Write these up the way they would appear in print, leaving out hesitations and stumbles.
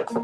So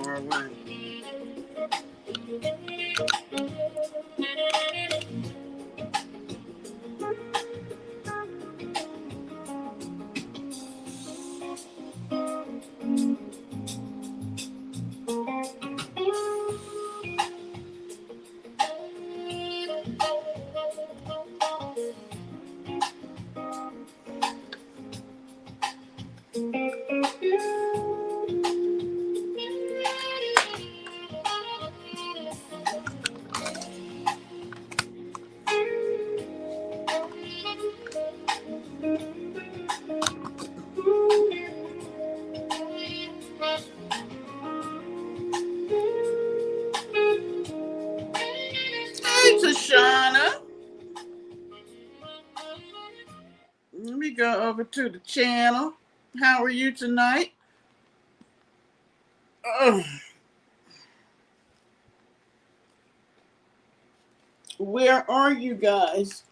far away. Hey, Tashana. Let me go over to the channel. How are you tonight? Oh, where are you guys?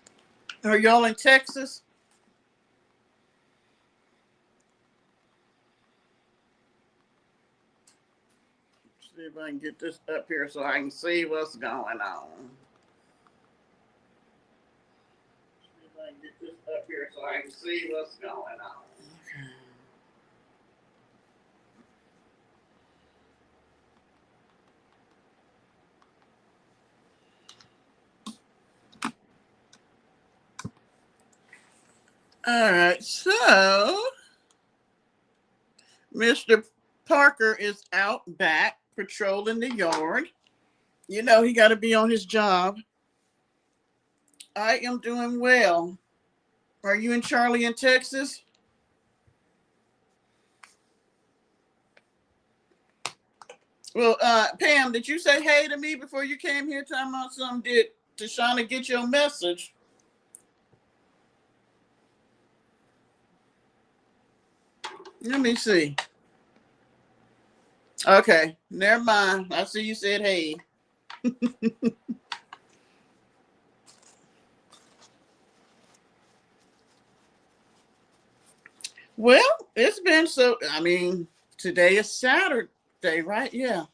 Are y'all in Texas? See if I can get this up here so I can see what's going on. See if I can get this up here so I can see what's going on. All right, so Mr. Parker is out back patrolling the yard. You know, he got to be on his job. I am doing well. Are you and Charlie in Texas? Well, Pam, did you say hey to me before you came here? Talking about something? Did Tashana get your message? Let me see. Okay, never mind. I see you said hey. Well, it's been so. I mean, today is Saturday, right? Yeah.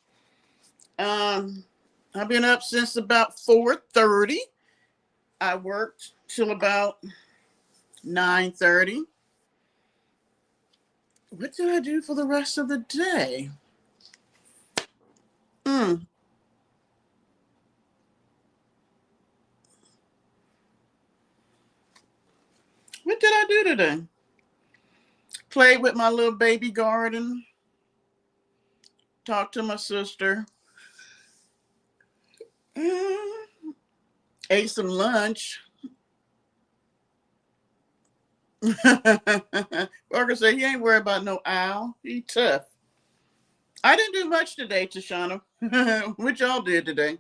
I've been up since about 4:30. I worked till about 9:30. What did I do for the rest of the day? Hmm. What did I do today? Played with my little baby garden. Talked to my sister. Mm, ate some lunch. Parker said he ain't worried about no owl. He tough. I didn't do much today, Tashana. What y'all did today?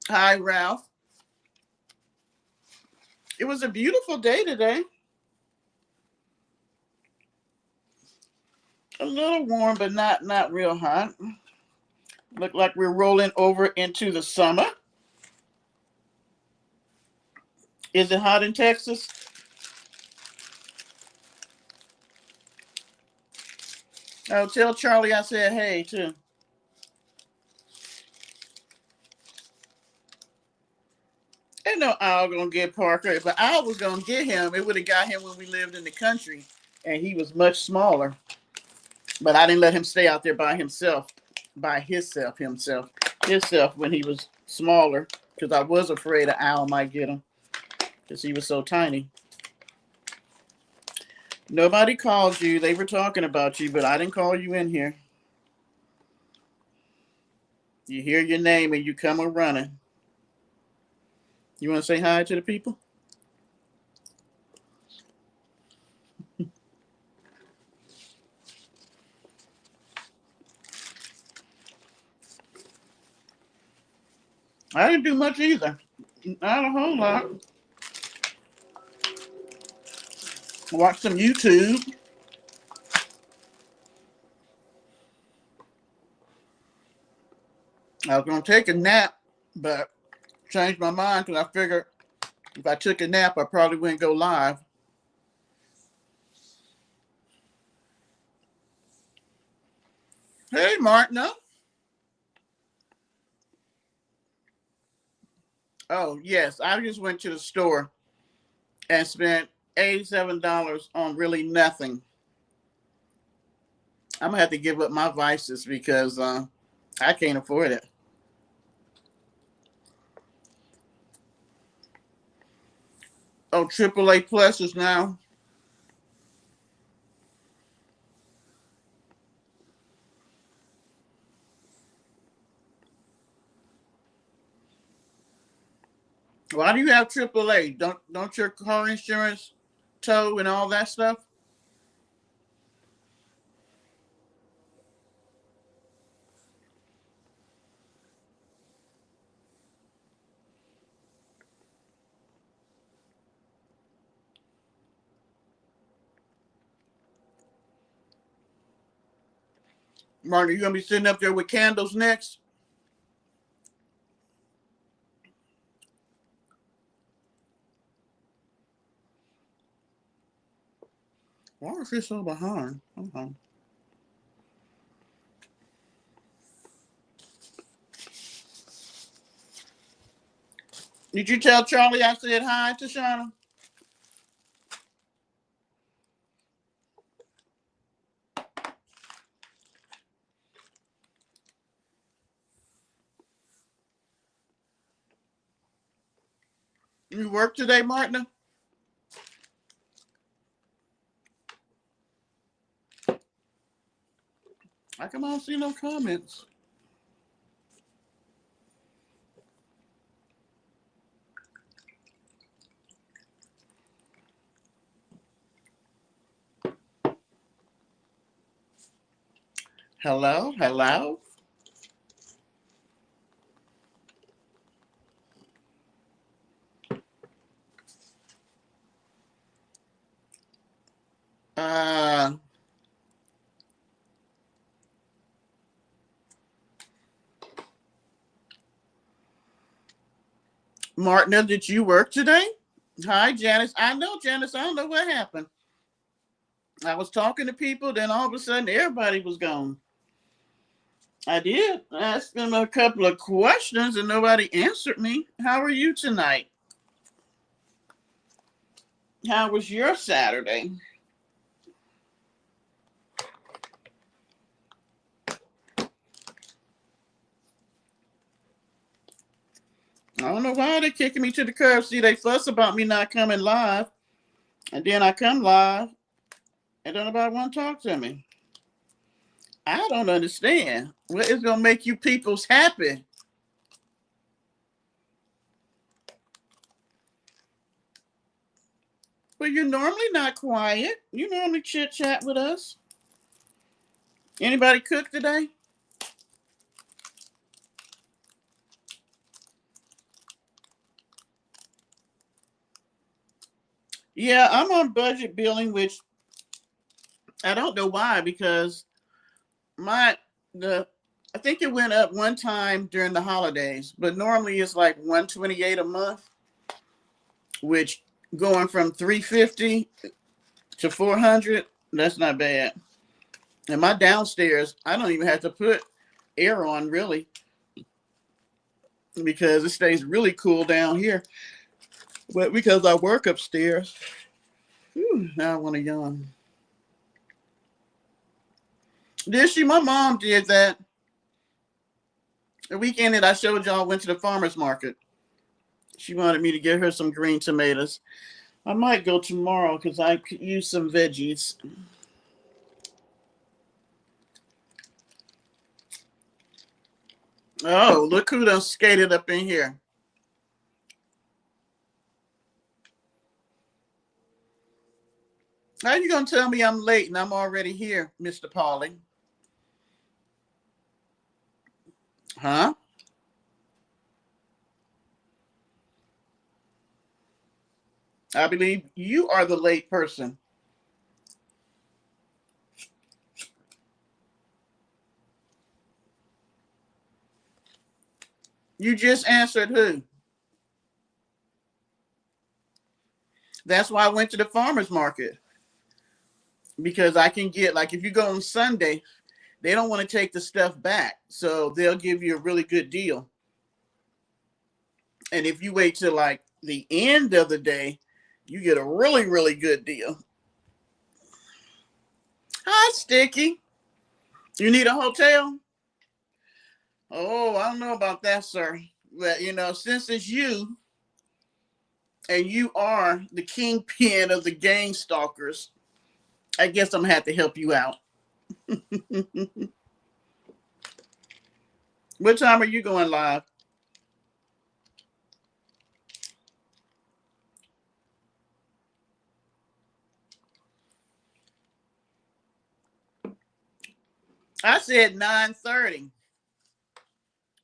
Hi, Ralph. It was a beautiful day today. A little warm, but not real hot. Look like we're rolling over into the summer. Is it hot in Texas? Oh, tell Charlie I said hey too. Ain't no owl gonna get Parker. If an owl was gonna get him, it would have got him when we lived in the country, and he was much smaller. But I didn't let him stay out there by himself, himself when he was smaller, because I was afraid an owl might get him, because he was so tiny. Nobody called you. They were talking about you, but I didn't call you in here. You hear your name and you come a running. You want to say hi to the people? I didn't do much either. Not a whole lot. Watch some YouTube. I was going to take a nap, but changed my mind because I figured if I took a nap, I probably wouldn't go live. Hey, Martina. Oh, yes. I just went to the store and spent $87 on really nothing. I'm going to have to give up my vices because I can't afford it. Oh, AAA Plus is now. Why do you have AAA? Don't your car insurance tow and all that stuff? Martin, you gonna be sitting up there with candles next? Why is he so behind? Uh-huh. Did you tell Charlie I said hi to Shauna? You work today, Martin? How come I don't see no comments? Hello, hello. Uh, Martina, did you work today? Hi, Janice. I know, Janice. I don't know what happened. I was talking to people, then all of a sudden everybody was gone. I did ask them a couple of questions and nobody answered me. How are you tonight? How was your Saturday? I don't know why they're kicking me to the curb. See, they fuss about me not coming live, and then I come live, and don't nobody want to talk to me. I don't understand. What is going to make you people's happy? Well, you're normally not quiet. You normally chit chat with us. Anybody cook today? Yeah, I'm on budget billing, which I don't know why because my the I think it went up one time during the holidays, but normally it's like 128 a month, which going from 350 to 400, that's not bad. And my downstairs, I don't even have to put air on really because it stays really cool down here. But because I work upstairs, whew, now I want to yawn. Did she? My mom did that. The weekend that I showed y'all went to the farmer's market. She wanted me to get her some green tomatoes. I might go tomorrow because I could use some veggies. Oh, look who done skated up in here. How you gonna tell me I'm late and I'm already here, Mr. Pauling? Huh? I believe you are the late person. You just answered who? That's why I went to the farmer's market. Because I can get, like, if you go on Sunday, they don't want to take the stuff back. So they'll give you a really good deal. And if you wait till like the end of the day, you get a really, really good deal. Hi, Sticky. You need a hotel? Oh, I don't know about that, sir. But since it's you and you are the kingpin of the gang stalkers, I guess I'm gonna have to help you out. What time are you going live? I said 9:30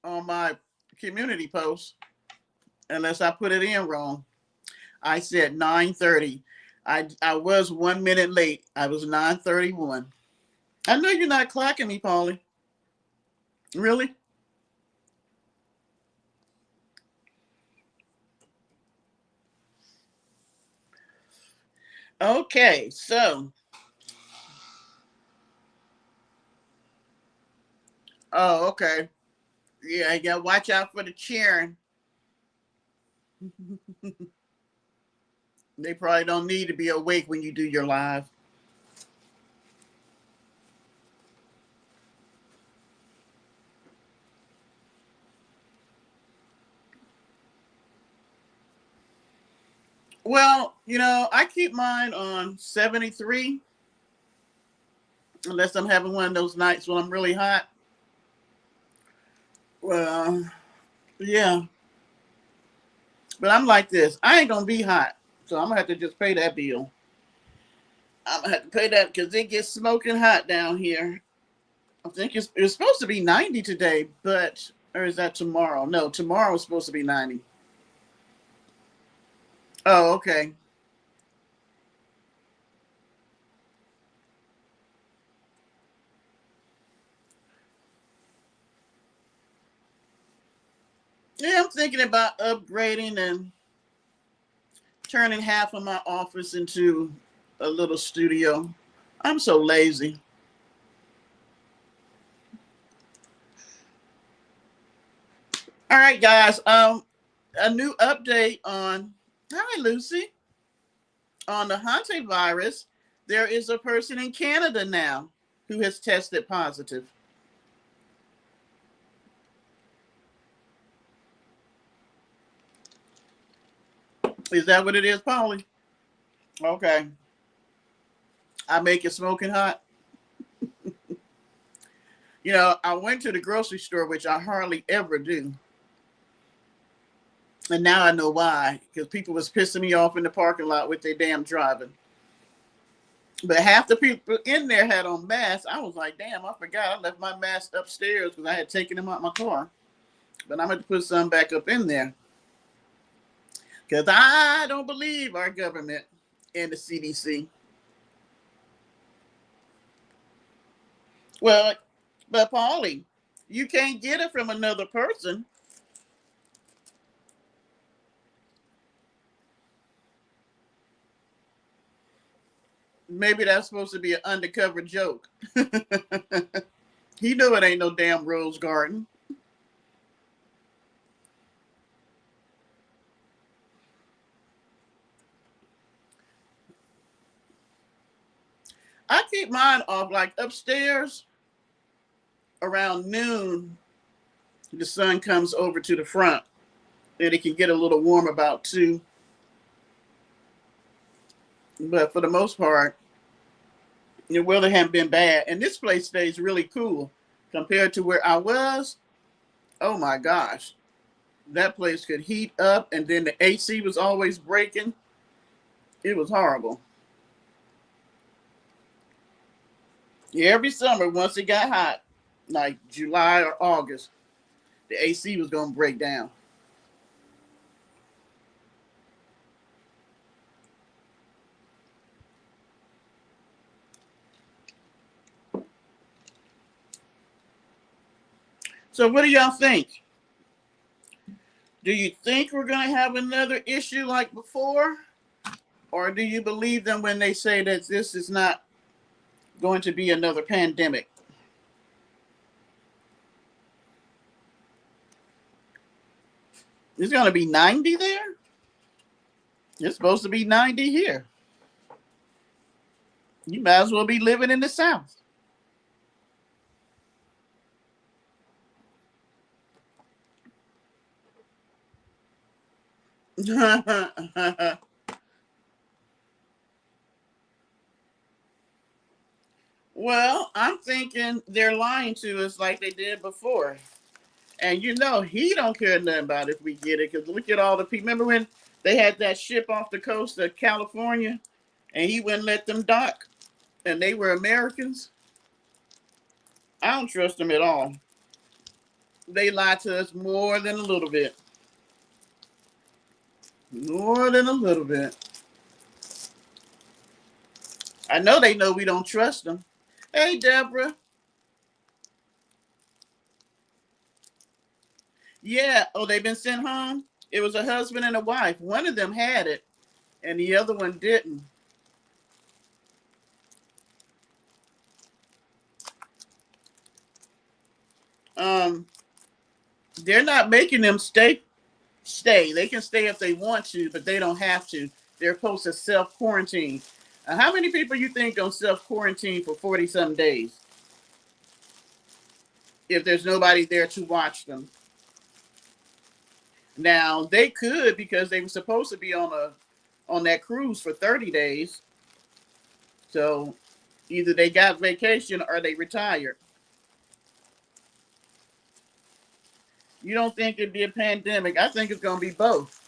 on my community post, unless I put it in wrong. I said 9:30. I was 1 minute late. I was 9:31. I know you're not clocking me, Paulie. Really? Okay, so okay. Yeah, you gotta watch out for the cheering. They probably don't need to be awake when you do your live. Well, I keep mine on 73, unless I'm having one of those nights when I'm really hot. Well, yeah. But I'm like this. I ain't gonna be hot. So I'm gonna have to just pay that bill. I'm gonna have to pay that because it gets smoking hot down here. I think it's supposed to be 90 today, or is that tomorrow? No, tomorrow is supposed to be 90. Oh, okay. Yeah, I'm thinking about upgrading and turning half of my office into a little studio. I'm so lazy. All right, guys. A new update on hi Lucy on the Hante virus. There is a person in Canada now who has tested positive. Is that what it is, Polly? Okay. I make it smoking hot. I went to the grocery store, which I hardly ever do. And now I know why, because people was pissing me off in the parking lot with their damn driving. But half the people in there had on masks. I was like, damn, I forgot I left my mask upstairs because I had taken them out my car. But I'm going to put some back up in there because I don't believe our government and the CDC. Well, but Paulie, you can't get it from another person. Maybe that's supposed to be an undercover joke. He knew it ain't no damn rose garden. I keep mine off like upstairs around noon. The sun comes over to the front and it can get a little warm about 2. But for the most part, the weather hasn't been bad. And this place stays really cool compared to where I was. Oh my gosh. That place could heat up, and then the AC was always breaking. It was horrible. Every summer, once it got hot, like July or August, the AC was going to break down. So, what do y'all think? Do you think we're going to have another issue like before? Or do you believe them when they say that this is not going to be another pandemic? It's going to be 90 there? It's supposed to be 90 here. You might as well be living in the South. Well, I'm thinking they're lying to us like they did before. And you know, he don't care nothing about if we get it. Because look at all the people. Remember when they had that ship off the coast of California and he wouldn't let them dock and they were Americans? I don't trust them at all. They lie to us more than a little bit. More than a little bit. I know they know we don't trust them. Hey, Deborah. Yeah. Oh, they've been sent home? It was a husband and a wife. One of them had it and the other one didn't. Um, they're not making them stay. They can stay if they want to, but they don't have to. They're supposed to self quarantine. How many people you think gonna self quarantine for 40 some days if there's nobody there to watch them? Now they could because they were supposed to be on that cruise for 30 days. So either they got vacation or they retired. You don't think it'd be a pandemic? I think it's gonna be both.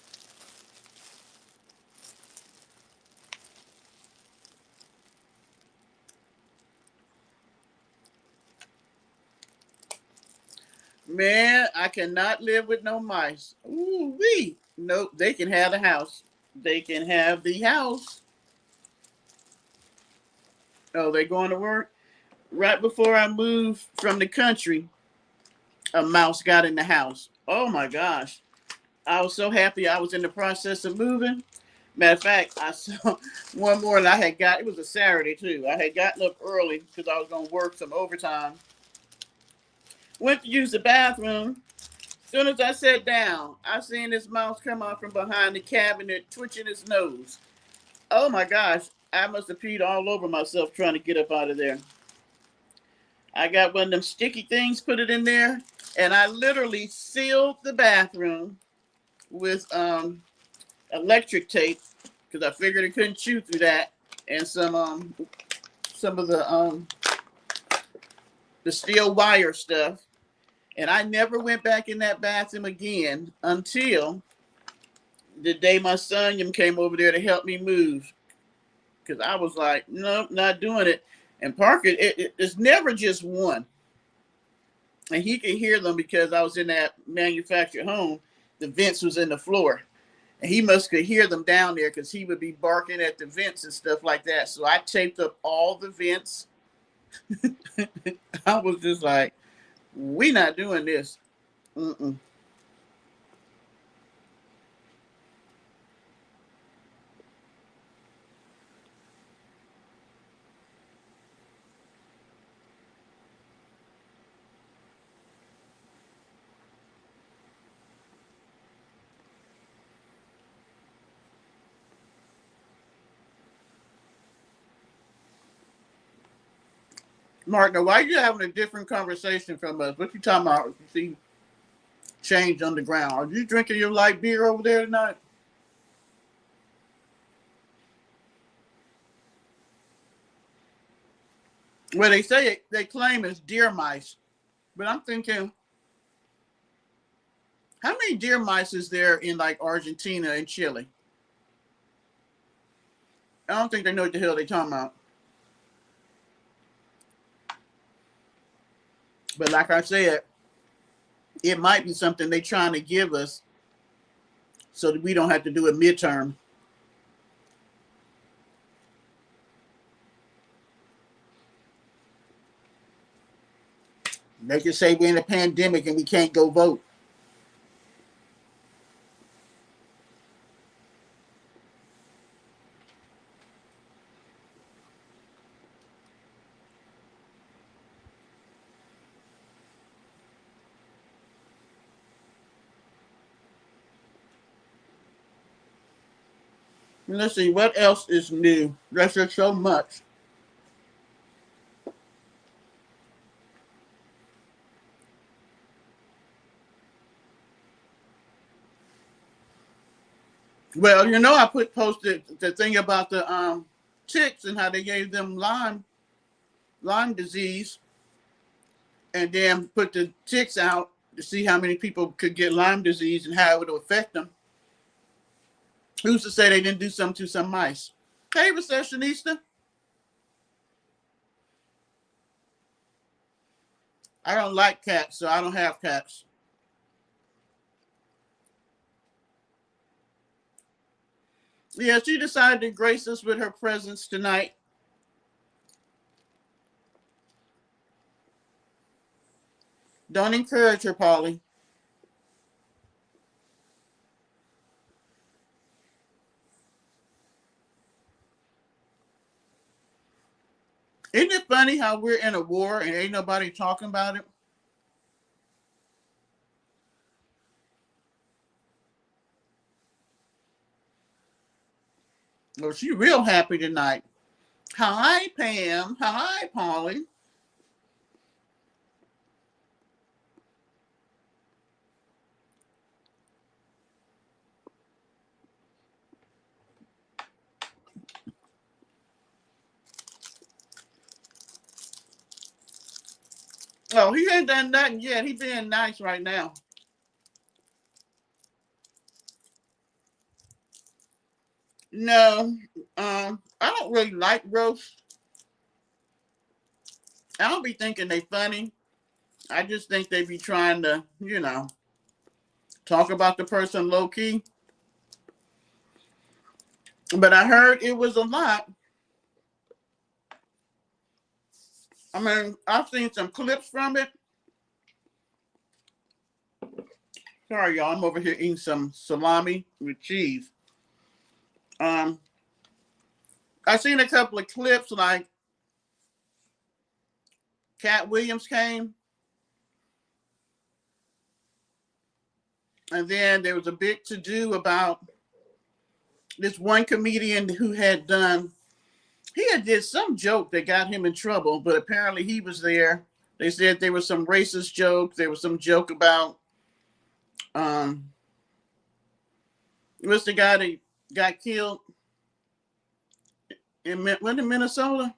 Man, I cannot live with no mice. Ooh wee. Nope, they can have the house. They can have the house. Oh, they going to work? Right before I moved from the country, a mouse got in the house. Oh my gosh. I was so happy I was in the process of moving. Matter of fact, I saw one morning it was a Saturday too. I had gotten up early because I was going to work some overtime. Went to use the bathroom. As soon as I sat down, I seen this mouse come out from behind the cabinet, twitching its nose. Oh my gosh, I must have peed all over myself trying to get up out of there. I got one of them sticky things, put it in there, and I literally sealed the bathroom with electric tape because I figured it couldn't chew through that, and some of the steel wire stuff. And I never went back in that bathroom again until the day my son came over there to help me move. Because I was like, nope, not doing it. And Parker, it's never just one. And he could hear them because I was in that manufactured home. The vents was in the floor. And he must could hear them down there because he would be barking at the vents and stuff like that. So I taped up all the vents. I was just like, we not doing this. Mm-mm. Mark, now why are you having a different conversation from us? What you talking about? You see change on the ground. Are you drinking your light beer over there tonight? Well, they say they claim it's deer mice, but I'm thinking, how many deer mice is there in like Argentina and Chile? I don't think they know what the hell they talking about. But like I said, it might be something they trying to give us so that we don't have to do it midterm. They can say we're in a pandemic and we can't go vote. Let's see what else is new. There's just so much. Well, I posted the thing about the ticks and how they gave them Lyme disease, and then put the ticks out to see how many people could get Lyme disease and how it would affect them. Who's to say they didn't do something to some mice? Hey, Recessionista. I don't like cats, so I don't have cats. Yeah, she decided to grace us with her presence tonight. Don't encourage her, Polly. Isn't it funny how we're in a war and ain't nobody talking about it? Well, she real happy tonight. Hi, Pam. Hi, Polly. Oh, he ain't done nothing yet. He being nice right now. No, I don't really like roast. I don't be thinking they funny. I just think they be trying to, talk about the person low key. But I heard it was a lot. I mean, I've seen some clips from it. Sorry, y'all. I'm over here eating some salami with cheese. Um, I seen a couple of clips like Cat Williams came, and then there was a big to do about this one comedian who had done. He had did some joke that got him in trouble, but apparently he was there. They said there was some racist joke. There was some joke about um, what's the guy that got killed in Minnesota?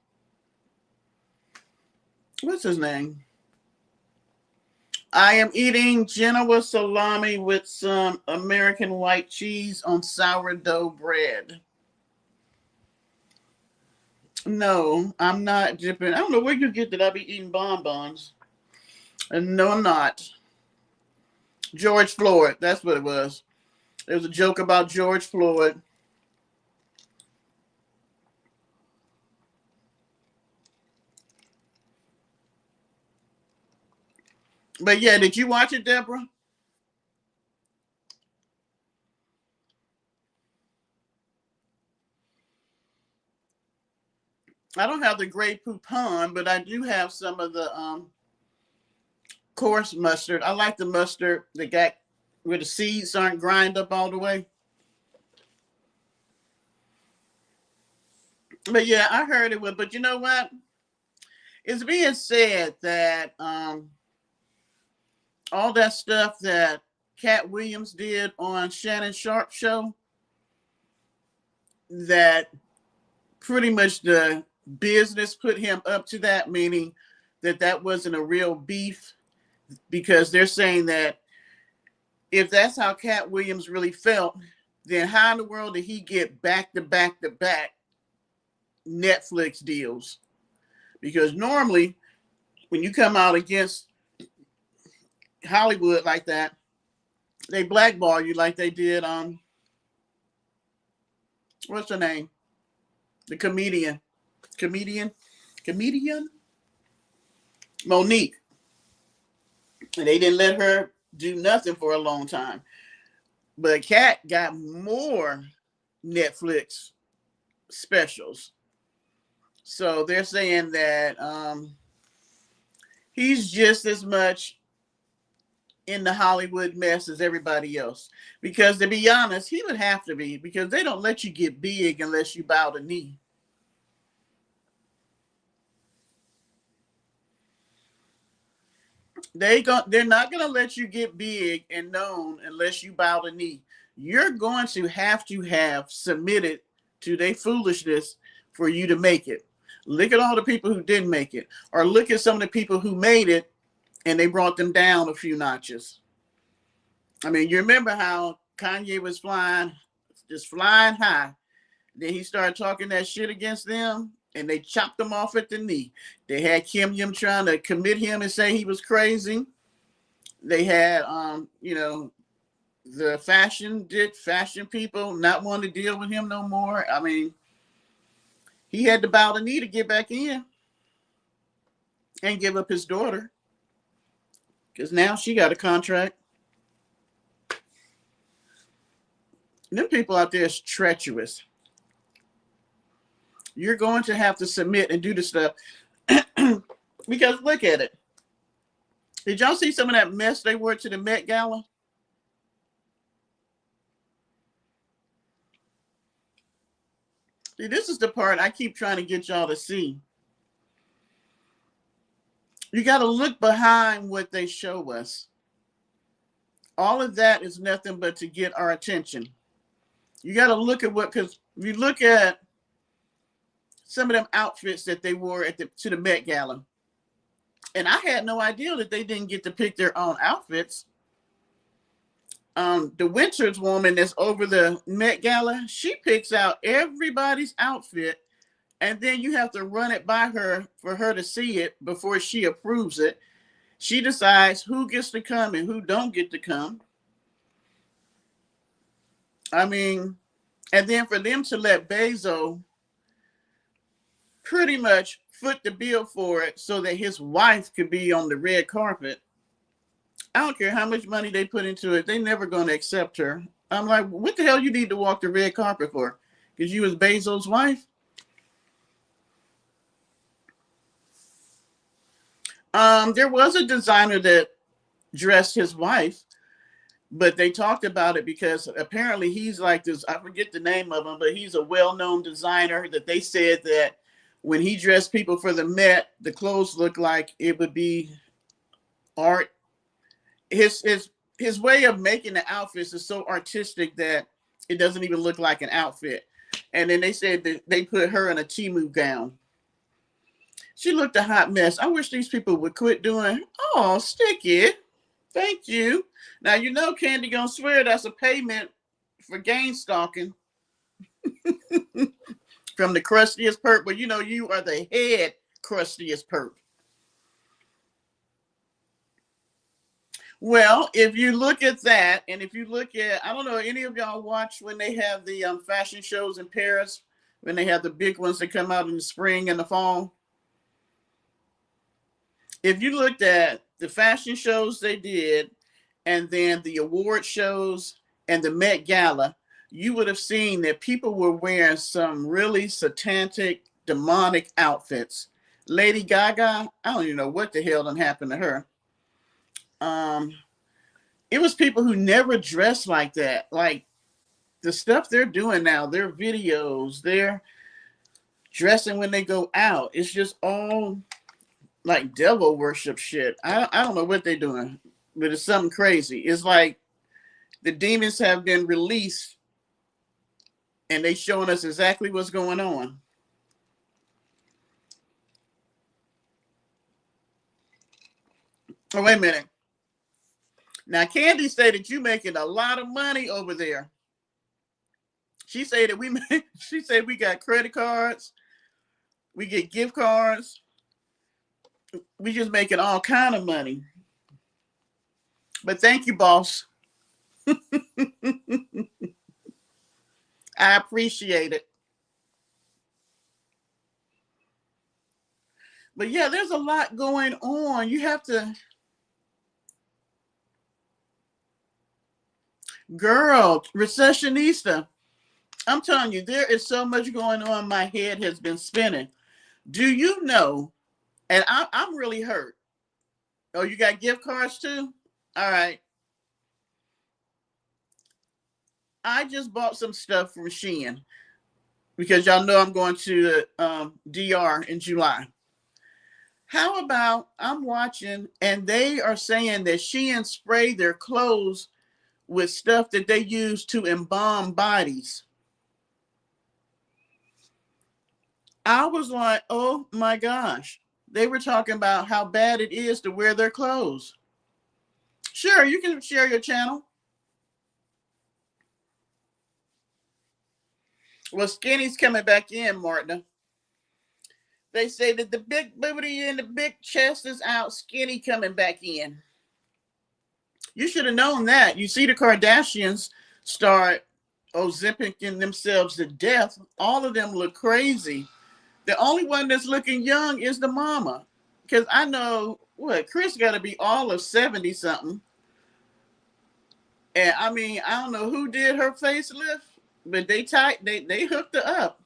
What's his name? I am eating Genoa salami with some American white cheese on sourdough bread. No, I'm not dipping. I don't know where you get that I be eating bonbons. And no, I'm not. George Floyd. That's what it was. There was a joke about George Floyd. But yeah, did you watch it, Deborah? I don't have the Grey Poupon, but I do have some of the coarse mustard. I like the mustard that got where the seeds aren't grind up all the way. But yeah, I heard it was. But you know what? It's being said that all that stuff that Cat Williams did on Shannon Sharp show, that pretty much the business put him up to that, meaning that that wasn't a real beef, because they're saying that if that's how Cat Williams really felt, then how in the world did he get back to back to back Netflix deals? Because normally when you come out against Hollywood like that, they blackball you like they did what's her name? The comedian Monique. And they didn't let her do nothing for a long time. But Cat got more Netflix specials. So they're saying that he's just as much in the Hollywood mess as everybody else. Because to be honest, he would have to be, because they don't let you get big unless you bow the knee. They're not gonna let you get big and known unless you bow the knee. You're going to have submitted to their foolishness for you to make it. Look at all the people who didn't make it, or look at some of the people who made it and they brought them down a few notches. I mean, you remember how Kanye was just flying high. Then he started talking that shit against them, and they chopped him off at the knee. They had Kim Yim trying to commit him and say he was crazy. They had, the fashion people not wanting to deal with him no more. I mean, he had to bow the knee to get back in and give up his daughter, because now she got a contract. And them people out there is treacherous. You're going to have to submit and do the stuff. Because look at it. Did y'all see some of that mess they wore to the Met Gala? See, this is the part I keep trying to get y'all to see. You got to look behind what they show us. All of that is nothing but to get our attention. You got to look at because if you look at some of them outfits that they wore to the Met Gala, and I had no idea that they didn't get to pick their own outfits. The Winters woman that's over the Met Gala, she picks out everybody's outfit, and then you have to run it by her for her to see it before she approves it. She decides who gets to come and who don't get to come. I mean, and then for them to let Bezos pretty much foot the bill for it so that his wife could be on the red carpet. I don't care how much money they put into it. They're never going to accept her. I'm like, what the hell you need to walk the red carpet for? Because you was Bezos' wife? There was a designer that dressed his wife, but they talked about it because apparently he's like this, I forget the name of him, but he's a well-known designer that they said that when he dressed people for the Met, the clothes looked like it would be art. His way of making the outfits is so artistic that it doesn't even look like an outfit. And then they said that they put her in a Temu gown. She looked a hot mess. I wish these people would quit doing, oh, Sticky, thank you. Now, you know Candy gonna swear that's a payment for game stalking from the crustiest perp. But you know you are the head crustiest perp. Well, if you look at that, and if you look at, I don't know, any of y'all watch when they have the fashion shows in Paris, when they have the big ones that come out in the spring and the fall? If you looked at the fashion shows they did, and then the award shows and the Met Gala, you would have seen that people were wearing some really satanic, demonic outfits. Lady Gaga, I don't even know what the hell done happened to her. It was people who never dressed like that. Like the stuff they're doing now, their videos, their dressing when they go out, it's just all like devil worship shit. I don't know what they're doing, but it's something crazy. It's like the demons have been released and they showing us exactly what's going on. Oh, wait a minute. Now, Candy said that you making a lot of money over there. She said that she said we got credit cards, we get gift cards, we just making all kind of money. But thank you, boss. I appreciate it. But yeah, there's a lot going on. You have to, girl, recessionista. I'm telling you, there is so much going on. My head has been spinning. Do you know? And I'm really hurt. Oh, you got gift cards too? All right. I just bought some stuff from Shein because y'all know I'm going to DR in July. How about I'm watching and they are saying that Shein spray their clothes with stuff that they use to embalm bodies. I was like, oh my gosh. They were talking about how bad it is to wear their clothes. Sure, you can share your channel. Well, skinny's coming back in, Martina. They say that the big booty and the big chest is out, skinny coming back in. You should have known that. You see the Kardashians start Ozempicing themselves to death. All of them look crazy. The only one that's looking young is the mama. Because I know, what, Chris got to be all of 70 something. And I mean, I don't know who did her facelift, but they hooked her up.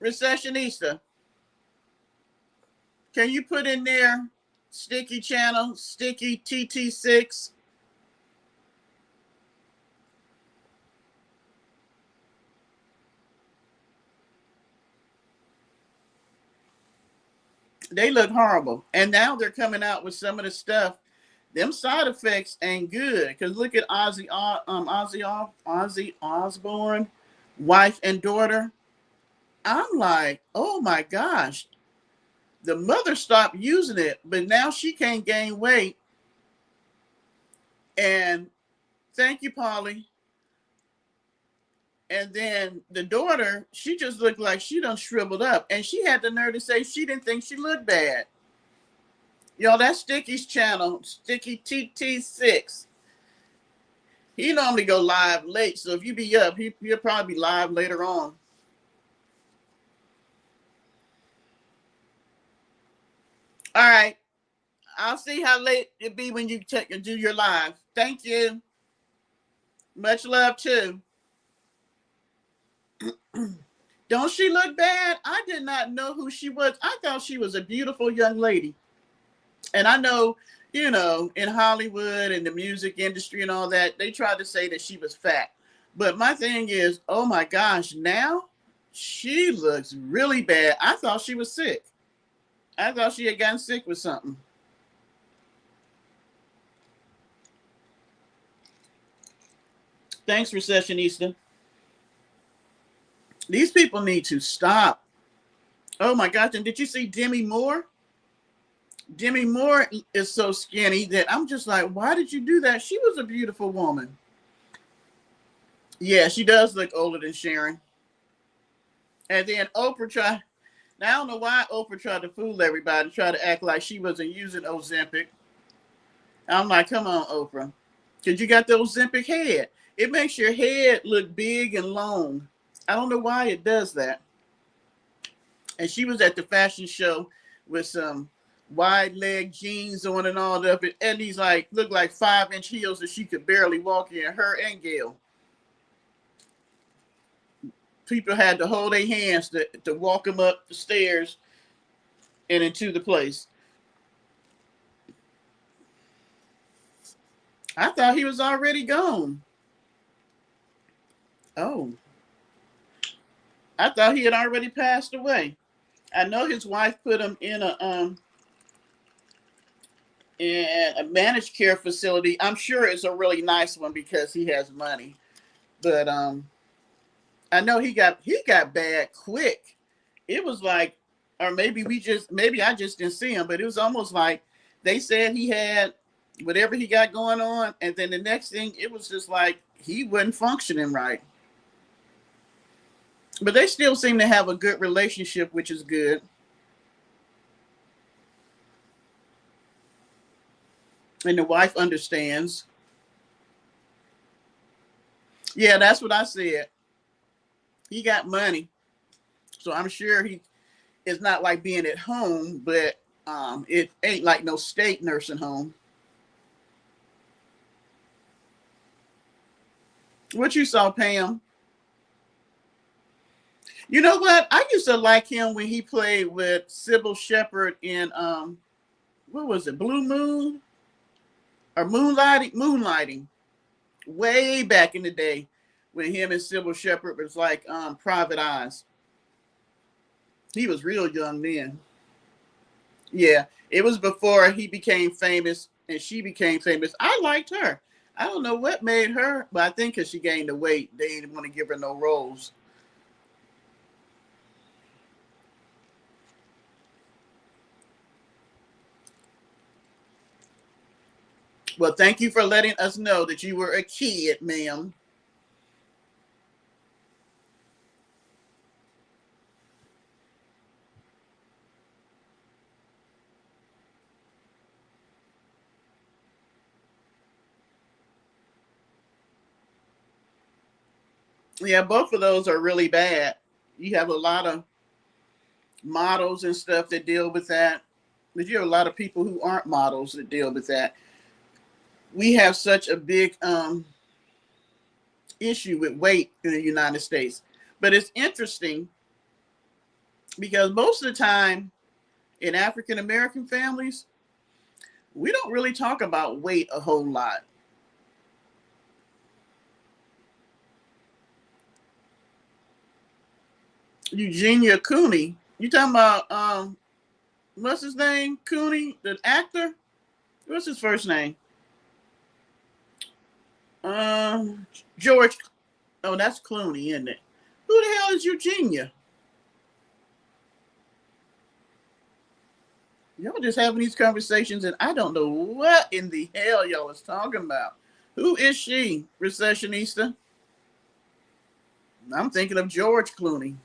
Recessionista. Can you put in there Sticky channel, Sticky TT6? They look horrible. And now they're coming out with some of the stuff. Them side effects ain't good. Because look at Ozzy Osbourne, wife and daughter. I'm like, oh my gosh. The mother stopped using it, but now she can't gain weight. And thank you, Polly. And then the daughter, she just looked like she done shriveled up. And she had the nerve to say she didn't think she looked bad. Yo, that's Sticky's channel, Sticky TT6. He normally go live late, so if you be up, he'll probably be live later on. All right. I'll see how late it be when you do your live. Thank you. Much love too. Don't she look bad? I did not know who she was. I thought she was a beautiful young lady. And I know, in Hollywood and the music industry and all that, they tried to say that she was fat. But my thing is, oh my gosh, now she looks really bad. I thought she was sick. I thought she had gotten sick with something. Thanks, Recessionista. These people need to stop. Oh my gosh, and did you see Demi Moore? Demi Moore is so skinny that I'm just like, why did you do that? She was a beautiful woman. Yeah, she does look older than Sharon. And then Oprah tried. Now I don't know why Oprah tried to fool everybody, try to act like she wasn't using Ozempic. I'm like, come on, Oprah, because you got the Ozempic head. It makes your head look big and long. I don't know why it does that. And she was at the fashion show with some wide leg jeans on and all that, and these like look like 5-inch heels that she could barely walk in. Her and Gail. People had to hold their hands to walk them up the stairs and into the place. I thought he was already gone. Oh, I thought he had already passed away. I know his wife put him in a managed care facility. I'm sure it's a really nice one because he has money. But I know he got bad quick. It was like, or maybe I just didn't see him, but it was almost like they said he had whatever he got going on, and then the next thing it was just like he wasn't functioning right. But they still seem to have a good relationship, which is good. And the wife understands. Yeah, that's what I said. He got money, so I'm sure he is not like being at home, but it ain't like no state nursing home. What you saw, Pam? You know what? I used to like him when he played with Sybil Shepherd in what was it, Blue Moon or Moonlighting? Moonlighting, way back in the day when him and Sybil Shepherd was like Private Eyes. He was real young then. Yeah, it was before he became famous and she became famous. I liked her. I don't know what made her, but I think because she gained the weight, they didn't want to give her no roles. Well, thank you for letting us know that you were a kid, ma'am. Yeah, both of those are really bad. You have a lot of models and stuff that deal with that, but you have a lot of people who aren't models that deal with that. We have such a big issue with weight in the United States. But it's interesting because most of the time in African American families, we don't really talk about weight a whole lot. Eugenia Cooney, you talking about what's his name? Cooney, the actor? What's his first name? George. Oh, that's Clooney, isn't it? Who the hell is Eugenia? Y'all just having these conversations, and I don't know what in the hell y'all is talking about. Who is she, recessionista? I'm thinking of George Clooney.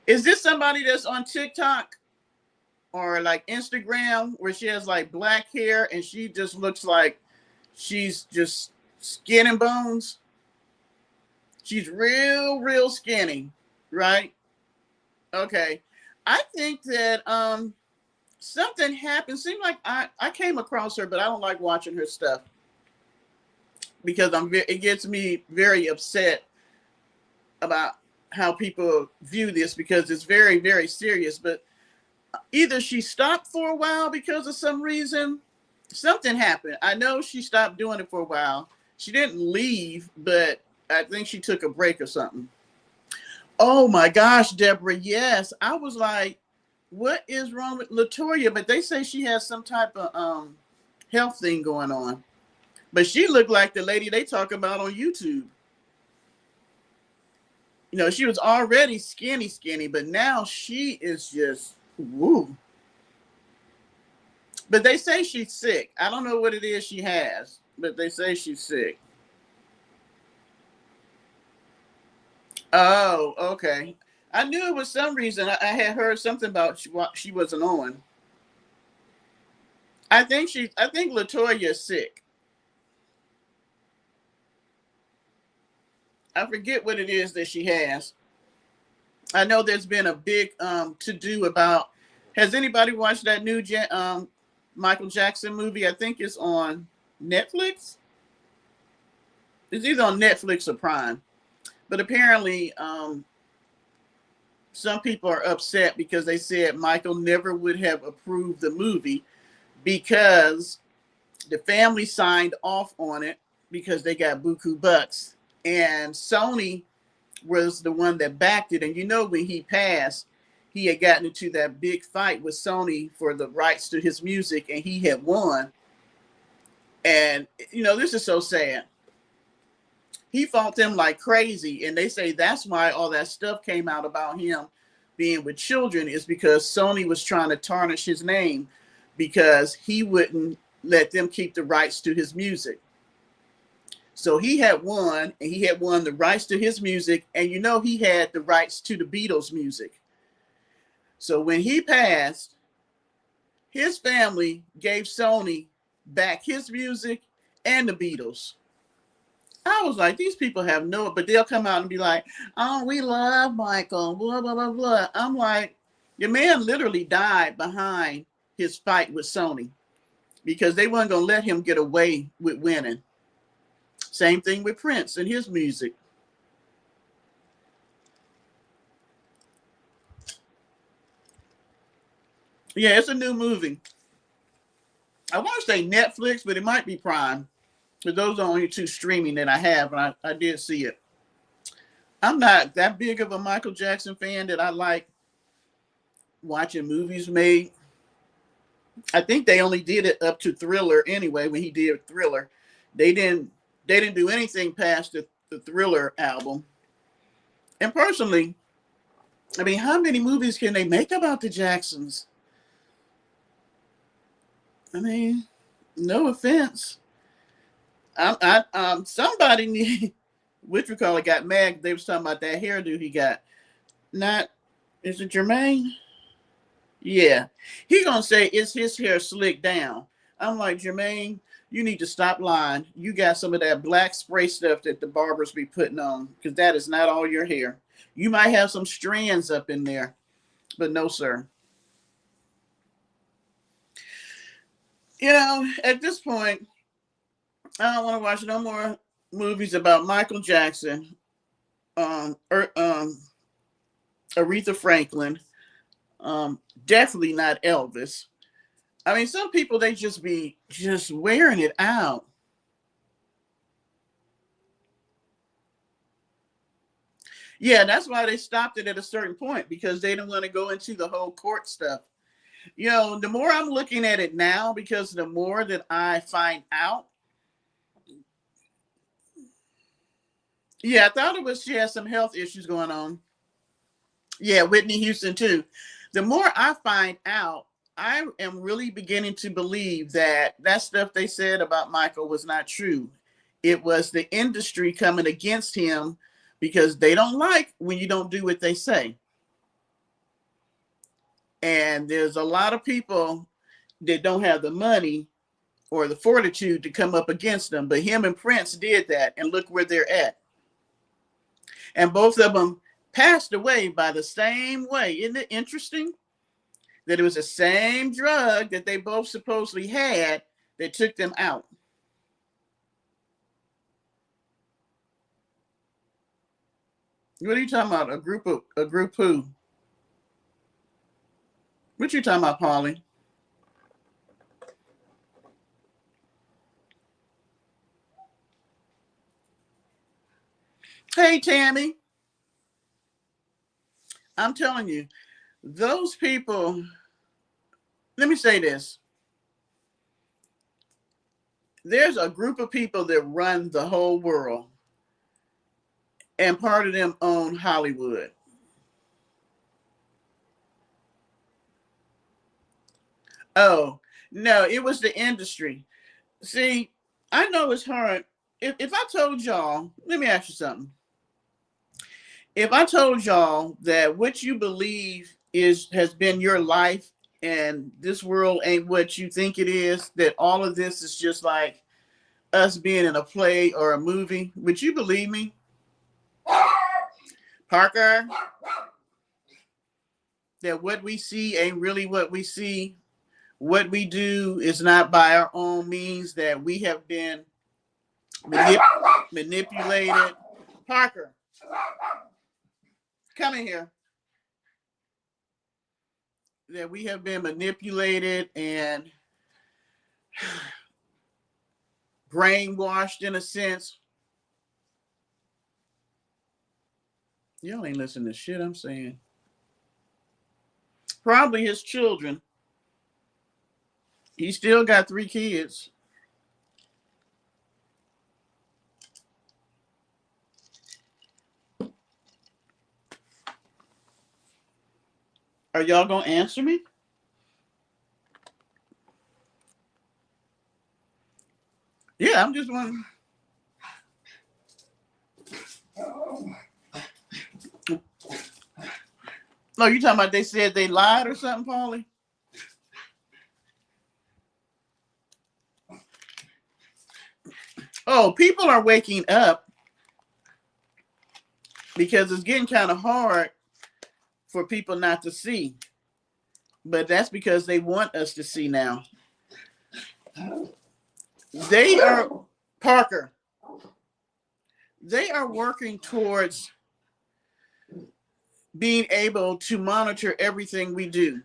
Is this somebody that's on TikTok or like Instagram where she has like black hair and she just looks like she's just skin and bones? She's real, real skinny, right? Okay. I think that something happened. Seemed like I came across her, but I don't like watching her stuff because it gets me very upset about how people view this because it's very, very serious. But either she stopped for a while because of some reason, something happened. I know she stopped doing it for a while. She didn't leave, but I think she took a break or something. Oh my gosh, Deborah. Yes. I was like, what is wrong with Latoya? But they say she has some type of health thing going on. But she looked like the lady they talk about on YouTube. You know, she was already skinny, skinny, but now she is just woo. But they say she's sick. I don't know what it is she has, but they say she's sick. Oh, okay. I knew it was some reason. I had heard something about she wasn't on. I think Latoya is sick. I forget what it is that she has. I know there's been a big to do about. Has anybody watched that new Michael Jackson movie? I think it's on Netflix. It's either on Netflix or Prime. But apparently, some people are upset because they said Michael never would have approved the movie because the family signed off on it because they got buku bucks, and Sony was the one that backed it. And you know, when he passed, he had gotten into that big fight with Sony for the rights to his music, and he had won. And you know, this is so sad. He fought them like crazy. And they say that's why all that stuff came out about him being with children, is because Sony was trying to tarnish his name because he wouldn't let them keep the rights to his music. So he had won, and he had won the rights to his music. And you know, he had the rights to the Beatles music. So when he passed, his family gave Sony back his music and the Beatles. I was like, these people have no, but they'll come out and be like, oh, we love Michael, blah, blah, blah, blah. I'm like, your man literally died behind his fight with Sony because they weren't going to let him get away with winning. Same thing with Prince and his music. Yeah, it's a new movie. I want to say Netflix, but it might be Prime. But those are only two streaming that I have, and I did see it. I'm not that big of a Michael Jackson fan that I like watching movies made. I think they only did it up to Thriller anyway. When he did Thriller, they didn't do anything past the Thriller album. And personally, I mean, how many movies can they make about the Jacksons? I mean, no offense. Somebody need, what you call it, got mad. They was talking about that hairdo he got. Not, is it Jermaine? Yeah. He gonna say, is his hair slicked down? I'm like, Jermaine, you need to stop lying. You got some of that black spray stuff that the barbers be putting on, because that is not all your hair. You might have some strands up in there, but no, sir. You know, at this point, I don't want to watch no more movies about Michael Jackson, or Aretha Franklin, definitely not Elvis. I mean, some people, they just be just wearing it out. Yeah, that's why they stopped it at a certain point, because they didn't want to go into the whole court stuff. You know, the more I'm looking at it now, because the more that I find out, yeah, I thought it was she had some health issues going on. Yeah, Whitney Houston too. The more I find out, I am really beginning to believe that that stuff they said about Michael was not true. It was the industry coming against him because they don't like when you don't do what they say. And there's a lot of people that don't have the money or the fortitude to come up against them. But him and Prince did that, and look where they're at. And both of them passed away by the same way. Isn't it interesting that it was the same drug that they both supposedly had that took them out? What are you talking about? A group who? What you talking about, Polly? Hey, Tammy. I'm telling you, those people, let me say this. There's a group of people that run the whole world, and part of them own Hollywood. Oh, no, it was the industry. See, I know it's hard. If I told y'all, let me ask you something. If I told y'all that what you believe is has been your life, and this world ain't what you think it is, that all of this is just like us being in a play or a movie, would you believe me? Parker, that what we see ain't really what we see. What we do is not by our own means, that we have been manipulated. Parker, come in here. That we have been manipulated and brainwashed in a sense. Y'all ain't listening to shit I'm saying. Probably his children. He still got 3 kids. Are y'all gonna answer me? Yeah, I'm just wondering. No, you talking about they said they lied or something, Paulie? Oh, people are waking up because it's getting kind of hard for people not to see. But that's because they want us to see now. They are, Parker, they are working towards being able to monitor everything we do.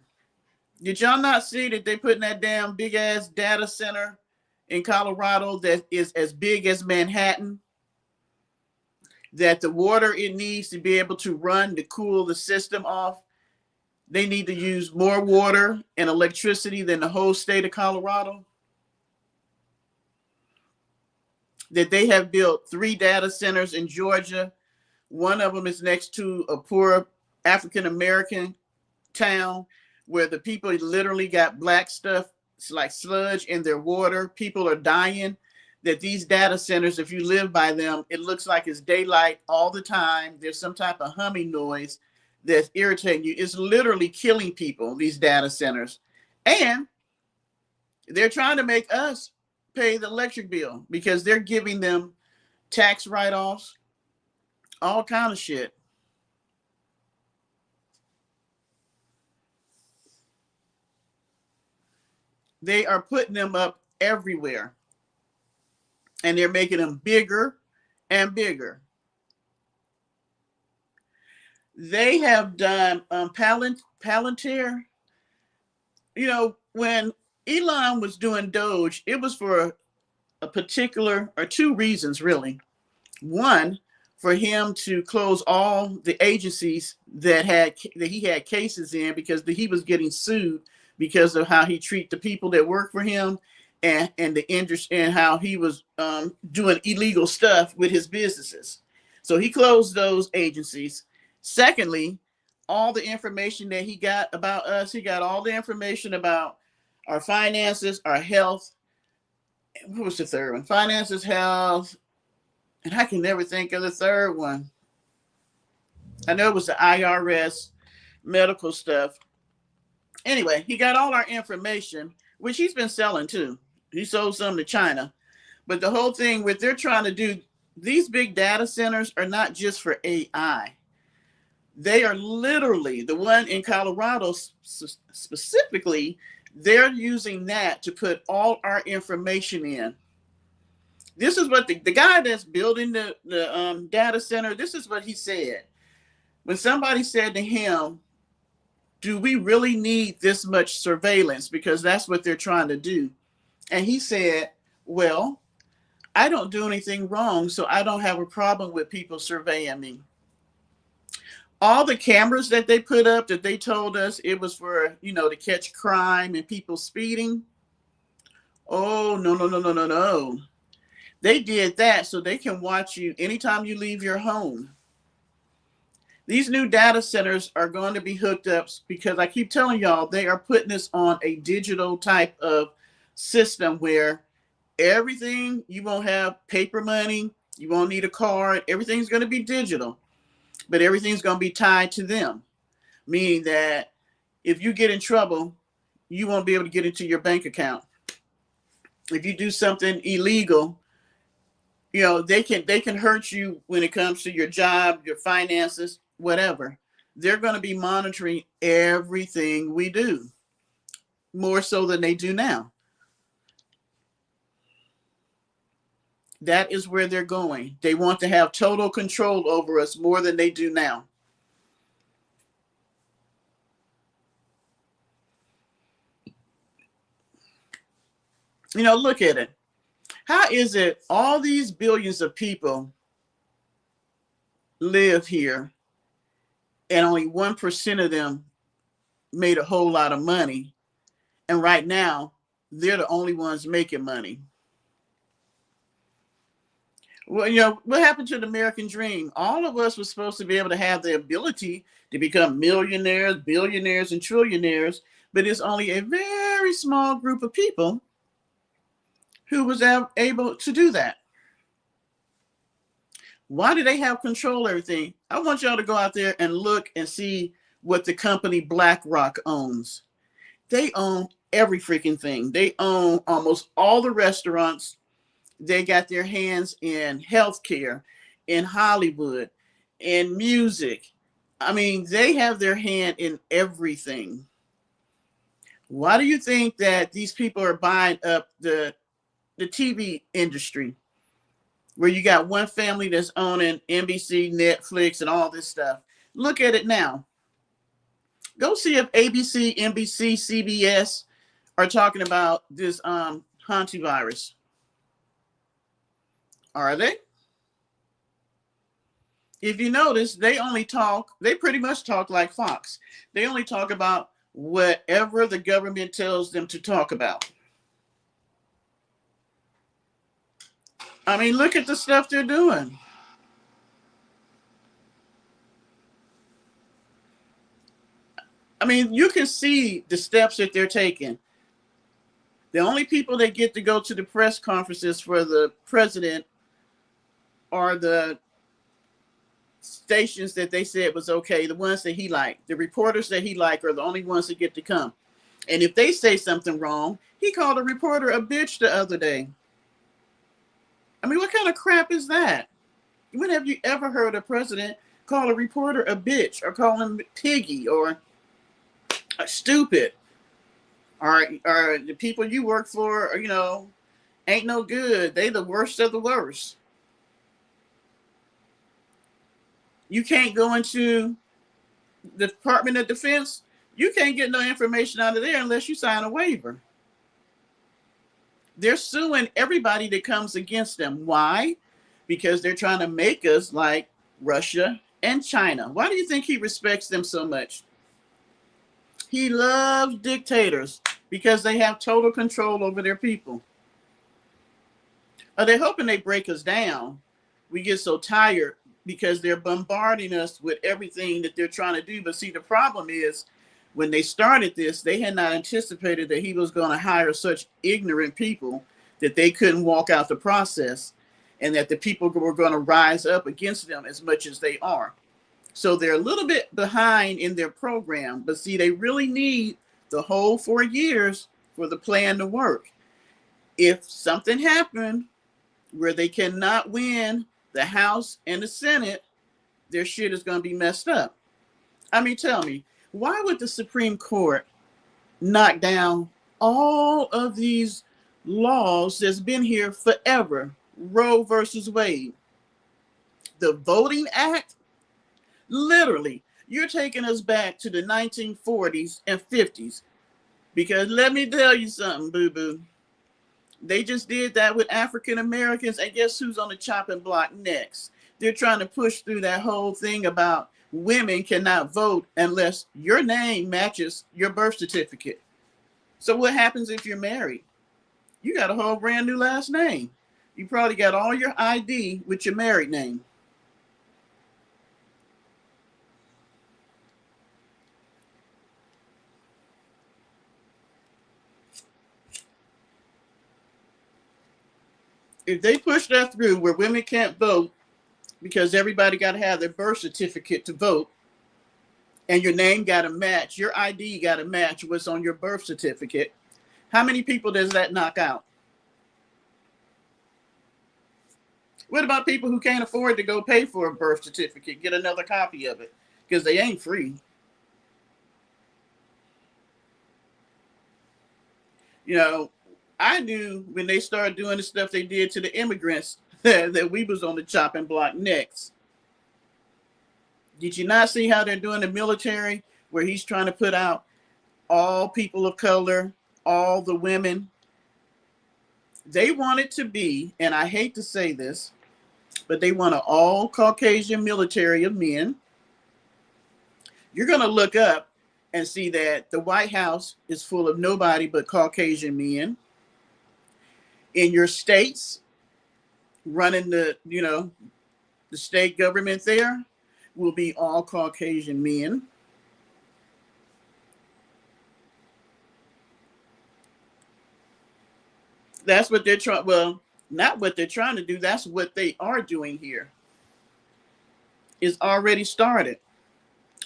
Did y'all not see that they putting that damn big ass data center in Colorado that is as big as Manhattan? That the water it needs to be able to run to cool the system off, they need to use more water and electricity than the whole state of Colorado. That they have built 3 data centers in Georgia. One of them is next to a poor African American town where the people literally got black stuff, it's like sludge in their water. People are dying. That these data centers, if you live by them, it looks like it's daylight all the time. There's some type of humming noise that's irritating you. It's literally killing people, these data centers. And they're trying to make us pay the electric bill because they're giving them tax write-offs, all kind of shit. They are putting them up everywhere. And they're making them bigger and bigger. They have done Palantir. You know, when Elon was doing Doge, it was for a particular, or 2 reasons, really. One, for him to close all the agencies that he had cases in because he was getting sued because of how he treated the people that work for him and the industry and how he was doing illegal stuff with his businesses. So he closed those agencies. Secondly, all the information that he got about us, he got all the information about our finances, our health. What was the third one? Finances, health, and I can never think of the third one. I know it was the IRS, medical stuff. Anyway, he got all our information, which he's been selling too. He sold some to China. But the whole thing with they're trying to do, these big data centers are not just for AI. They are literally, the one in Colorado specifically, they're using that to put all our information in. This is what the guy that's building the data center, this is what he said. When somebody said to him, do we really need this much surveillance? Because that's what they're trying to do. And he said, well, I don't do anything wrong, so I don't have a problem with people surveying me. All the cameras that they put up that they told us it was for, to catch crime and people speeding. Oh, no, no, no, no, no, no. They did that so they can watch you anytime you leave your home. These new data centers are going to be hooked up because I keep telling y'all, they are putting this on a digital type of system where everything, you won't have paper money, you won't need a card, everything's going to be digital, but everything's going to be tied to them. Meaning that if you get in trouble, you won't be able to get into your bank account. If you do something illegal, they can hurt you when it comes to your job, your finances, whatever. They're going to be monitoring everything we do, more so than they do now. That is where they're going. They want to have total control over us more than they do now. Look at it. How is it all these billions of people live here and only 1% of them made a whole lot of money? And right now, they're the only ones making money. Well, what happened to the American dream? All of us were supposed to be able to have the ability to become millionaires, billionaires, and trillionaires, but it's only a very small group of people who was able to do that. Why do they have control of everything? I want y'all to go out there and look and see what the company BlackRock owns. They own every freaking thing. They own almost all the restaurants. They got their hands in healthcare, in Hollywood, in music. I mean, they have their hand in everything. Why do you think that these people are buying up the TV industry, where you got one family that's owning NBC, Netflix, and all this stuff? Look at it now. Go see if ABC, NBC, CBS are talking about this hantavirus. Are they? If you notice, they pretty much talk like Fox. They only talk about whatever the government tells them to talk about. I mean, look at the stuff they're doing. I mean, you can see the steps that they're taking. The only people that get to go to the press conferences for the president are the stations that they said was okay, the ones that he liked. The reporters that he liked are the only ones that get to come. And if they say something wrong, he called a reporter a bitch the other day. I mean, what kind of crap is that? When have you ever heard a president call a reporter a bitch, or call him piggy, or stupid, or the people you work for, ain't no good. They the worst of the worst. You can't go into the Department of Defense. You can't get no information out of there unless you sign a waiver. They're suing everybody that comes against them. Why? Because they're trying to make us like Russia and China. Why do you think he respects them so much? He loves dictators because they have total control over their people. They're hoping they break us down. We get so tired because they're bombarding us with everything that they're trying to do. But see, the problem is, when they started this, they had not anticipated that he was going to hire such ignorant people that they couldn't walk out the process, and that the people were going to rise up against them as much as they are. So they're a little bit behind in their program, but see, they really need the whole 4 years for the plan to work. If something happened where they cannot win the House and the Senate, their shit is going to be messed up. I mean, tell me, why would the Supreme Court knock down all of these laws that's been here forever? Roe versus Wade, the Voting Act. Literally, you're taking us back to the 1940s and 50s. Because let me tell you something, boo-boo. They just did that with African Americans, and guess who's on the chopping block next? They're trying to push through that whole thing about women cannot vote unless your name matches your birth certificate. So what happens if you're married? You got a whole brand new last name. You probably got all your ID with your married name. If they push that through where women can't vote because everybody got to have their birth certificate to vote, and your name got to match, your ID got to match what's on your birth certificate, how many people does that knock out? What about people who can't afford to go pay for a birth certificate, get another copy of it, because they ain't free? I knew when they started doing the stuff they did to the immigrants that we was on the chopping block next. Did you not see how they're doing the military, where he's trying to put out all people of color, all the women? They want it to be, and I hate to say this, but they want an all Caucasian military of men. You're going to look up and see that the White House is full of nobody but Caucasian men. In your states, running the state government there will be all Caucasian men. That's what they're trying. Well, not what they're trying to do. That's what they are doing here. It's already started.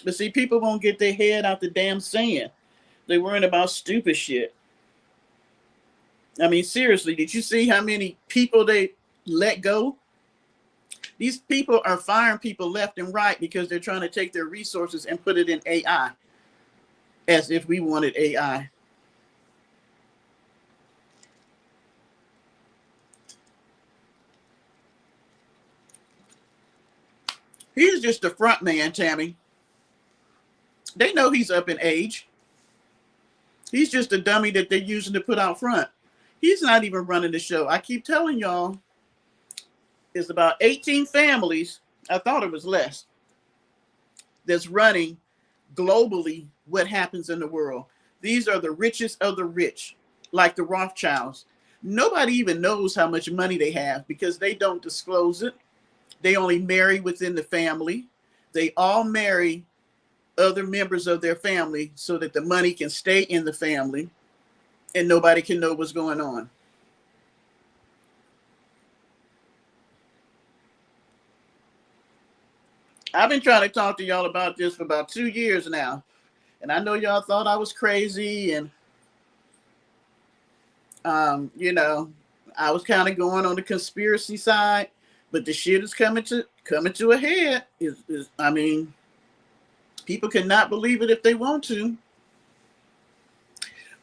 But see, people won't get their head out the damn sand. They worrying about stupid shit. I mean, seriously, did you see how many people they let go? These people are firing people left and right because they're trying to take their resources and put it in AI, as if we wanted AI. He's just a front man, Tammy. They know he's up in age. He's just a dummy that they're using to put out front. He's not even running the show. I keep telling y'all, it's about 18 families. I thought it was less. That's running globally what happens in the world. These are the richest of the rich, like the Rothschilds. Nobody even knows how much money they have because they don't disclose it. They only marry within the family. They all marry other members of their family so that the money can stay in the family and nobody can know what's going on. I've been trying to talk to y'all about this for about 2 years now. And I know y'all thought I was crazy and you know, I was kind of going on the conspiracy side, but the shit is coming to a head. I mean, people cannot believe it if they want to.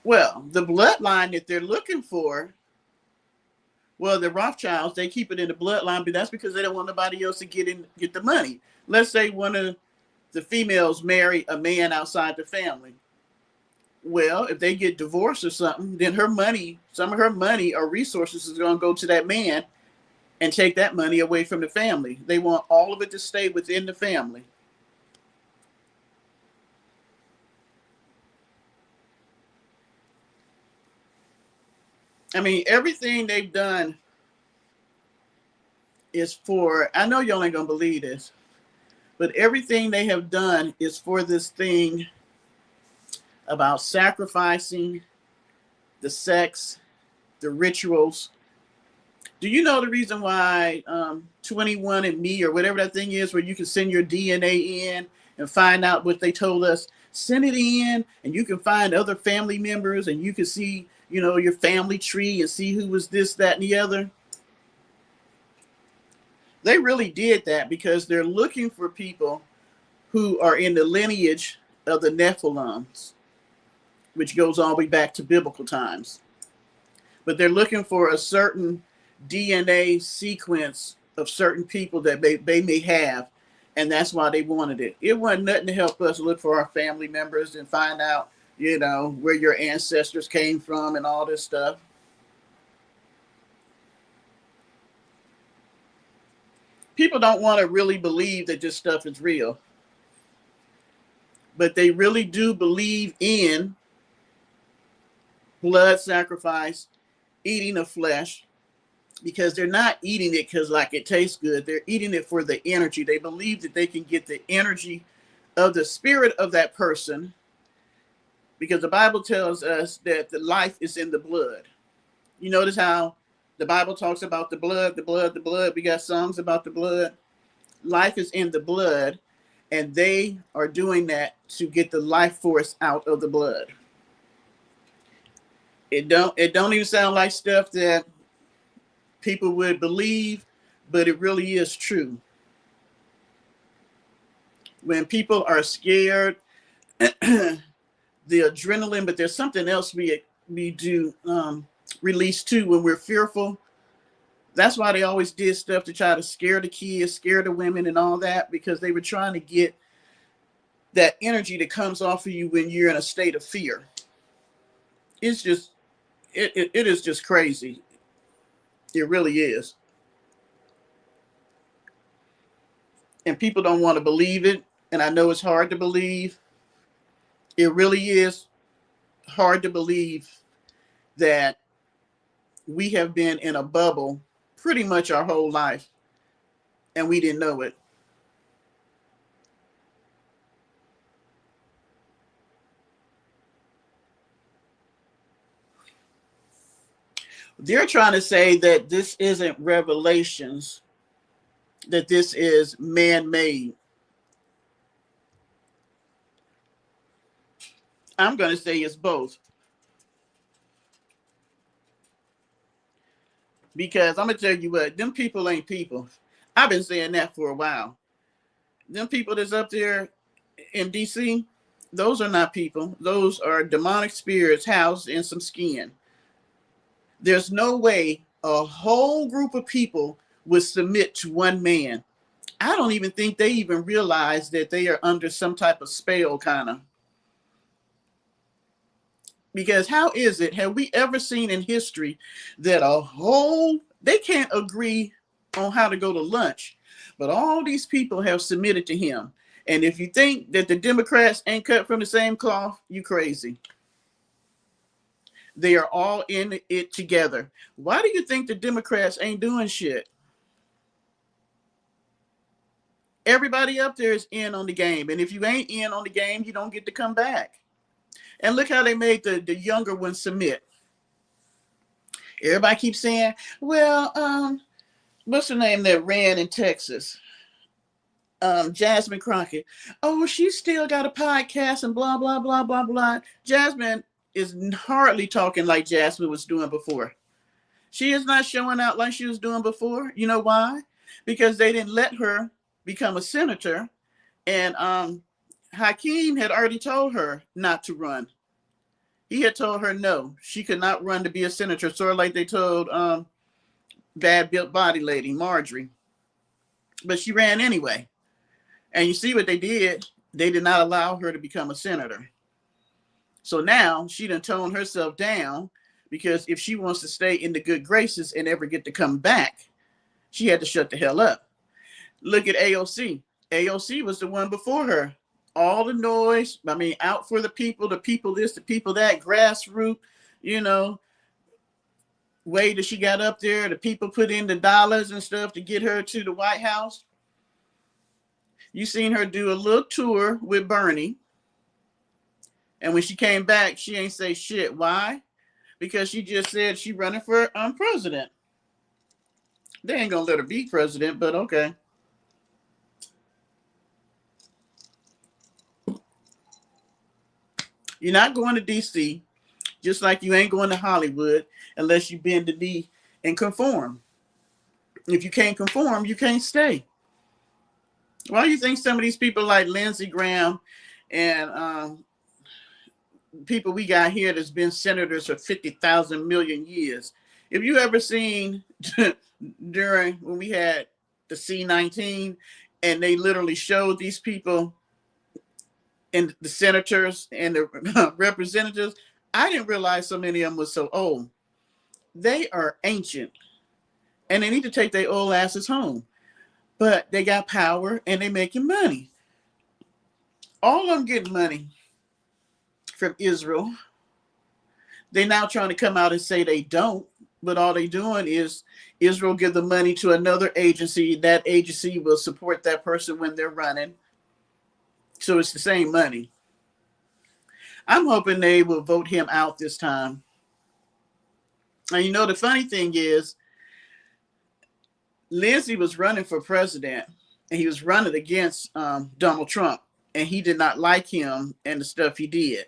Well, the bloodline that they're looking for, well, the Rothschilds, they keep it in the bloodline, but that's because they don't want nobody else to get the money. Let's say one of the females marry a man outside the family. Well, if they get divorced or something, then her money, some of her money or resources is going to go to that man and take that money away from the family. They want all of it to stay within the family. I mean, everything they've done is for, I know y'all ain't going to believe this, but everything they have done is for this thing about sacrificing the sex, the rituals. Do you know the reason why 21andMe or whatever that thing is, where you can send your DNA in and find out what they told us? Send it in, and you can find other family members, and you can see, your family tree and see who was this, that, and the other. They really did that because they're looking for people who are in the lineage of the Nephilims, which goes all the way back to biblical times. But they're looking for a certain DNA sequence of certain people that they may have, and that's why they wanted it. It wasn't nothing to help us look for our family members and find out, where your ancestors came from and all this stuff. People don't want to really believe that this stuff is real, but they really do believe in blood sacrifice, eating of flesh, because they're not eating it because like it tastes good. They're eating it for the energy. They believe that they can get the energy of the spirit of that person, because the Bible tells us that the life is in the blood. You notice how the Bible talks about the blood, the blood, the blood. We got songs about the blood. Life is in the blood, and they are doing that to get the life force out of the blood. It don't even sound like stuff that people would believe, but it really is true. When people are scared, the adrenaline, but there's something else we do release too when we're fearful. That's why they always did stuff to try to scare the kids, scare the women, and all that, because they were trying to get that energy that comes off of you when you're in a state of fear. It's just, it is just crazy. It really is. And people don't want to believe it. And I know it's hard to believe. It really is hard to believe that we have been in a bubble pretty much our whole life, and we didn't know it. They're trying to say that this isn't revelations, that this is man-made. I'm going to say it's both. Because I'm going to tell you what, them people ain't people. I've been saying that for a while. Them people that's up there in DC, those are not people. Those are demonic spirits housed in some skin. There's no way a whole group of people would submit to one man. I don't even think they even realize that they are under some type of spell, kind of. Because how is it, have we ever seen in history that they can't agree on how to go to lunch, but all these people have submitted to him? And if you think that the Democrats ain't cut from the same cloth, you crazy. They are all in it together. Why do you think the Democrats ain't doing shit? Everybody up there is in on the game. And if you ain't in on the game, you don't get to come back. And look how they made the younger ones submit. Everybody keeps saying, well, what's her name that ran in Texas? Jasmine Crockett. Oh, she still got a podcast and blah, blah, blah, blah, blah. Jasmine is hardly talking like Jasmine was doing before. She is not showing out like she was doing before. You know why? Because they didn't let her become a senator. And Hakeem had already told her not to run. He had told her no, she could not run to be a senator, sort of like they told bad built body lady Marjorie. But she ran anyway. And you see what they did? They did not allow her to become a senator. So now she done toned herself down, because if she wants to stay in the good graces and ever get to come back, she had to shut the hell up. Look at AOC. AOC was the one before her. All the noise, I mean, out for the people this, the people that, grassroots, you know, way that she got up there, the people put in the dollars and stuff to get her to the White House. You seen her do a little tour with Bernie. And when she came back, she ain't say shit. Why? Because she just said she running for president. They ain't gonna let her be president, but okay. You're not going to DC, just like you ain't going to Hollywood unless you bend the knee and conform. If you can't conform, you can't stay. Why do you think some of these people like Lindsey Graham and people we got here that's been senators for 50,000 million years? If you ever seen during when we had the C-19 and they literally showed these people and the senators and the representatives, I didn't realize so many of them were so old. They are ancient and they need to take their old asses home. But they got power and they making money. All of them getting money from Israel. They're now trying to come out and say they don't, but all they doing is Israel give the money to another agency. That agency will support that person when they're running. So it's the same money. I'm hoping they will vote him out this time. And you know, the funny thing is, Lindsey was running for president and he was running against Donald Trump, and he did not like him and the stuff he did.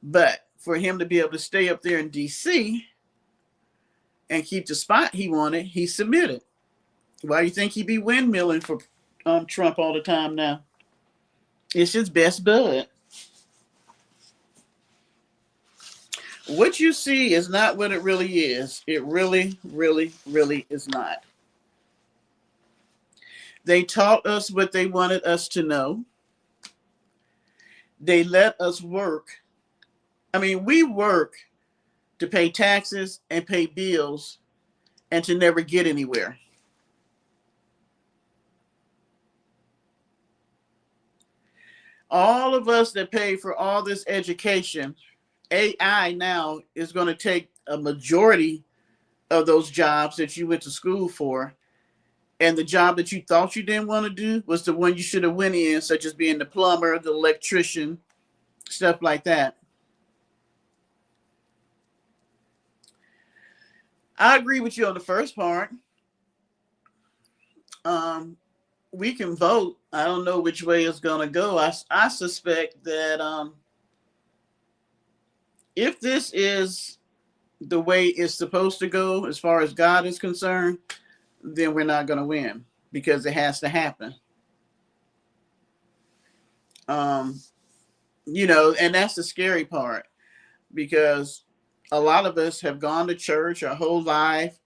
But for him to be able to stay up there in DC and keep the spot he wanted, he submitted. Why do you think he be windmilling for Trump all the time now? It's his best bud. What you see is not what it really is. It really, really, really is not. They taught us what they wanted us to know. They let us work. I mean, we work to pay taxes and pay bills and to never get anywhere. All of us that pay for all this education, AI now is going to take a majority of those jobs that you went to school for, and the job that you thought you didn't want to do was the one you should have went in, such as being the plumber, the electrician, stuff like that. I agree with you on the first part. Um, we can vote. I don't know which way it's going to go. I suspect that if this is the way it's supposed to go, as far as God is concerned, then we're not going to win because it has to happen. Um, and that's the scary part because a lot of us have gone to church our whole life.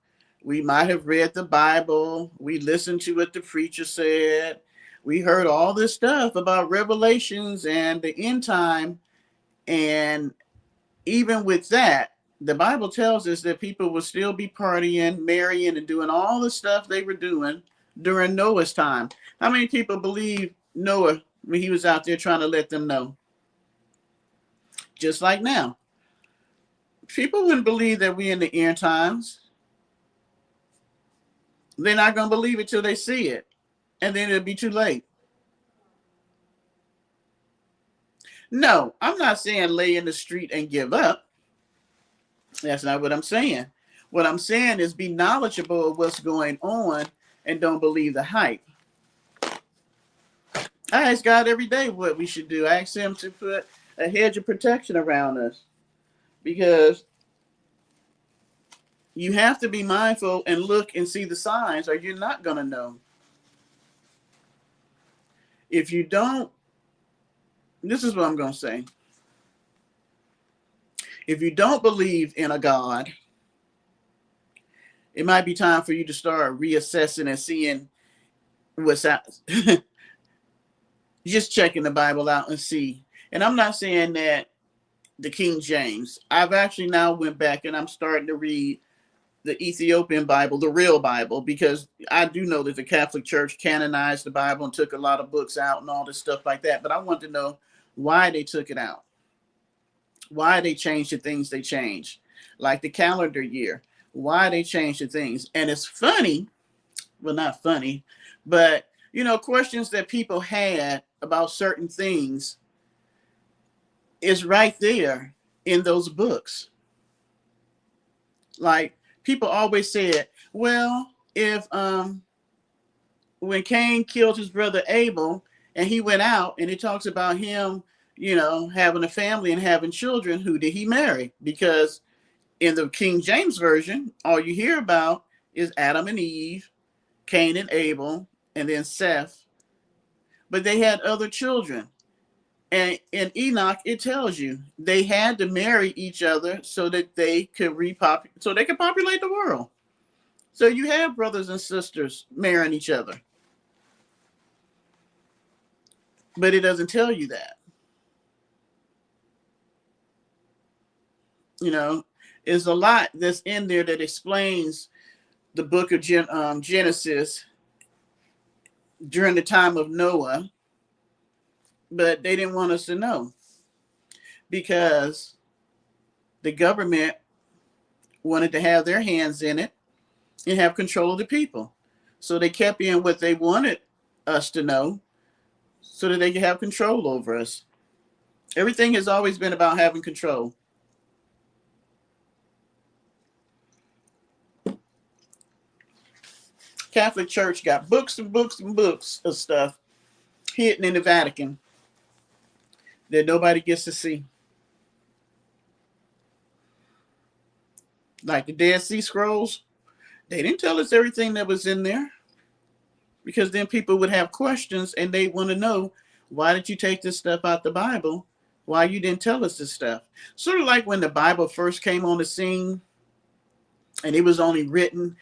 We might have read the Bible. We listened to what the preacher said. We heard all this stuff about Revelations and the end time. And even with that, the Bible tells us that people will still be partying, marrying, and doing all the stuff they were doing during Noah's time. How many people believe Noah when he was out there trying to let them know? Just like now. People wouldn't believe that we're in the end times. They're not going to believe it till they see it. And then it'll be too late. No, I'm not saying lay in the street and give up. That's not what I'm saying. What I'm saying is be knowledgeable of what's going on and don't believe the hype. I ask God every day what we should do. I ask him to put a hedge of protection around us because you have to be mindful and look and see the signs or you're not going to know. If you don't, this is what I'm going to say. If you don't believe in a God, it might be time for you to start reassessing and seeing what's out. Just checking the Bible out and see. And I'm not saying that the King James. I've actually now went back and I'm starting to read the Ethiopian Bible, the real Bible, because I do know that the Catholic Church canonized the Bible and took a lot of books out and all this stuff like that. But I want to know why they took it out, why they changed the things they changed, like the calendar year, why they changed the things. And it's funny, well, not funny, but questions that people had about certain things is right there in those books. Like people always said, well, if when Cain killed his brother Abel and he went out and it talks about him, having a family and having children, who did he marry? Because in the King James Version, all you hear about is Adam and Eve, Cain and Abel, and then Seth. But they had other children. And in Enoch, it tells you they had to marry each other so that they could populate the world. So you have brothers and sisters marrying each other. But it doesn't tell you that. There's a lot that's in there that explains the book of Genesis during the time of Noah, but they didn't want us to know because the government wanted to have their hands in it and have control of the people. So they kept in what they wanted us to know so that they could have control over us. Everything has always been about having control. Catholic Church got books and books and books of stuff hidden in the Vatican that nobody gets to see. Like the Dead Sea Scrolls, they didn't tell us everything that was in there because then people would have questions and they want to know, why did you take this stuff out the Bible? Why you didn't tell us this stuff? Sort of like when the Bible first came on the scene and it was only written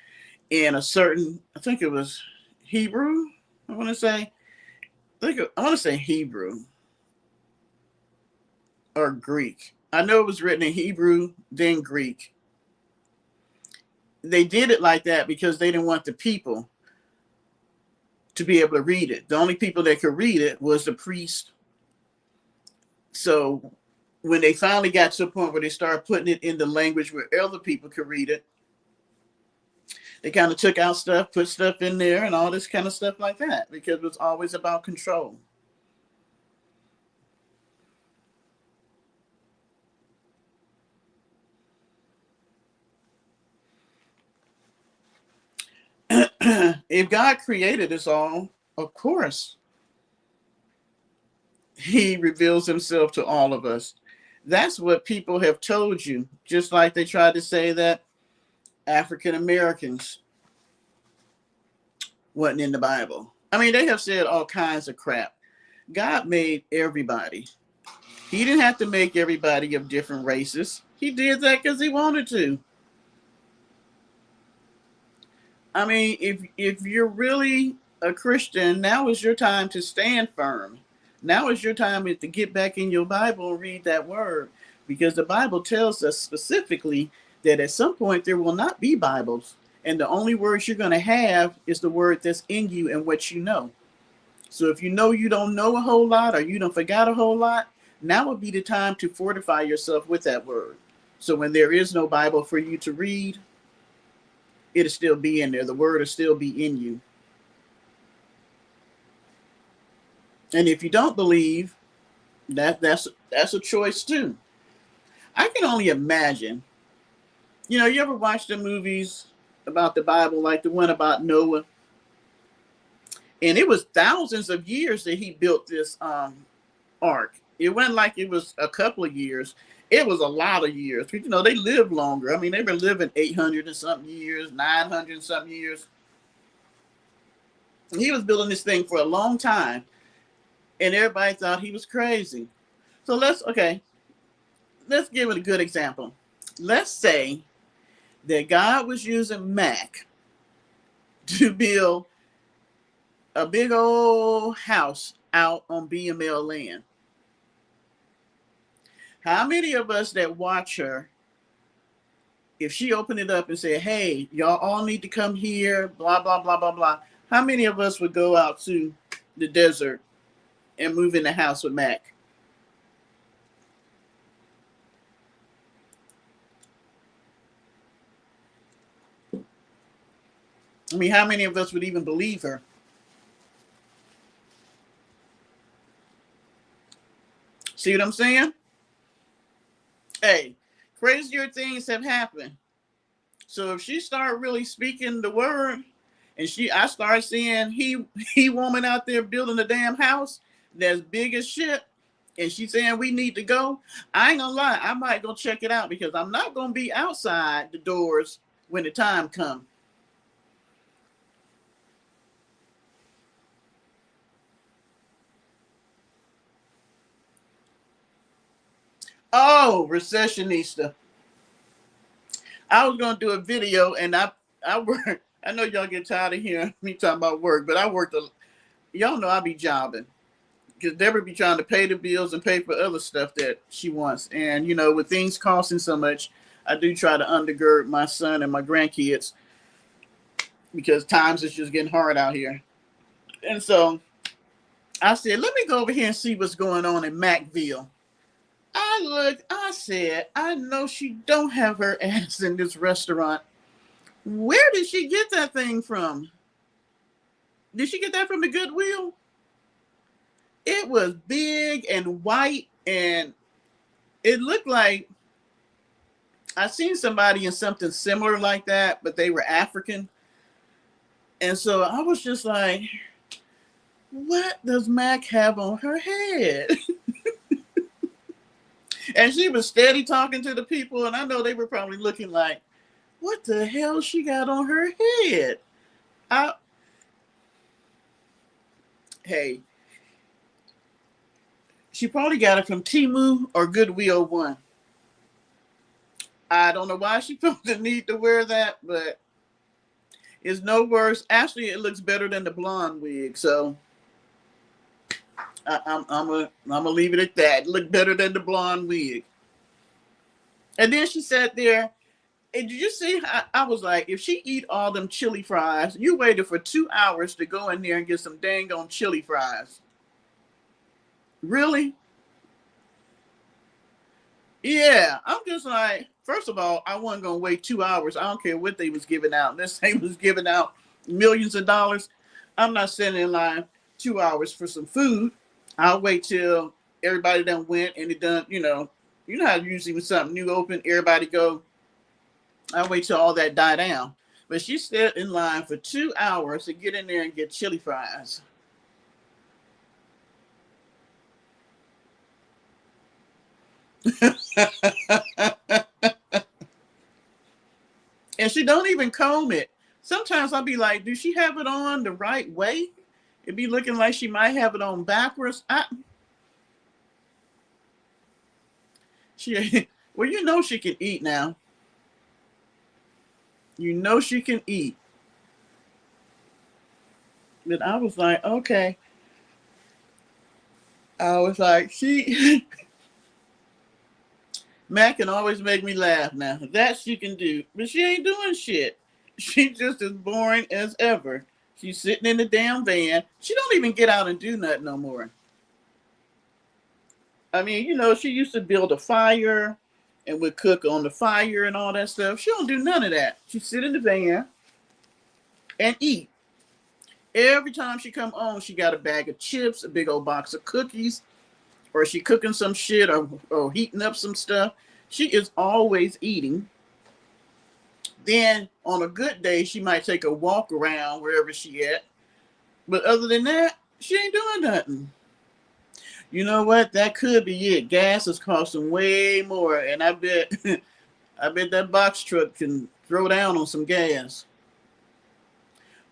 in a certain, I think it was Hebrew, I want to say Hebrew or Greek. I know it was written in Hebrew, then Greek. They did it like that because they didn't want the people to be able to read it. The only people that could read it was the priest. So when they finally got to a point where they started putting it in the language where other people could read it, They kind of took out stuff, put stuff in there, and all this kind of stuff like that because it was always about control. If God created us all, of course, He reveals Himself to all of us. That's what people have told you, just like they tried to say that African Americans wasn't in the Bible. I mean, they have said all kinds of crap. God made everybody. He didn't have to make everybody of different races. He did that because He wanted to. I mean, if you're really a Christian, now is your time to stand firm. Now is your time to get back in your Bible and read that word, because the Bible tells us specifically that at some point there will not be Bibles, and the only words you're going to have is the word that's in you and what you know. So if you know you don't know a whole lot or you don't forgot a whole lot, now would be the time to fortify yourself with that word. So when there is no Bible for you to read, it'll still be in there. The word will still be in you. And if you don't believe, that's a choice too. I can only imagine. You know, you ever watch the movies about the Bible, like the one about Noah? And it was thousands of years that he built this ark. It wasn't like it was a couple of years. It was a lot of years. You know, they lived longer. I mean, they've been living 800 and something years, 900 and something years. He was building this thing for a long time, and everybody thought he was crazy. So let's give it a good example. Let's say that God was using Mac to build a big old house out on BML land. How many of us that watch her, if she opened it up and said, hey, y'all all need to come here, blah, blah, blah, blah, blah, how many of us would go out to the desert and move in the house with Mac? I mean, how many of us would even believe her? See what I'm saying? Hey, crazier things have happened. So if she started really speaking the word, and I started seeing he woman out there building a damn house that's big as shit, and she's saying we need to go, I ain't gonna lie, I might go check it out because I'm not gonna be outside the doors when the time comes. Oh, recessionista. I was gonna do a video, and I work. I know y'all get tired of hearing me talking about work, but I worked. Y'all know I be jobbing because Deborah be trying to pay the bills and pay for other stuff that she wants. And you know, with things costing so much, I do try to undergird my son and my grandkids because times is just getting hard out here. And so I said, let me go over here and see what's going on in Macville. I looked, I said, I know she don't have her ass in this restaurant. Where did she get that thing from? Did she get that from the Goodwill? It was big and white, and it looked like I seen somebody in something similar like that, but they were African. And so I was just like, what does Mac have on her head? And she was steady talking to the people, and I know they were probably looking like, what the hell she got on her head? Hey, she probably got it from Temu or Goodwill One. I don't know why she felt the need to wear that, but it's no worse. Actually, it looks better than the blonde wig, so I'm gonna leave it at that. It looked better than the blonde wig. And then she sat there. And did you see? I was like, if she eat all them chili fries, you waited for 2 hours to go in there and get some dang on chili fries. Really? Yeah, I'm just like, first of all, I wasn't gonna wait 2 hours. I don't care what they was giving out. This thing was giving out millions of dollars. I'm not sitting in line 2 hours for some food. I'll wait till everybody done went and it done, you know how usually when something new open, everybody go, I'll wait till all that die down. But she stood in line for 2 hours to get in there and get chili fries. And she don't even comb it. Sometimes I'll be like, do she have it on the right way? It'd be looking like she might have it on backwards. She, well, you know she can eat now. You know she can eat. But I was like, okay. I was like, she, Matt can always make me laugh now. That she can do. But she ain't doing shit. She just as boring as ever. She's sitting in the damn van. She don't even get out and do nothing no more. I mean, she used to build a fire and would cook on the fire and all that stuff. She don't do none of that. She sit in the van and eat. Every time she come on, she got a bag of chips, a big old box of cookies, or she cooking some shit or heating up some stuff. She is always eating. Then on a good day, she might take a walk around wherever she at. But other than that, she ain't doing nothing. You know what? That could be it. Gas is costing way more, and I bet, I bet that box truck can throw down on some gas.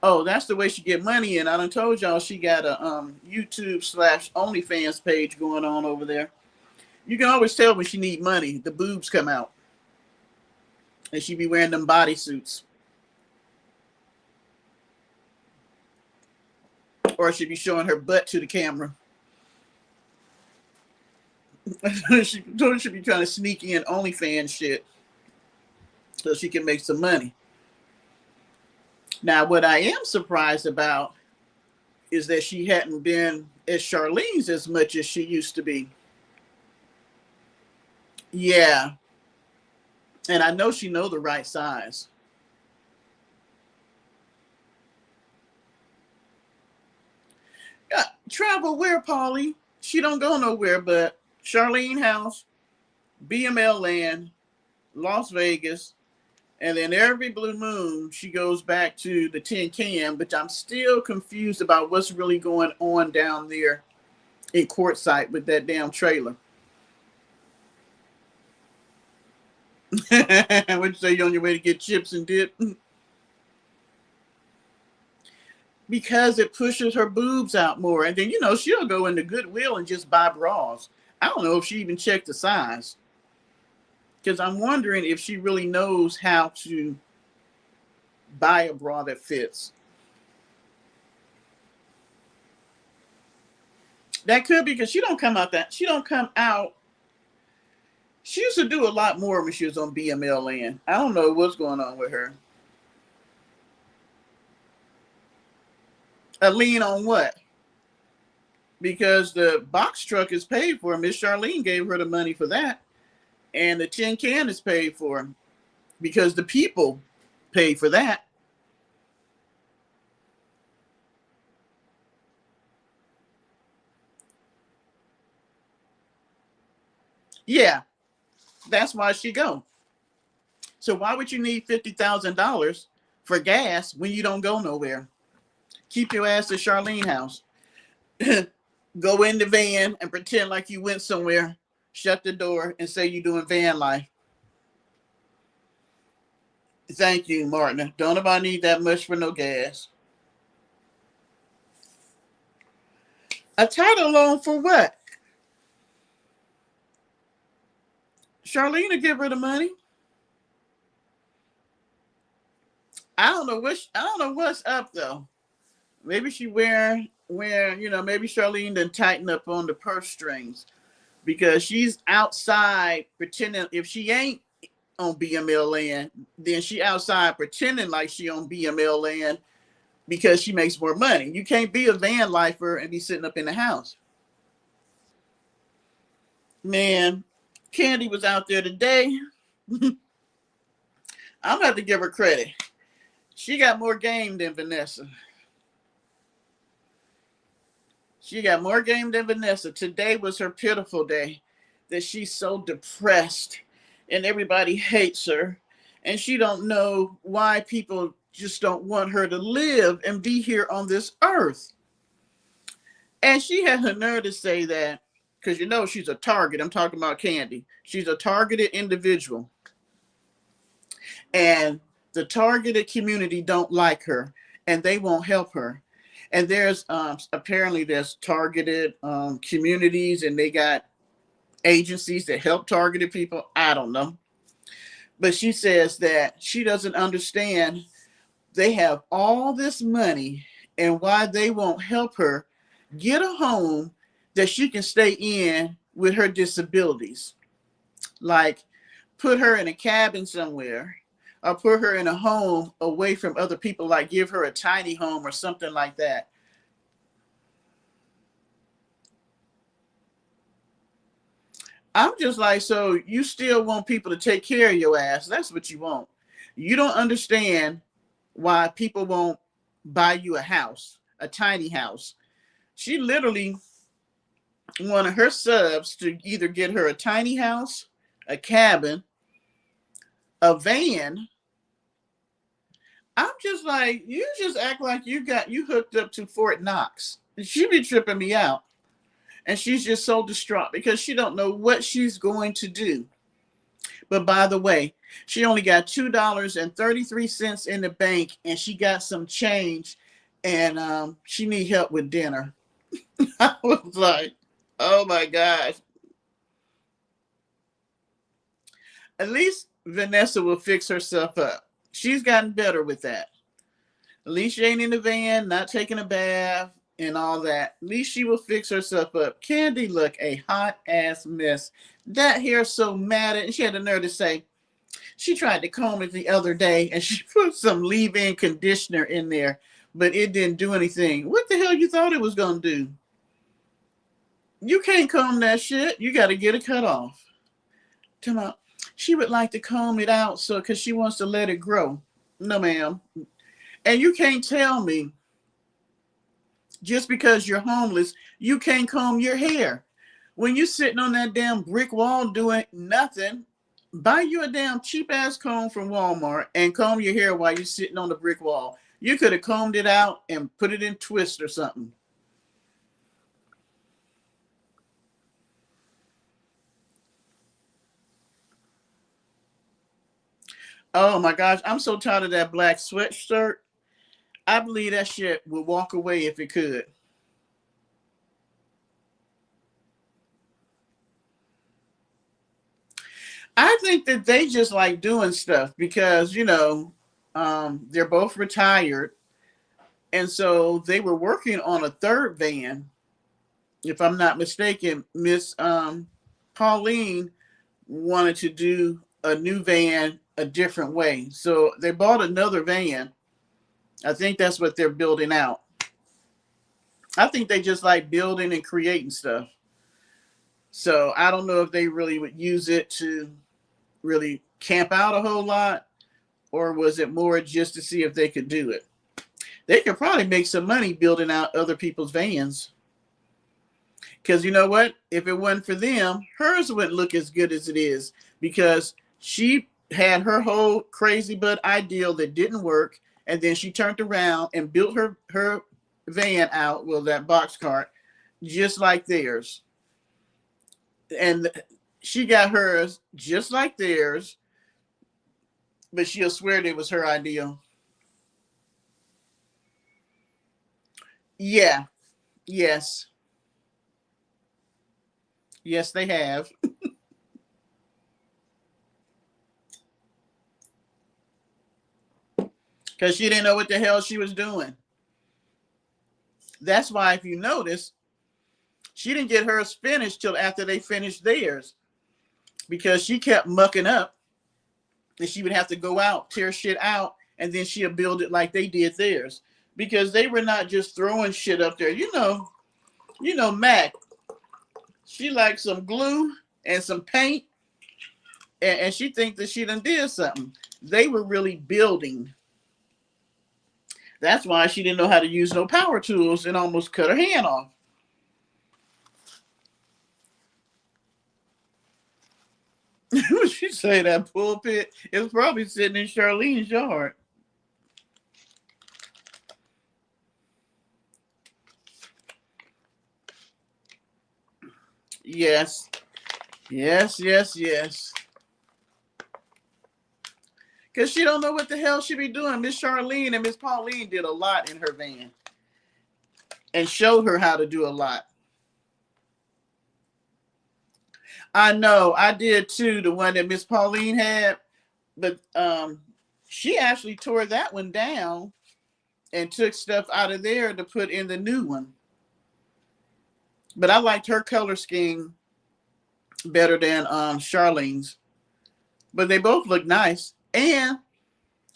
Oh, that's the way she get money in. I done told y'all she got a YouTube/OnlyFans page going on over there. You can always tell when she need money. The boobs come out, and she be wearing them bodysuits, or she be showing her butt to the camera. She should be trying to sneak in OnlyFans shit so she can make some money. Now, what I am surprised about is that she hadn't been as Charlene's as much as she used to be. Yeah, and I know she know the right size. Travel where, Polly? She don't go nowhere but Charlene House, BML Land, Las Vegas, and then every blue moon she goes back to the Tin Can. But I'm still confused about what's really going on down there in Quartzsite with that damn trailer. Would you say you're on your way to get chips and dip? Because it pushes her boobs out more. And then, she'll go into Goodwill and just buy bras. I don't know if she even checked the size. Because I'm wondering if she really knows how to buy a bra that fits. That could be because she don't come out. She used to do a lot more when she was on BML Land. I don't know what's going on with her. A lien on what? Because the box truck is paid for. Miss Charlene gave her the money for that. And the tin can is paid for because the people paid for that. Yeah, that's why she go. So why would you need $50,000 for gas when you don't go nowhere? Keep your ass at Charlene House. Go in the van and pretend like you went somewhere. Shut the door and say you're doing van life. Thank you, Martin. Don't nobody need that much for no gas. A title loan for what? Charlene will give her the money. I don't know what's up though. Maybe she maybe Charlene done tighten up on the purse strings because she's outside pretending if she ain't on BML land, then she outside pretending like she on BML land because she makes more money. You can't be a van lifer and be sitting up in the house. Man, Candy was out there today. I'm gonna have to give her credit. She got more game than Vanessa. She got more game than Vanessa. Today was her pitiful day that she's so depressed and everybody hates her. And she don't know why people just don't want her to live and be here on this earth. And she had her nerve to say that because you know she's a target. I'm talking about Candy. She's a targeted individual. And the targeted community don't like her and they won't help her. And there's apparently there's targeted communities and they got agencies that help targeted people. I don't know. But she says that she doesn't understand they have all this money and why they won't help her get a home that she can stay in with her disabilities. Like put her in a cabin somewhere or put her in a home away from other people, like give her a tiny home or something like that. I'm just like, so you still want people to take care of your ass. That's what you want. You don't understand why people won't buy you a house, a tiny house. She literally wanted her subs to either get her a tiny house, a cabin, a van. I'm just like, you just act like you hooked up to Fort Knox. She be tripping me out. And she's just so distraught because she don't know what she's going to do. But by the way, she only got $2.33 in the bank and she got some change and she need help with dinner. I was like, oh my gosh. At least Vanessa will fix herself up. She's gotten better with that. At least she ain't in the van, not taking a bath and all that. At least she will fix herself up. Candy look a hot ass mess. That hair so matted. And she had the nerve to say, she tried to comb it the other day and she put some leave-in conditioner in there, but it didn't do anything. What the hell you thought it was going to do? You can't comb that shit. You got to get it cut off. Come on. She would like to comb it out so because she wants to let it grow. No, ma'am. And you can't tell me just because you're homeless, you can't comb your hair. When you're sitting on that damn brick wall doing nothing, buy you a damn cheap ass comb from Walmart and comb your hair while you're sitting on the brick wall. You could have combed it out and put it in twist or something. Oh my gosh, I'm so tired of that black sweatshirt. I believe that shit would walk away if it could. I think that they just like doing stuff because, they're both retired. And so they were working on a third van. If I'm not mistaken, Miss Pauline wanted to do a new van a different way. So they bought another van. I think that's what they're building out. I think they just like building and creating stuff. So I don't know if they really would use it to really camp out a whole lot, or was it more just to see if they could do it? They could probably make some money building out other people's vans. Because you know what? If it wasn't for them, hers wouldn't look as good as it is because she had her whole crazy butt ideal that didn't work. And then she turned around and built her van out, well, that box cart, just like theirs. And she got hers just like theirs, but she'll swear it was her ideal. Yeah. Yes. Yes, they have. Because she didn't know what the hell she was doing. That's why, if you notice, she didn't get hers finished till after they finished theirs because she kept mucking up and she would have to go out, tear shit out, and then she'll build it like they did theirs because they were not just throwing shit up there. Mac, she liked some glue and some paint And she thinks that she done did something. They were really building. That's why she didn't know how to use no power tools and almost cut her hand off. She say that pulpit is probably sitting in Charlene's yard. Yes. Yes, yes, yes. Because she don't know what the hell she be doing. Miss Charlene and Miss Pauline did a lot in her van. And showed her how to do a lot. I know. I did too. The one that Miss Pauline had. But she actually tore that one down and took stuff out of there to put in the new one. But I liked her color scheme better than Charlene's. But they both look nice. And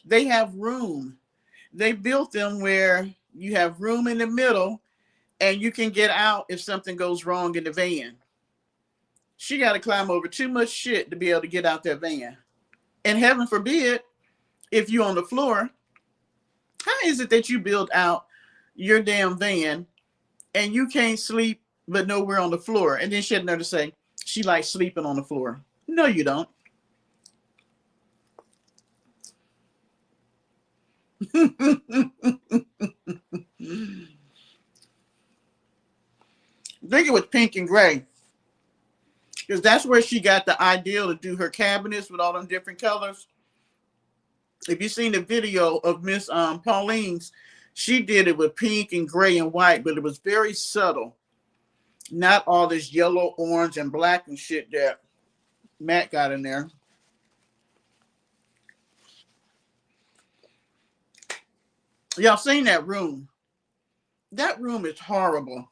they have room. They built them where you have room in the middle and you can get out if something goes wrong in the van. She got to climb over too much shit to be able to get out that van. And heaven forbid, if you're on the floor, how is it that you build out your damn van and you can't sleep but nowhere on the floor? And then she had another to say, she likes sleeping on the floor. No, you don't. I think it was pink and gray. Because that's where she got the idea to do her cabinets with all them different colors. If you've seen the video of Miss Pauline's, she did it with pink and gray and white, but it was very subtle. Not all this yellow, orange, and black and shit that Matt got in there. Y'all seen that room? That room is horrible.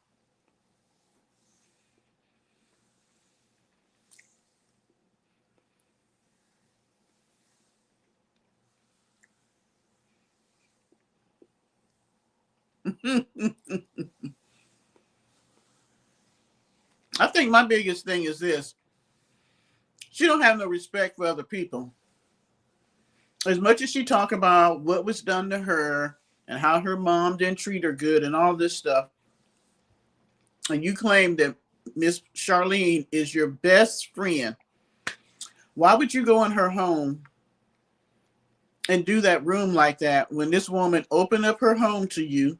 I think my biggest thing is this. She don't have no respect for other people. As much as she talk about what was done to her and how her mom didn't treat her good and all this stuff, and you claim that Miss Charlene is your best friend, why would you go in her home and do that room like that when this woman opened up her home to you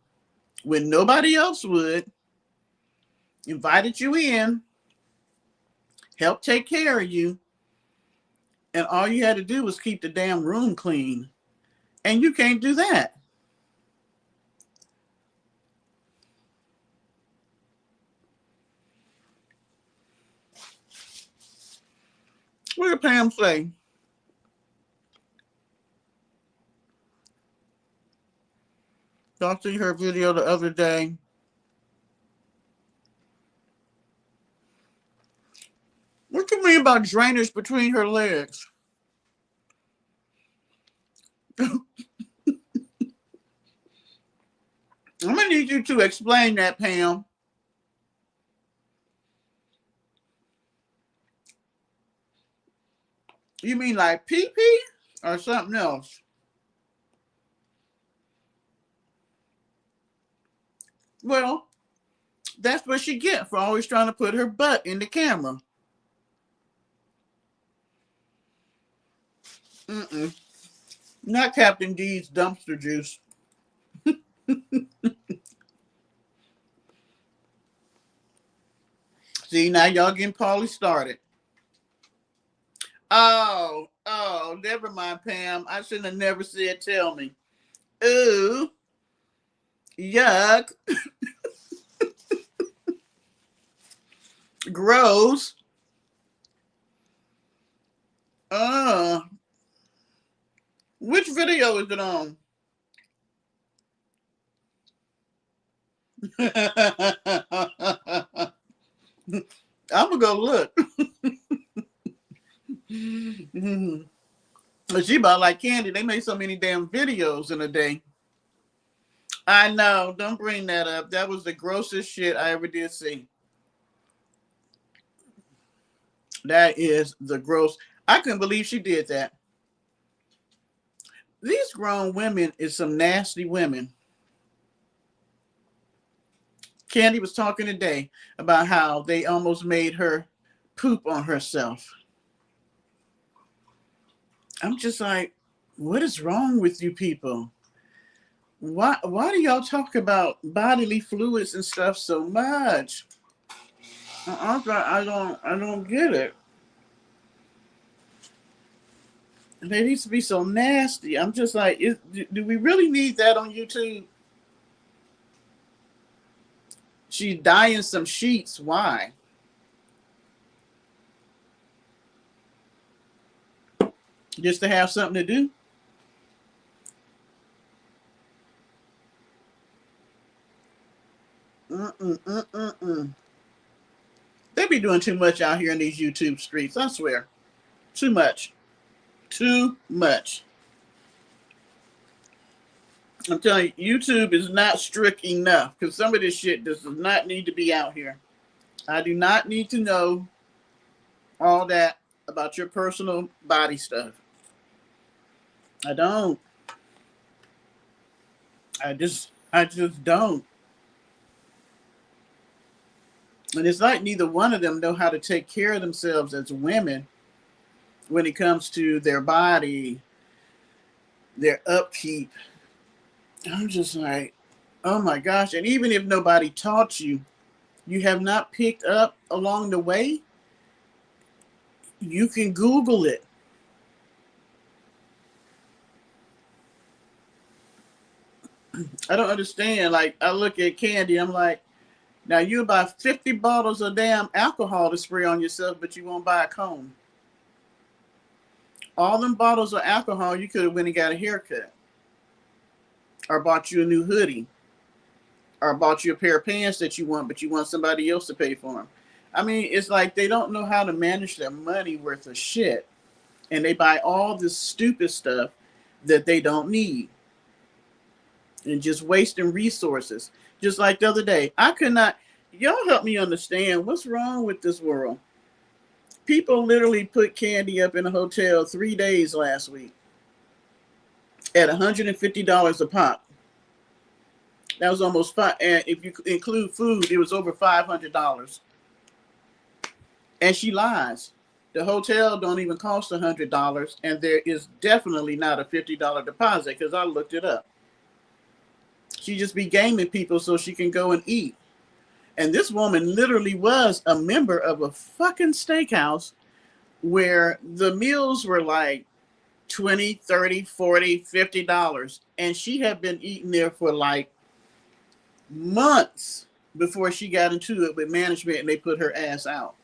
when nobody else would, invited you in, helped take care of you, and all you had to do was keep the damn room clean? And you can't do that. What did Pam say? Y'all see her video the other day? What you mean about drainage between her legs? I'm gonna need you to explain that, Pam. You mean like pee-pee or something else? Well, that's what she get for always trying to put her butt in the camera. Mm-mm. Not Captain D's dumpster juice. See, now y'all getting Paulie started. Oh, never mind, Pam. I shouldn't have never said tell me. Ooh, yuck. Gross. Which video is it on? I'm gonna go look. She about like Candy. They make so many damn videos in a day. I know. Don't bring that up. That was the grossest shit I ever did see. That is the gross. I couldn't believe she did that. These grown women is some nasty women. Candy was talking today about how they almost made her poop on herself. I'm just like, what is wrong with you people? Why do y'all talk about bodily fluids and stuff so much? I don't get it. They used to be so nasty. I'm just like, do we really need that on YouTube? She's dyeing some sheets. Why? Just to have something to do? Mm-mm. They be doing too much out here in these YouTube streets. I swear, too much, too much. I'm telling you, YouTube is not strict enough because some of this shit does not need to be out here. I do not need to know all that about your personal body stuff. I don't. I just don't. And it's like neither one of them know how to take care of themselves as women when it comes to their body, their upkeep. I'm just like, oh my gosh. And even if nobody taught you, you have not picked up along the way, you can Google it. I don't understand. Like, I look at Candy, I'm like, now you buy 50 bottles of damn alcohol to spray on yourself, but you won't buy a comb. All them bottles of alcohol, you could have went and got a haircut, or bought you a new hoodie, or bought you a pair of pants that you want, but you want somebody else to pay for them. I mean, it's like they don't know how to manage their money worth of shit, and they buy all this stupid stuff that they don't need, and just wasting resources. Just like the other day, I could not. Y'all help me understand what's wrong with this world. People literally put Candy up in a hotel 3 days last week at $150 a pop. That was almost five. And if you include food, it was over $500. And she lies. The hotel don't even cost $100, and there is definitely not a $50 deposit because I looked it up. She just be gaming people so she can go and eat. And this woman literally was a member of a fucking steakhouse where the meals were like 20, 30, 40, $50. And she had been eating there for like months before she got into it with management and they put her ass out.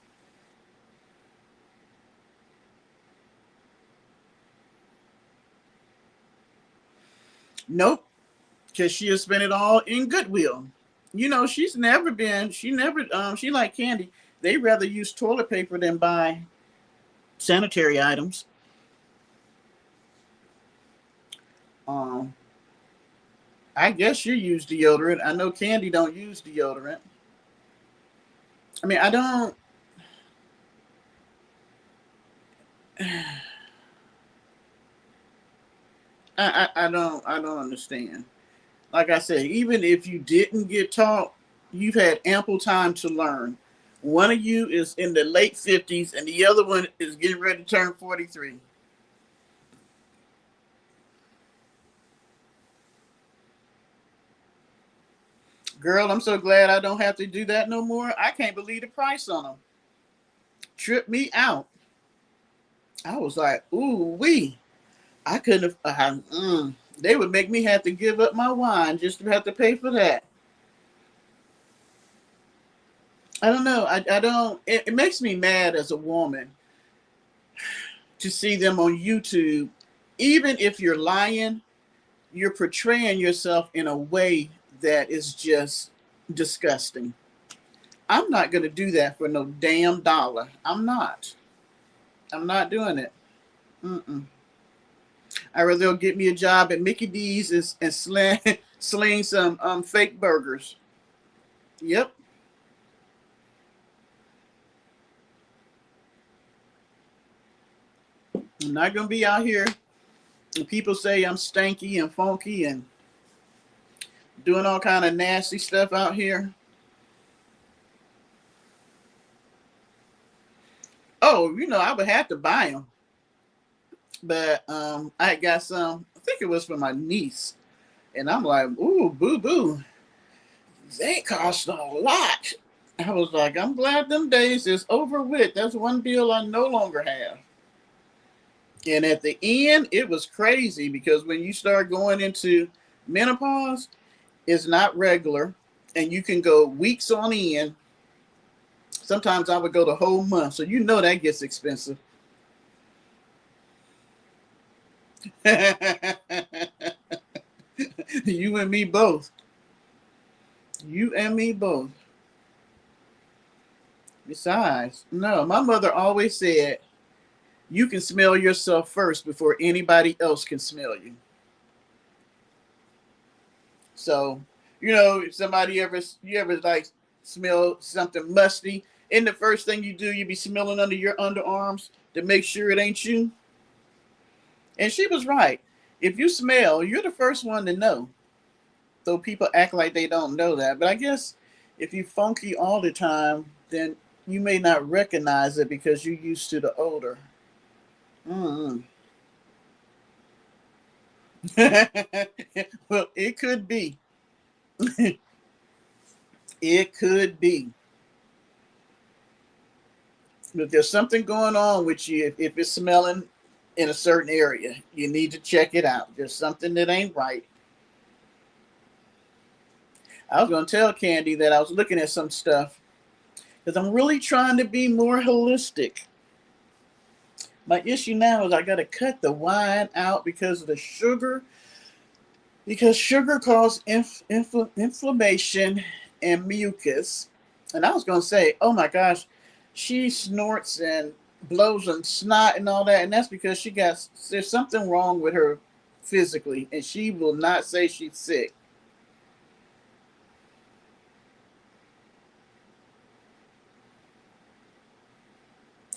Nope, because she has spent it all in Goodwill. You know, she like Candy. They rather use toilet paper than buy sanitary items. Um, I guess you use deodorant. I know Candy don't use deodorant. I mean, I don't. I don't understand. Like I said, even if you didn't get taught, you've had ample time to learn. One of you is in the late 50s, and the other one is getting ready to turn 43. Girl, I'm so glad I don't have to do that no more. I can't believe the price on them. Tripped me out. I was like, ooh, wee. I couldn't have. They would make me have to give up my wine just to have to pay for that. I don't know. I don't. It makes me mad as a woman to see them on YouTube. Even if you're lying, you're portraying yourself in a way that is just disgusting. I'm not going to do that for no damn dollar. I'm not. I'm not doing it. Mm-mm. I rather go get me a job at Mickey D's and sling some fake burgers. Yep. I'm not gonna be out here and people say I'm stanky and funky and doing all kind of nasty stuff out here. Oh, I would have to buy them, but I got some. I think it was for my niece, and I'm like, ooh, boo boo, they cost a lot. I was like, I'm glad them days is over with. That's one bill I no longer have. And at the end, it was crazy because when you start going into menopause, it's not regular, and you can go weeks on end. Sometimes I would go the whole month, so that gets expensive. You and me both. You and me both. Besides, no, my mother always said you can smell yourself first before anybody else can smell you. So, if somebody you ever like smell something musty, and the first thing you do, you be smelling under your underarms to make sure it ain't you. And she was right. If you smell, you're the first one to know. Though people act like they don't know that. But I guess if you funky all the time, then you may not recognize it because you're used to the odor. Mm. Well, it could be. It could be. But there's something going on with you if it's smelling in a certain area. You need to check it out. There's something that ain't right. I was going to tell Candy that I was looking at some stuff because I'm really trying to be more holistic. My issue now is I got to cut the wine out because of the sugar. Because sugar causes inflammation and mucus. And I was going to say, oh my gosh, she snorts and blows and snot and all that. And that's because there's something wrong with her physically. And she will not say she's sick.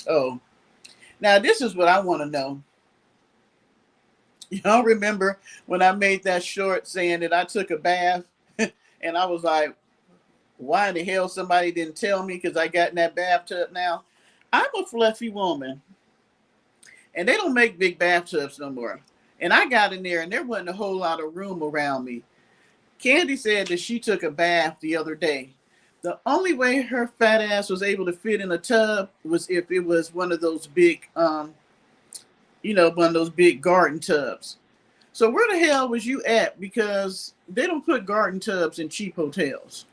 Oh, now this is what I want to know. Y'all remember when I made that short saying that I took a bath and I was like, why in the hell somebody didn't tell me because I got in that bathtub now? I'm a fluffy woman and they don't make big bathtubs no more. And I got in there and there wasn't a whole lot of room around me. Candy said that she took a bath the other day. The only way her fat ass was able to fit in a tub was if it was one of those big, one of those big garden tubs. So where the hell was you at? Because they don't put garden tubs in cheap hotels.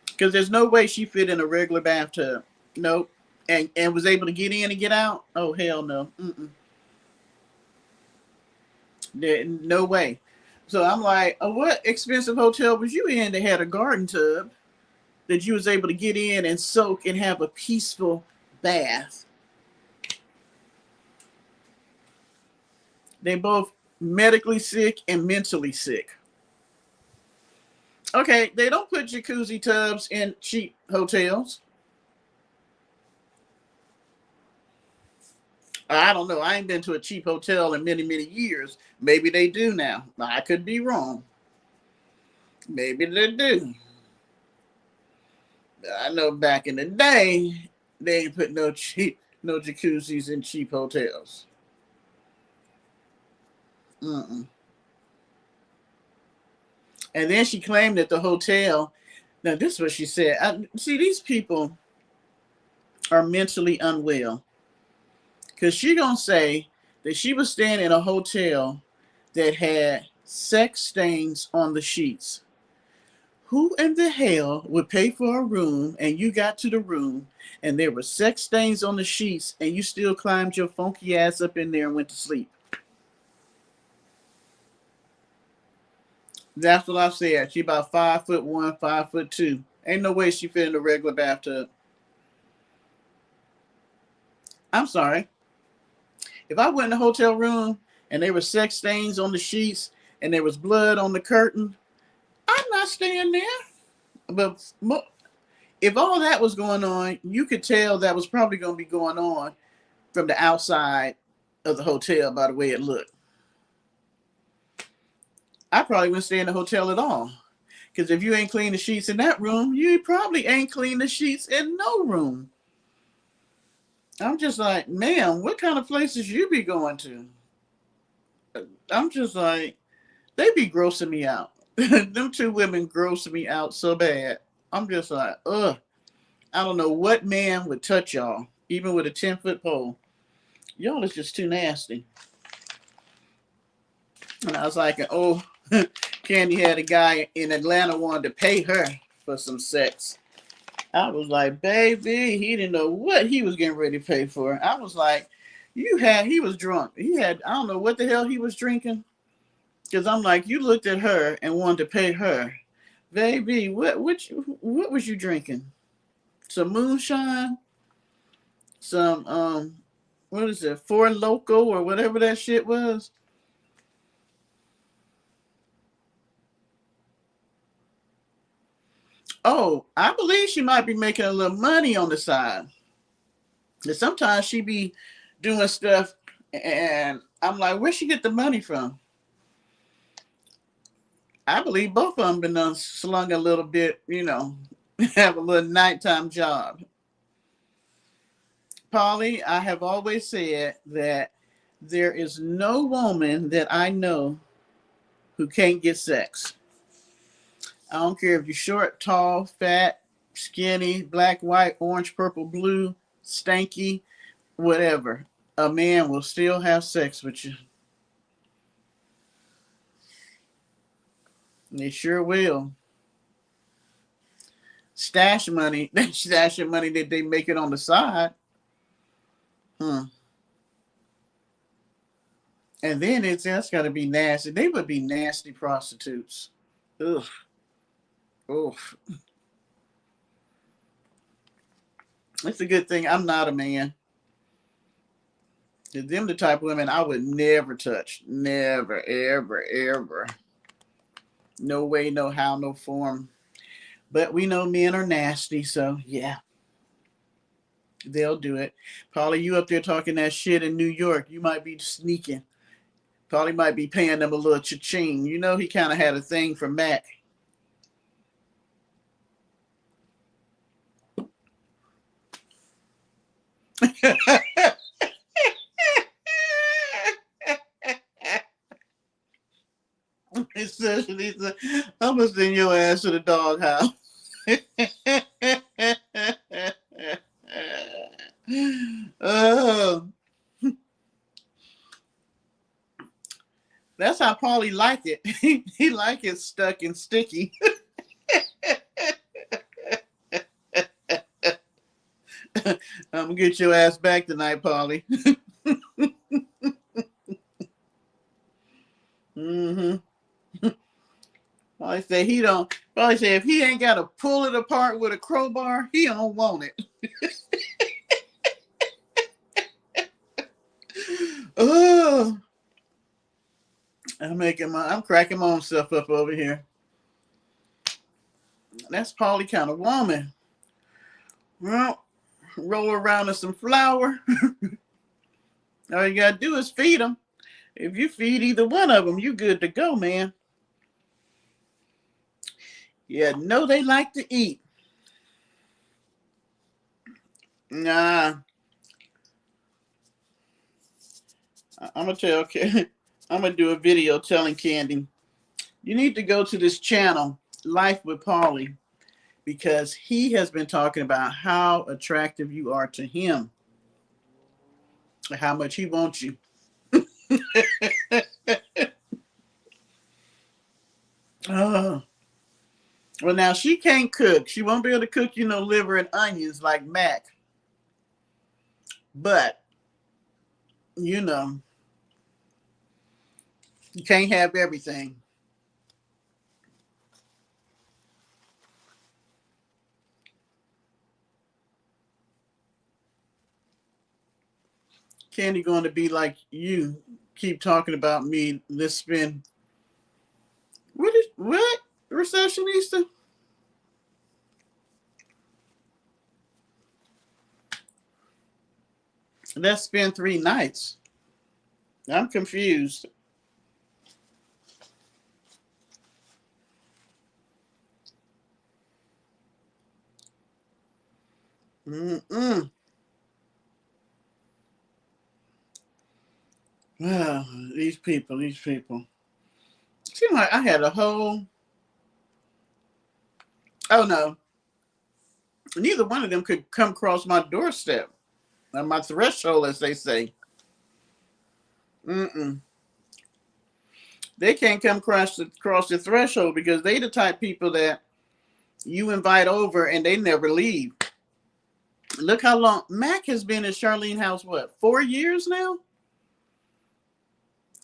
Because there's no way she fit in a regular bathtub. Nope. And was able to get in and get out? Oh, hell no. Mm-mm. No way. So I'm like, what expensive hotel was you in that had a garden tub that you was able to get in and soak and have a peaceful bath? They both medically sick and mentally sick. Okay, they don't put jacuzzi tubs in cheap hotels. I don't know. I ain't been to a cheap hotel in many, many years. Maybe they do now. I could be wrong. Maybe they do. I know back in the day, they ain't put no jacuzzis in cheap hotels. Mm-mm. And then she claimed that the hotel. Now this is what she said. See, these people are mentally unwell because she gonna say that she was staying in a hotel that had sex stains on the sheets. Who in the hell would pay for a room and you got to the room and there were sex stains on the sheets and you still climbed your funky ass up in there and went to sleep? That's what I said. She about 5'1", 5'2". Ain't no way she fit in a regular bathtub. I'm sorry. If I went in a hotel room and there were sex stains on the sheets and there was blood on the curtain, I'm not staying there. But if all that was going on, you could tell that was probably going to be going on from the outside of the hotel by the way it looked. I probably wouldn't stay in the hotel at all. Because if you ain't clean the sheets in that room, you probably ain't clean the sheets in no room. I'm just like, ma'am, what kind of places you be going to? I'm just like, they be grossing me out. Them two women gross me out so bad. I'm just like, ugh. I don't know what man would touch y'all, even with a 10-foot pole. Y'all is just too nasty. And I was like, oh, Candy had a guy in Atlanta wanted to pay her for some sex. I was like, baby, he didn't know what he was getting ready to pay for. I was like, he was drunk. He had, I don't know what the hell he was drinking. Because I'm like, you looked at her and wanted to pay her. Baby, what was you drinking? Some moonshine? Some, what is it, Four Loco or whatever that shit was? Oh, I believe she might be making a little money on the side. And sometimes she be doing stuff and I'm like, where she get the money from? I believe both of them been done slung a little bit, have a little nighttime job. Polly, I have always said that there is no woman that I know who can't get sex. I don't care if you're short, tall, fat, skinny, black, white, orange, purple, blue, stanky, whatever. A man will still have sex with you. They sure will. Stash money, they stash your money that they make it on the side. Hmm. And then that's got to be nasty. They would be nasty prostitutes. Ugh. Oh, it's a good thing I'm not a man. Them the type of women I would never touch. Never, ever, ever. No way, no how, no form. But we know men are nasty, so yeah, they'll do it. Probably you up there talking that shit in New York. You might be sneaking. Probably might be paying them a little cha-ching. You know he kind of had a thing for Mac. He said, I'm gonna send your ass to the doghouse. Oh, that's how Paulie like it. He like it stuck and sticky. I'm gonna get your ass back tonight, Paulie. Mm-hmm. Paulie say he don't. Paulie say if he ain't got to pull it apart with a crowbar, he don't want it. Oh, I'm cracking my own stuff up over here. That's Paulie kind of woman. Well, roll around in some flour. All you gotta do is feed them. If you feed either one of them, you good to go, man. Yeah, know they like to eat. Nah, I'm gonna tell. I'm gonna do a video telling Candy, you need to go to this channel, Life with Paulie, because he has been talking about how attractive you are to him, how much he wants you. Oh. Well, now she can't cook. She won't be able to cook, liver and onions like Mac. But, you know, you can't have everything. Candy going to be like you. Keep talking about me. Let's spend. What? Recessionista? Let's spend 3 nights. I'm confused. Mm-mm. Well, these people, these people. Seemed like I had a whole. Oh no, neither one of them could come across my doorstep, my threshold, as they say. Mm-mm. They can't come across the threshold because they the type people that you invite over and they never leave. Look how long Mac has been at Charlene House. What, 4 years now?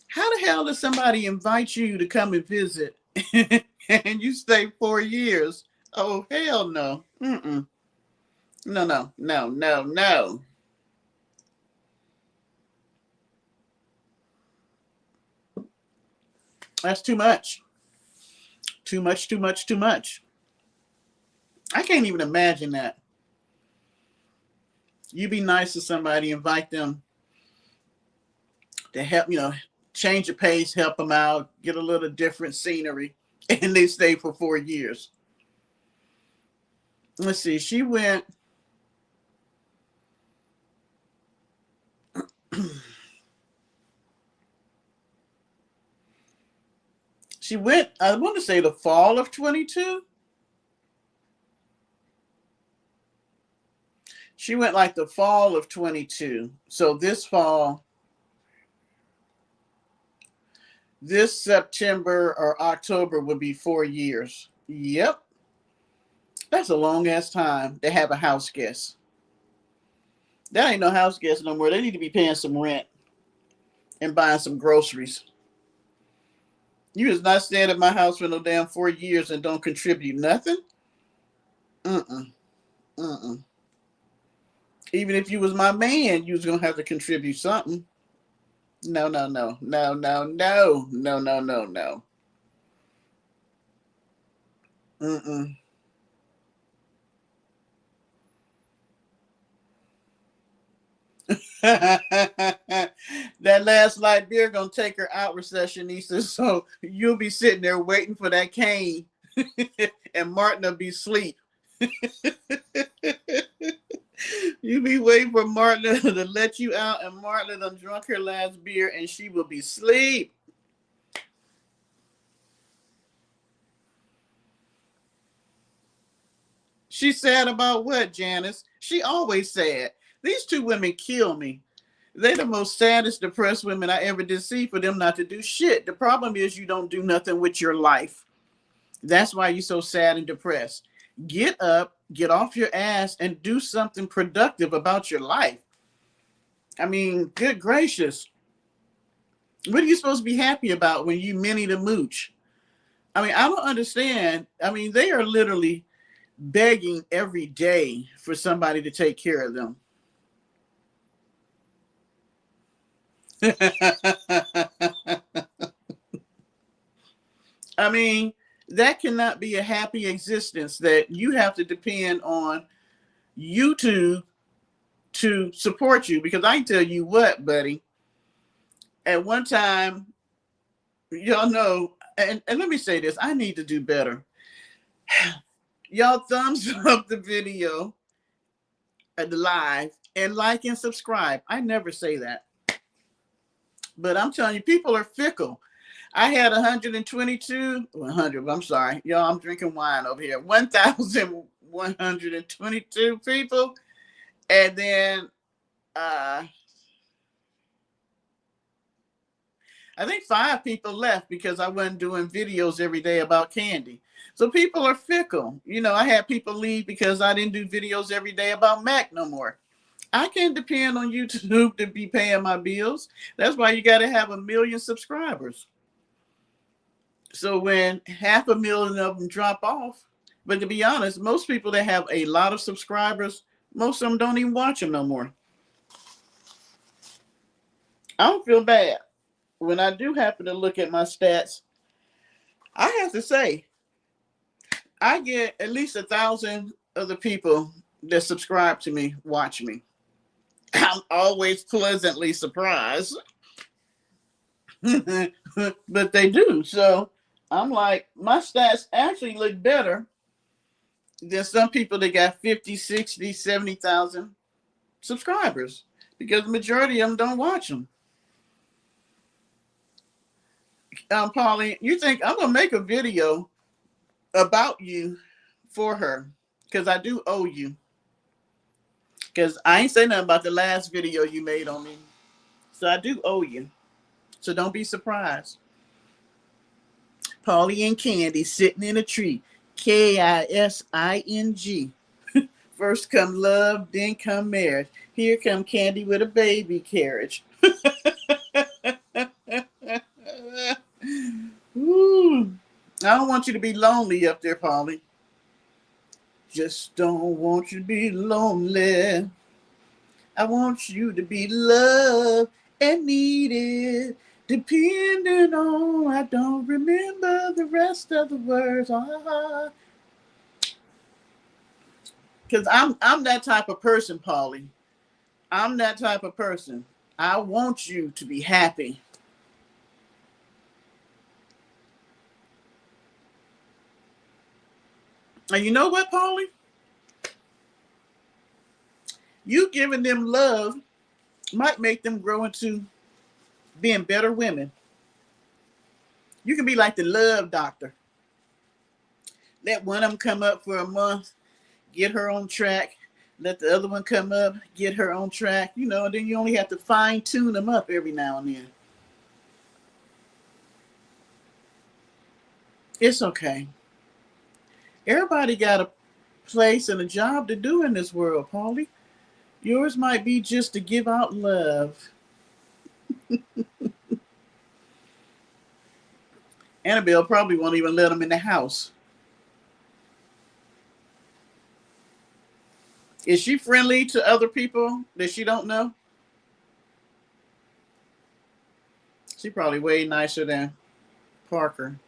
How the hell does somebody invite you to come and visit and you stay 4 years? Oh hell no. Mm-mm. No, no, no, no, no. That's too much. Too much, too much, too much. I can't even imagine that. You be nice to somebody, invite them to help, change the pace, help them out, get a little different scenery, and they stay for 4 years. Let's see, she went. She went, I want to say the fall of 22. She went like the fall of 22. So this fall, this September or October would be 4 years. Yep. That's a long ass time to have a house guest. That ain't no house guest no more. They need to be paying some rent and buying some groceries. You is not staying at my house for no damn 4 years and don't contribute nothing. Mm-mm. Mm-mm. Even if you was my man, you was gonna have to contribute something. No, no, no, no, no, no, no, no, no, no. Mm-mm. That last light beer gonna take her out, recessionista. So you'll be sitting there waiting for that cane, and Martin will be asleep. You be waiting for Martin to let you out, and Martin done drunk her last beer, and she will be asleep. She sad about what, Janice? She always sad. These two women kill me. They the most saddest, depressed women I ever did see, for them not to do shit. The problem is you don't do nothing with your life. That's why you're so sad and depressed. Get up, get off your ass, and do something productive about your life. I mean, good gracious. What are you supposed to be happy about when you Minnie the Mooch? I mean, I don't understand. I mean, they are literally begging every day for somebody to take care of them. I mean, that cannot be a happy existence that you have to depend on YouTube to support you. Because I can tell you what, buddy, at one time, y'all know, and let me say this, I need to do better. Y'all thumbs up the video at the live and like and subscribe. I never say that. But I'm telling you, people are fickle. I had 100, I'm sorry. Y'all, I'm drinking wine over here. 1,122 people. And then I think 5 people left because I wasn't doing videos every day about candy. So people are fickle. I had people leave because I didn't do videos every day about Mac no more. I can't depend on YouTube to be paying my bills. That's why you got to have 1 million subscribers. So when 500,000 of them drop off, but to be honest, most people that have a lot of subscribers, most of them don't even watch them no more. I don't feel bad. When I do happen to look at my stats, I have to say, I get at least 1,000 of the people that subscribe to me watch me. I'm always pleasantly surprised. But they do. So I'm like, my stats actually look better than some people that got 50, 60, 70,000 subscribers because the majority of them don't watch them. Pauline, you think I'm going to make a video about you for her because I do owe you. Because I ain't say nothing about the last video you made on me. So I do owe you. So don't be surprised. Paulie and Candy sitting in a tree. Kising. First come love, then come marriage. Here come Candy with a baby carriage. Ooh. I don't want you to be lonely up there, Paulie. Just don't want you to be lonely. I want you to be loved and needed. Depending on, I don't remember the rest of the words. Because I'm that type of person, Paulie. I'm that type of person. I want you to be happy. And you know what, Paulie? You giving them love might make them grow into being better women. You can be like the love doctor. Let one of them come up for a month, get her on track. Let the other one come up, get her on track. You know, and then you only have to fine tune them up every now and then. It's okay. Everybody got a place and a job to do in this world, Paulie. Yours might be just to give out love. Annabelle probably won't even let them in the house. Is she friendly to other people that she don't know? She probably way nicer than Parker.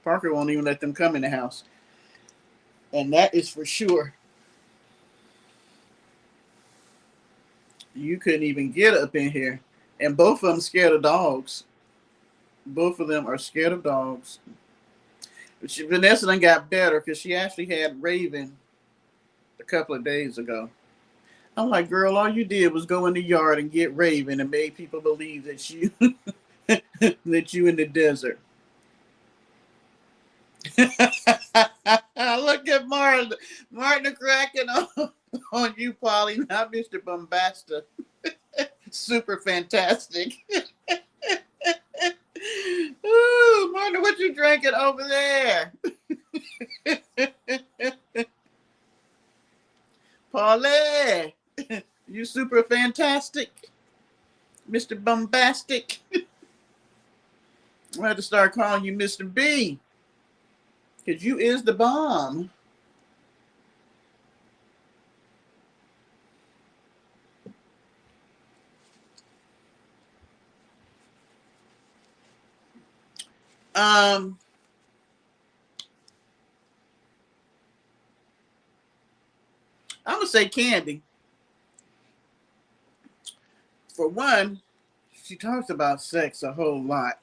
Parker won't even let them come in the house. And that is for sure. You couldn't even get up in here. And both of them scared of dogs. Both of them are scared of dogs. Vanessa done got better because she actually had Raven a couple of days ago. I'm like, girl, all you did was go in the yard and get Raven and made people believe that you that you in the desert. Look at Martin. Martin cracking on you, Polly, not Mr. Bombasta. Super fantastic. Ooh, Martin, what you drinking over there? Polly, you super fantastic. Mr. Bombastic. I have to start calling you Mr. B. Because you is the bomb. I'm gonna say Candy. For one, she talks about sex a whole lot.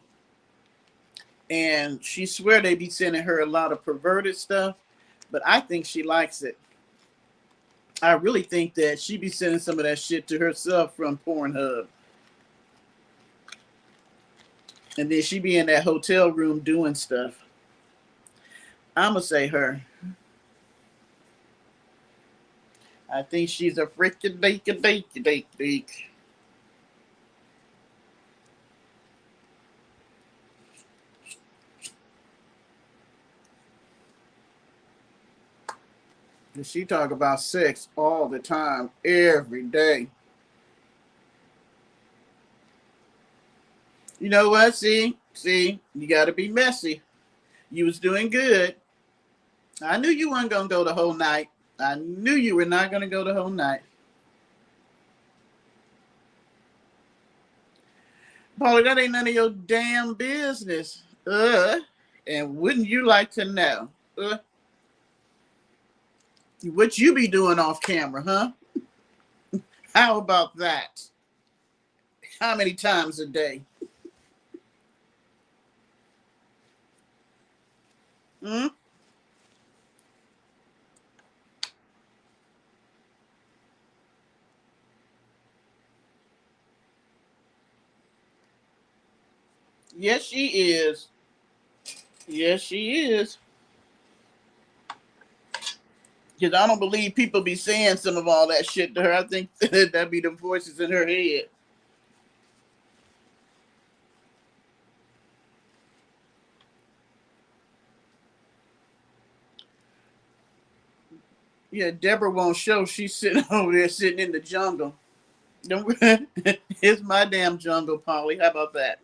And she swear they be sending her a lot of perverted stuff, but I think she likes it. I really think that she be sending some of that shit to herself from Pornhub. And then she be in that hotel room doing stuff. I'ma say her. I think she's a freaking dake. She talk about sex all the time, every day. You know what? See, you got to be messy. You was doing good. I knew you weren't gonna go the whole night. I knew you were not gonna go the whole night. Paulie, that ain't none of your damn business. And wouldn't you like to know? What you be doing off camera, huh? How about that? How many times a day? Hmm? Yes, she is. Yes, she is. Because I don't believe people be saying some of all that shit to her. I think that be the voices in her head. Yeah, Deborah won't show. She's sitting over there, sitting in the jungle. Don't- it's my damn jungle, Polly. How about that?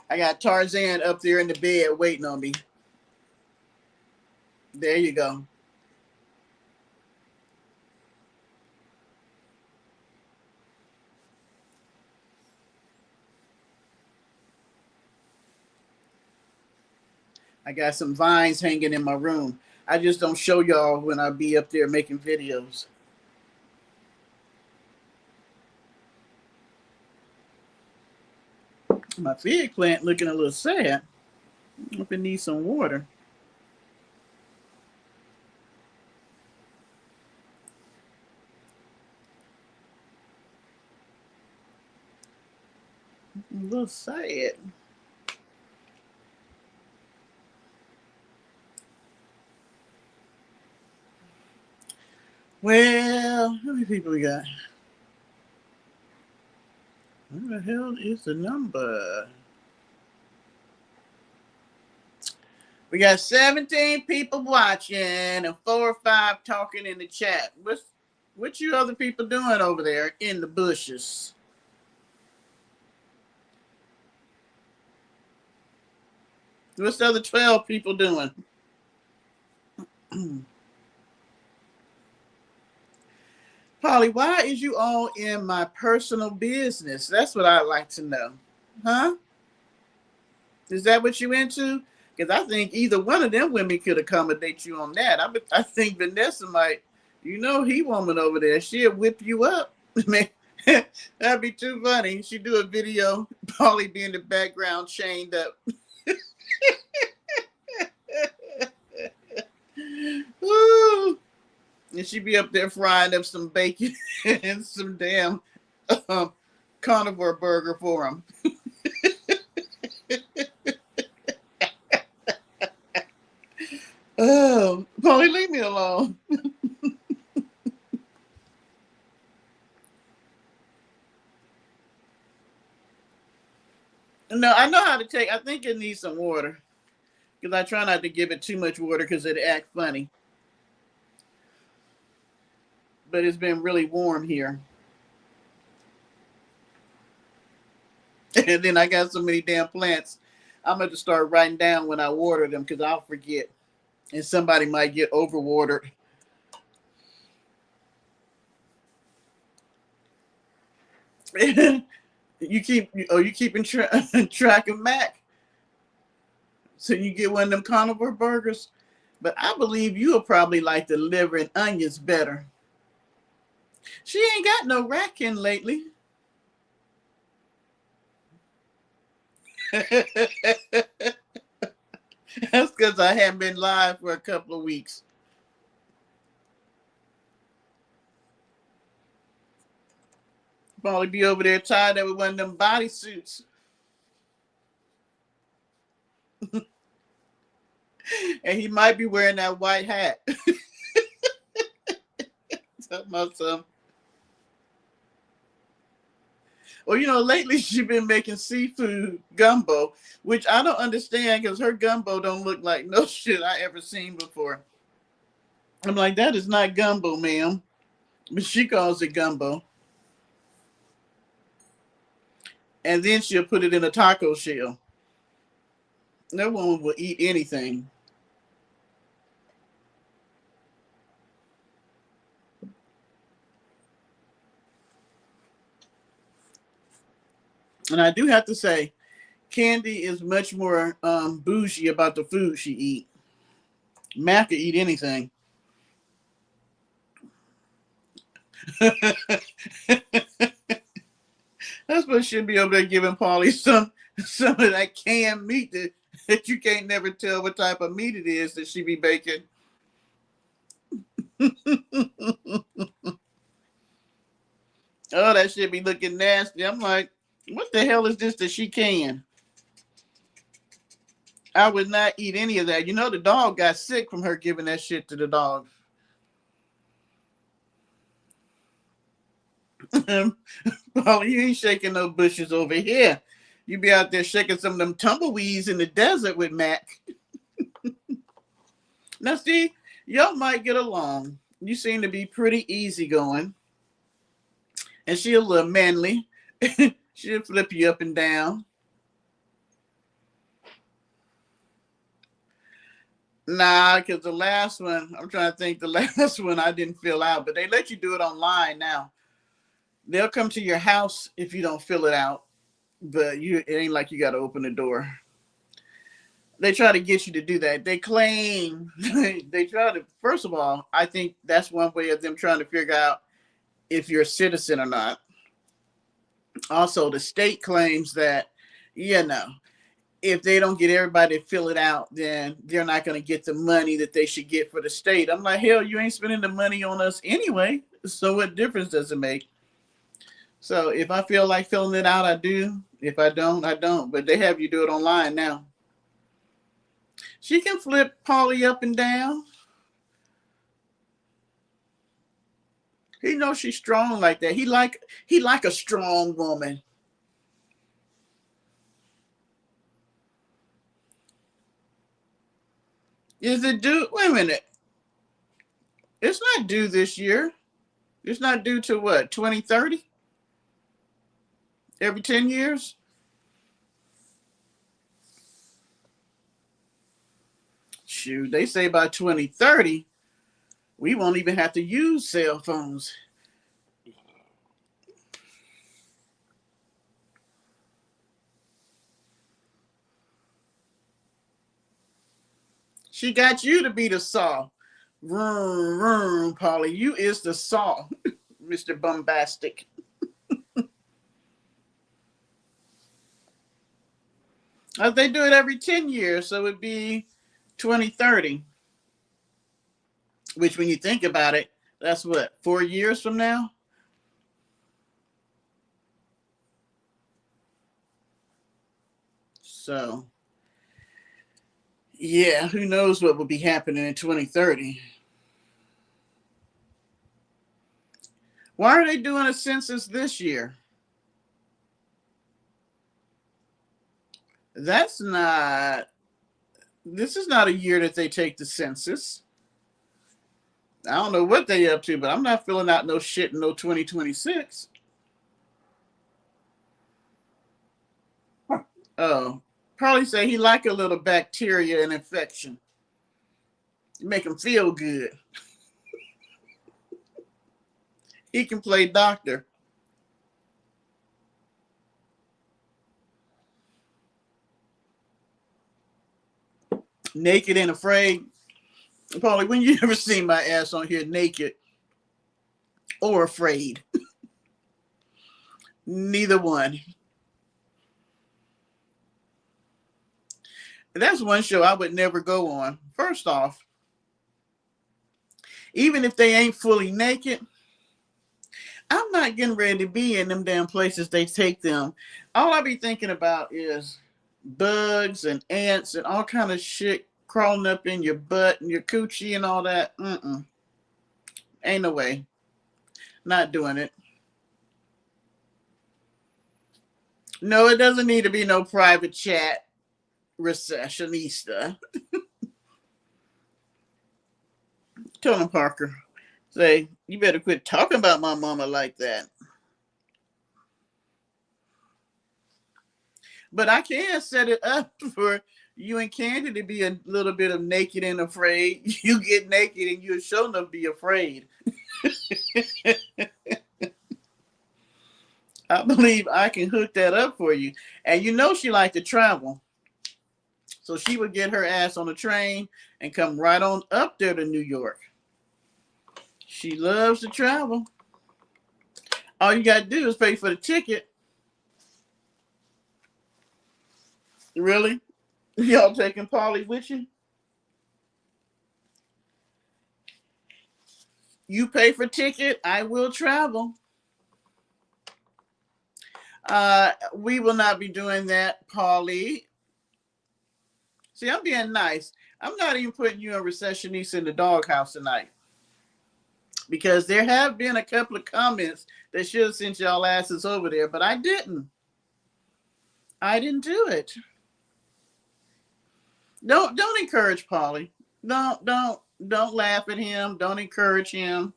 I got Tarzan up there in the bed waiting on me. There you go. I got some vines hanging in my room. I just don't show y'all when I be up there making videos. My fig plant looking a little sad. I hope it needs some water. A little sad. Well, how many people we got? Where the hell is the number? We got 17 people watching and 4 or 5 talking in the chat. What you other people doing over there in the bushes? What's the other 12 people doing? Polly, why is you all in my personal business? That's what I'd like to know. Huh? Is that what you into? Because I think either one of them women could accommodate you on that. I think Vanessa might, he woman over there, she'll whip you up. Man, that'd be too funny. She do a video, Polly be in the background chained up. Woo! And she be up there frying up some bacon and some damn um, carnivore burger for him. Oh, Polly, leave me alone. No, I know how to take. I think it needs some water because I try not to give it too much water because it act funny. But it's been really warm here, and then I got so many damn plants. I'm going to start writing down when I water them because I'll forget, and somebody might get overwatered. You keeping track of Mac, so you get one of them carnivore burgers. But I believe you'll probably like the liver and onions better. She ain't got no racking lately. That's because I haven't been live for a couple of weeks. Probably be over there tied up with one of them bodysuits. And he might be wearing that white hat. About some. Well, lately she's been making seafood gumbo, which I don't understand because her gumbo don't look like no shit I ever seen before. I'm like, that is not gumbo, ma'am. But she calls it gumbo. And then she'll put it in a taco shell. No woman will eat anything. And I do have to say, Candy is much more bougie about the food she eat. Mac could eat anything. That's what should be over there giving Paulie some of that canned meat that you can't never tell what type of meat it is that she be baking. Oh, that shit be looking nasty. I'm like, what the hell is this that she can? I would not eat any of that. You know, the dog got sick from her giving that shit to the dog. Paulie, you ain't shaking no bushes over here. You be out there shaking some of them tumbleweeds in the desert with Mac. Now, see, y'all might get along. You seem to be pretty easygoing. And she a little manly. She'll flip you up and down. Nah, because the last one, I'm trying to think, the last one I didn't fill out, but they let you do it online now. They'll come to your house if you don't fill it out, but it ain't like you got to open the door. They try to get you to do that. They claim they try to. First of all, I think that's one way of them trying to figure out if you're a citizen or not. Also, the state claims that, if they don't get everybody to fill it out, then they're not going to get the money that they should get for the state. I'm like, hell, you ain't spending the money on us anyway. So what difference does it make? So if I feel like filling it out, I do. If I don't, I don't. But they have you do it online now. She can flip Polly up and down. He knows she's strong like that. He like a strong woman. Is it due? Wait a minute. It's not due this year. It's not due to what? 2030? Every 10 years? Shoot, they say by 2030, we won't even have to use cell phones. She got you to be the saw. Vroom, vroom, Polly. You is the saw, Mr. Bombastic. They do it every 10 years, so it'd be 2030. Which, when you think about it, that's what, 4 years from now? So, yeah, who knows what will be happening in 2030. Why are they doing a census this year? That's not, this is not a year that they take the census. I don't know what they up to, but I'm not filling out no shit in no 2026. Oh, probably say he like a little bacteria and infection. Make him feel good. He can play doctor. Naked and afraid. Probably when you ever seen my ass on here naked or afraid? Neither one. That's one show I would never go on. First off, even if they ain't fully naked, I'm not getting ready to be in them damn places they take them. All I be thinking about is bugs and ants and all kind of shit crawling up in your butt and your coochie and all that. Ain't no way. Not doing it. No, it doesn't need to be no private chat recessionista. Tell him, Parker. Say, you better quit talking about my mama like that. But I can set it up for you and Candy to be a little bit of naked and afraid. You get naked and you'll sure enough be afraid. I believe I can hook that up for you. And you know she liked to travel. So she would get her ass on a train and come right on up there to New York. She loves to travel. All you got to do is pay for the ticket. Really? Y'all taking Polly with you? You pay for ticket, I will travel. We will not be doing that, Polly. See, I'm being nice. I'm not even putting you in recessionista in the doghouse tonight. Because there have been a couple of comments that should have sent y'all asses over there, but I didn't. I didn't do it. Don't encourage Polly. Don't laugh at him. Don't encourage him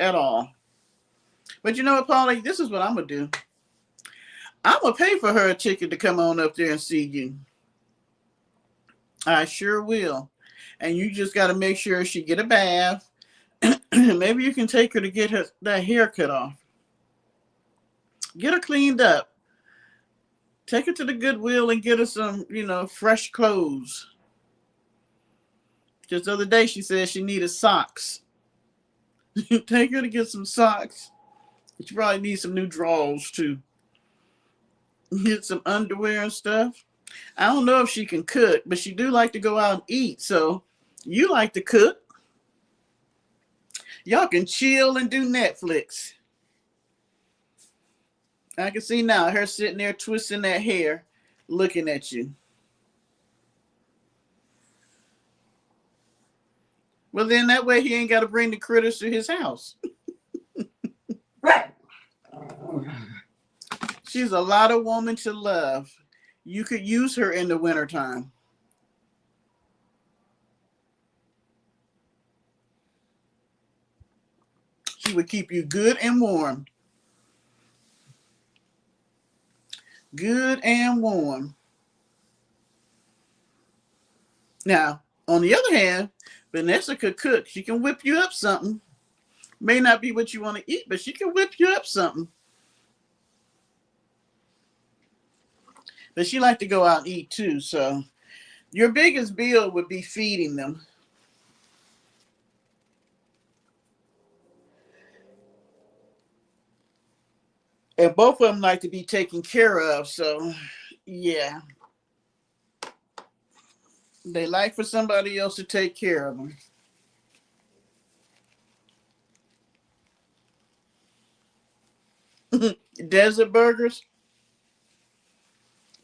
at all. But you know what, Polly? This is what I'm gonna do. I'm gonna pay for her a ticket to come on up there and see you. I sure will. And you just got to make sure she get a bath. Maybe you can take her to get her that hair cut off. Get her cleaned up. Take her to the Goodwill and get her some, fresh clothes. Just the other day she said she needed socks. Take her to get some socks. She probably needs some new drawers too. Get some underwear and stuff. I don't know if she can cook, but she do like to go out and eat. So you like to cook. Y'all can chill and do Netflix. I can see now her sitting there twisting that hair, looking at you. Well, then that way he ain't got to bring the critters to his house. Right. She's a lot of woman to love. You could use her in the wintertime. She would keep you good and warm. Good and warm. Now, on the other hand, Vanessa could cook. She can whip you up something. May not be what you want to eat, but she can whip you up something. But she like to go out and eat too. So your biggest bill would be feeding them. And both of them like to be taken care of. So, yeah. They like for somebody else to take care of them. Desert burgers.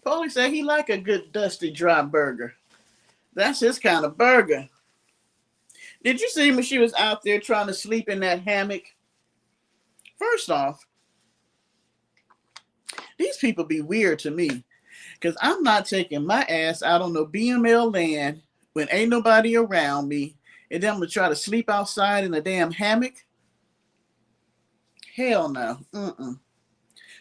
Paulie said he like a good dusty dry burger. That's his kind of burger. Did you see when she was out there trying to sleep in that hammock? First off, these people be weird to me. Because I'm not taking my ass out on no BML land when ain't nobody around me. And then I'm going to try to sleep outside in a damn hammock. Hell no.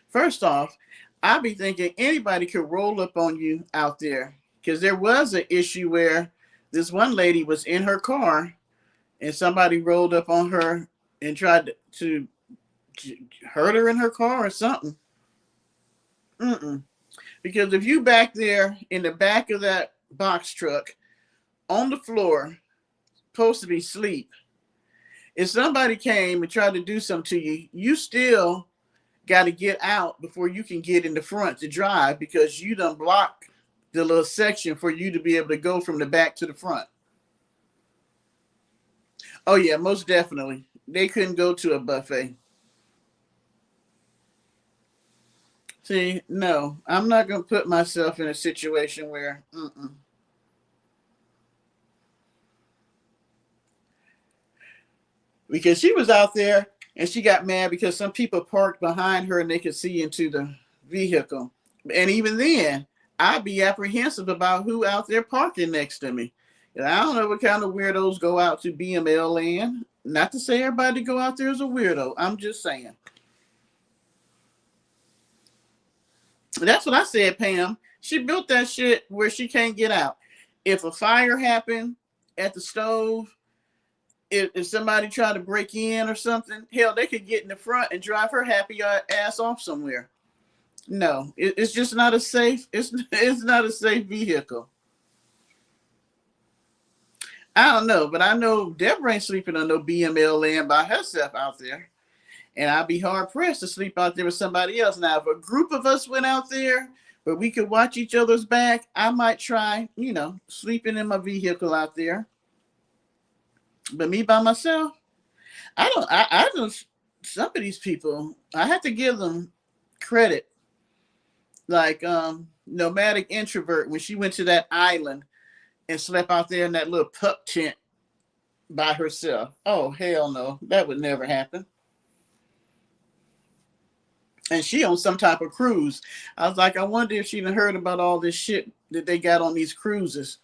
First off, I be thinking anybody could roll up on you out there. Because there was an issue where this one lady was in her car and somebody rolled up on her and tried to hurt her in her car or something. Because if you back there in the back of that box truck on the floor, supposed to be asleep, if somebody came and tried to do something to you, you still got to get out before you can get in the front to drive because you done blocked the little section for you to be able to go from the back to the front. Oh, yeah, most definitely. They couldn't go to a buffet. See, no, I'm not going to put myself in a situation where, Because she was out there and she got mad because some people parked behind her and they could see into the vehicle. And even then, I'd be apprehensive about who out there parking next to me. And I don't know what kind of weirdos go out to BML land. Not to say everybody go out there is a weirdo. I'm just saying. That's what I said, Pam. She built that shit where she can't get out. If a fire happened at the stove, if somebody tried to break in or something, hell, they could get in the front and drive her happy ass off somewhere. No, it's just not a safe. It's not a safe vehicle. I don't know, but I know Deborah ain't sleeping on no BML land by herself out there. And I'd be hard pressed to sleep out there with somebody else. Now, if a group of us went out there, but we could watch each other's back, I might try, sleeping in my vehicle out there. But me by myself, I don't. Some of these people, I have to give them credit. Like nomadic introvert, when she went to that island and slept out there in that little pup tent by herself. Oh hell no, that would never happen. And she on some type of cruise. I was like, I wonder if she done heard about all this shit that they got on these cruises,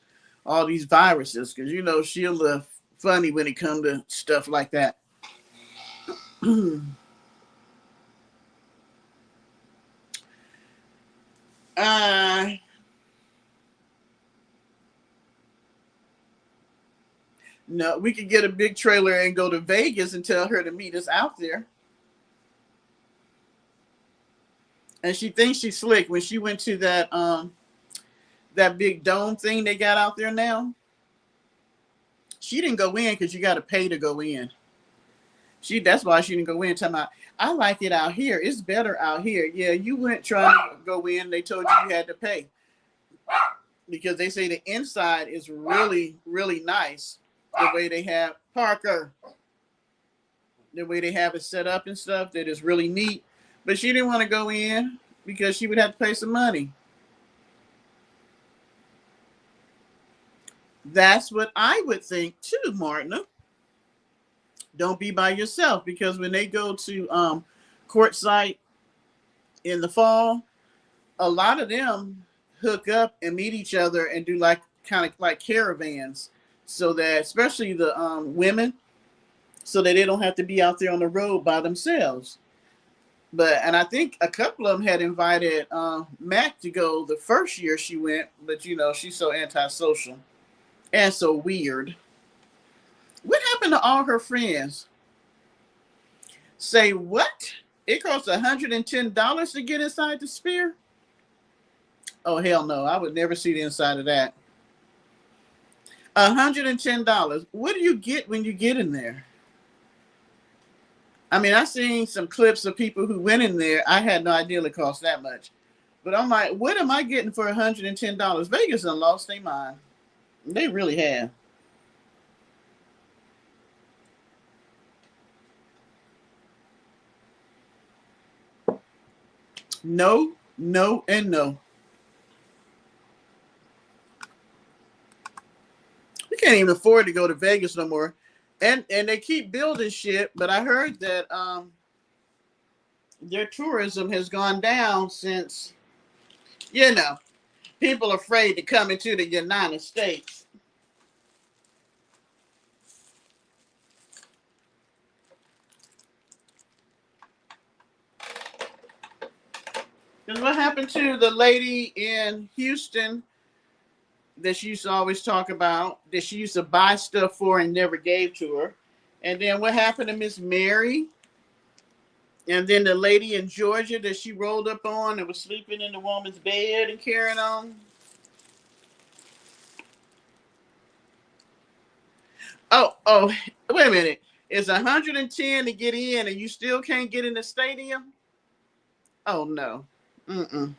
all these viruses, because she'll look funny when it come to stuff like that. uh no, we could get a big trailer and go to Vegas and tell her to meet us out there. And she thinks she's slick when she went to that big dome thing they got out there now. She didn't go in because you got to pay to go in. That's why she didn't go in. Talking about, I like it out here. It's better out here. Yeah, you went trying to go in. They told you had to pay because they say the inside is really really nice. The way they have Parker, the way they have it set up and stuff, that is really neat. But she didn't want to go in because she would have to pay some money. That's what I would think too, Martina. Don't be by yourself because when they go to Quartzsite in the fall, a lot of them hook up and meet each other and do like kind of like caravans, so that especially the women, so that they don't have to be out there on the road by themselves. And I think a couple of them had invited Mac to go the first year she went, but she's so antisocial and so weird. What happened to all her friends? Say what? It costs $110 to get inside the sphere? Oh hell no! I would never see the inside of that. $110. What do you get when you get in there? I mean, I seen some clips of people who went in there. I had no idea it cost that much. But I'm like, what am I getting for $110? Vegas done lost their mind. They really have. No, no, and no. We can't even afford to go to Vegas no more. And they keep building shit, but I heard that their tourism has gone down since you know people are afraid to come into the United States. Because what happened to the lady in Houston that she used to always talk about, that she used to buy stuff for and never gave to her? And then what happened to Miss Mary? And then the lady in Georgia that she rolled up on and was sleeping in the woman's bed and carrying on? Oh, wait a minute. It's 110 to get in and you still can't get in the stadium? Oh, no. Mm-mm.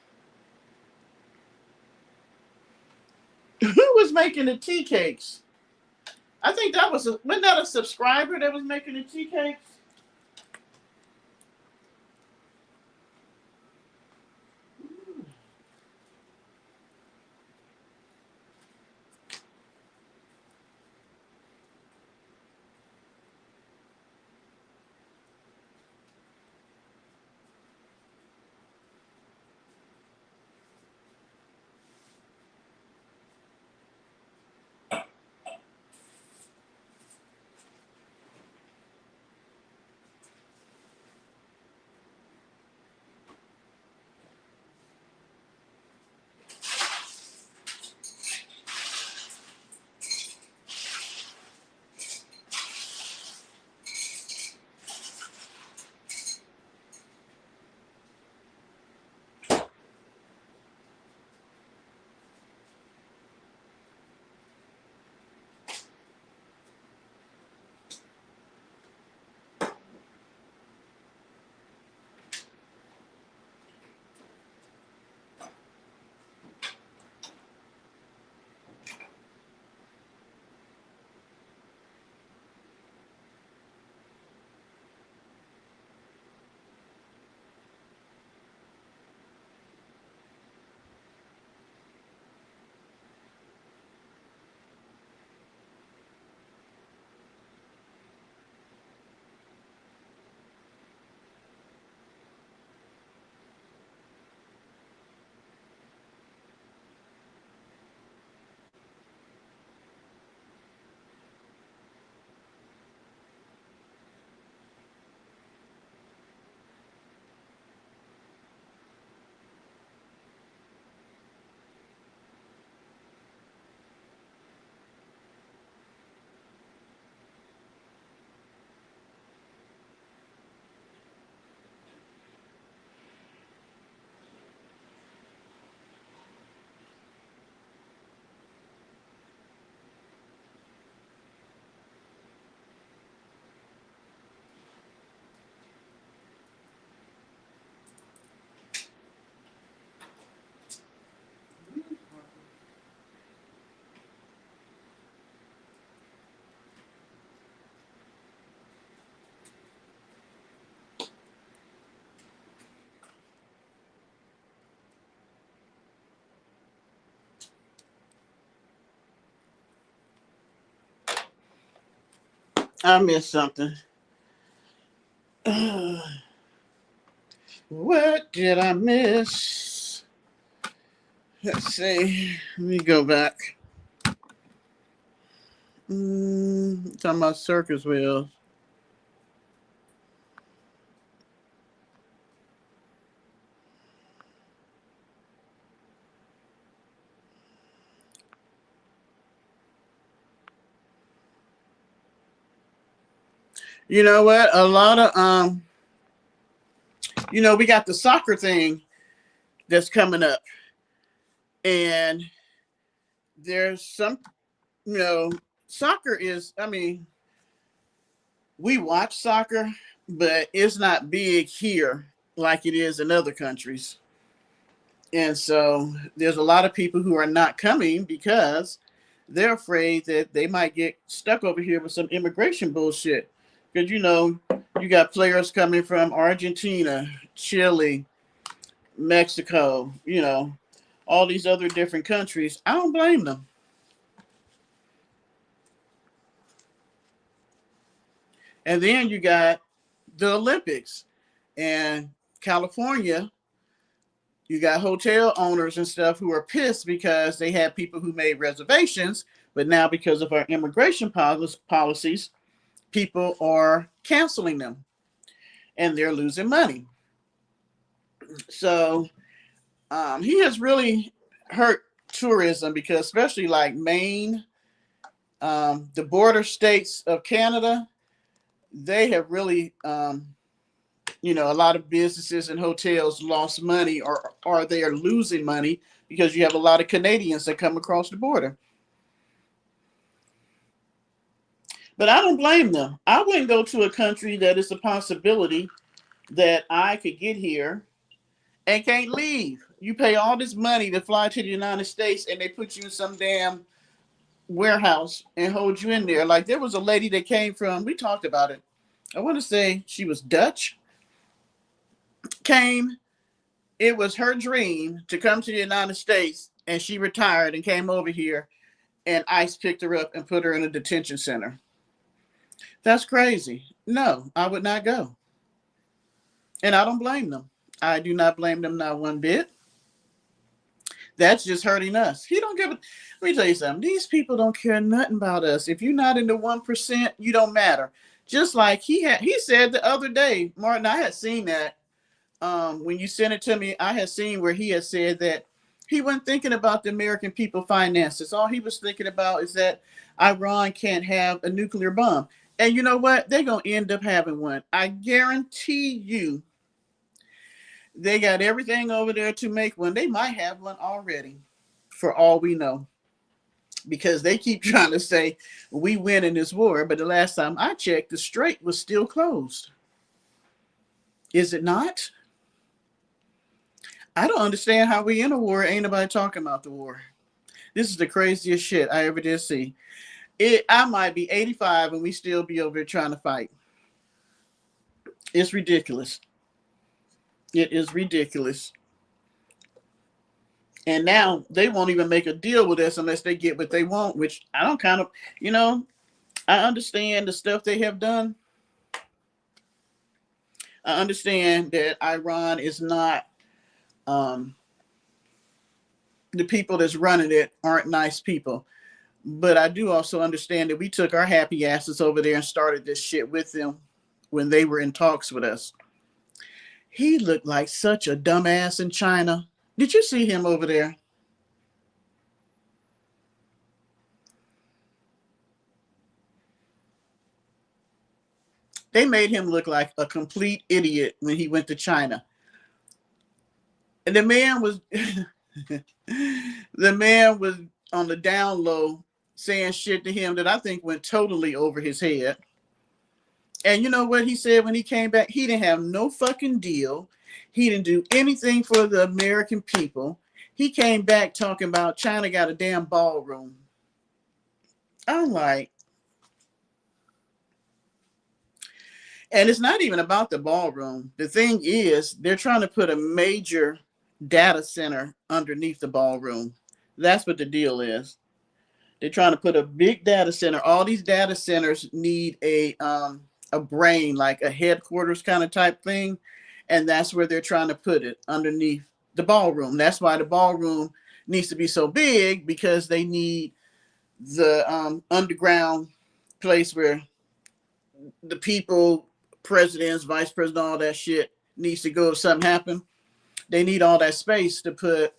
Who was making the tea cakes? I think wasn't that a subscriber that was making the tea cakes? I missed something. What did I miss? Let's see. Let me go back. Talking about circus wheels. You know what? A lot of we got the soccer thing that's coming up, and there's some, you know, soccer is. I mean, we watch soccer, but it's not big here like it is in other countries. And so there's a lot of people who are not coming because they're afraid that they might get stuck over here with some immigration bullshit. Because, you got players coming from Argentina, Chile, Mexico, all these other different countries. I don't blame them. And then you got the Olympics and California. You got hotel owners and stuff who are pissed because they had people who made reservations, but now because of our immigration policies, people are canceling them and they're losing money. So he has really hurt tourism because, especially like Maine, the border states of Canada, they have really, a lot of businesses and hotels lost money or they are losing money because you have a lot of Canadians that come across the border. But I don't blame them. I wouldn't go to a country that is a possibility that I could get here and can't leave. You pay all this money to fly to the United States and they put you in some damn warehouse and hold you in there. Like there was a lady that came from, we talked about it. I want to say she was Dutch, came, it was her dream to come to the United States and she retired and came over here and ICE picked her up and put her in a detention center. That's crazy. No, I would not go. And I don't blame them. I do not blame them not one bit. That's just hurting us. He don't give a. Let me tell you something. These people don't care nothing about us. If you're not in the 1%, you don't matter. Just like he said the other day, Martin. I had seen that when you sent it to me. I had seen where he had said that he wasn't thinking about the American people finances. All he was thinking about is that Iran can't have a nuclear bomb. And you know what? They're gonna end up having one. I guarantee you they got everything over there to make one. They might have one already, for all we know, because they keep trying to say we win in this war. But the last time I checked, the strait was still closed. Is it not? I don't understand how we in a war. Ain't nobody talking about the war. This is the craziest shit I ever did see. I might be 85 and we still be over here trying to fight. It's ridiculous. It is ridiculous. And now they won't even make a deal with us unless they get what they want, which I don't I understand the stuff they have done. I understand that Iran is not, the people that's running it aren't nice people. But I do also understand that we took our happy asses over there and started this shit with them when they were in talks with us. He looked like such a dumbass in China. Did you see him over there? They made him look like a complete idiot when he went to China. And the man was on the down low saying shit to him that I think went totally over his head. And you know what he said when he came back? He didn't have no fucking deal. He didn't do anything for the American people. He came back talking about China got a damn ballroom. I'm like, and it's not even about the ballroom. The thing is, they're trying to put a major data center underneath the ballroom. That's what the deal is. They're trying to put a big data center. All these data centers need a brain, like a headquarters kind of type thing, and that's where they're trying to put it underneath the ballroom. That's why the ballroom needs to be so big because they need the underground place where the people, presidents, vice president, all that shit needs to go if something happen. They need all that space to put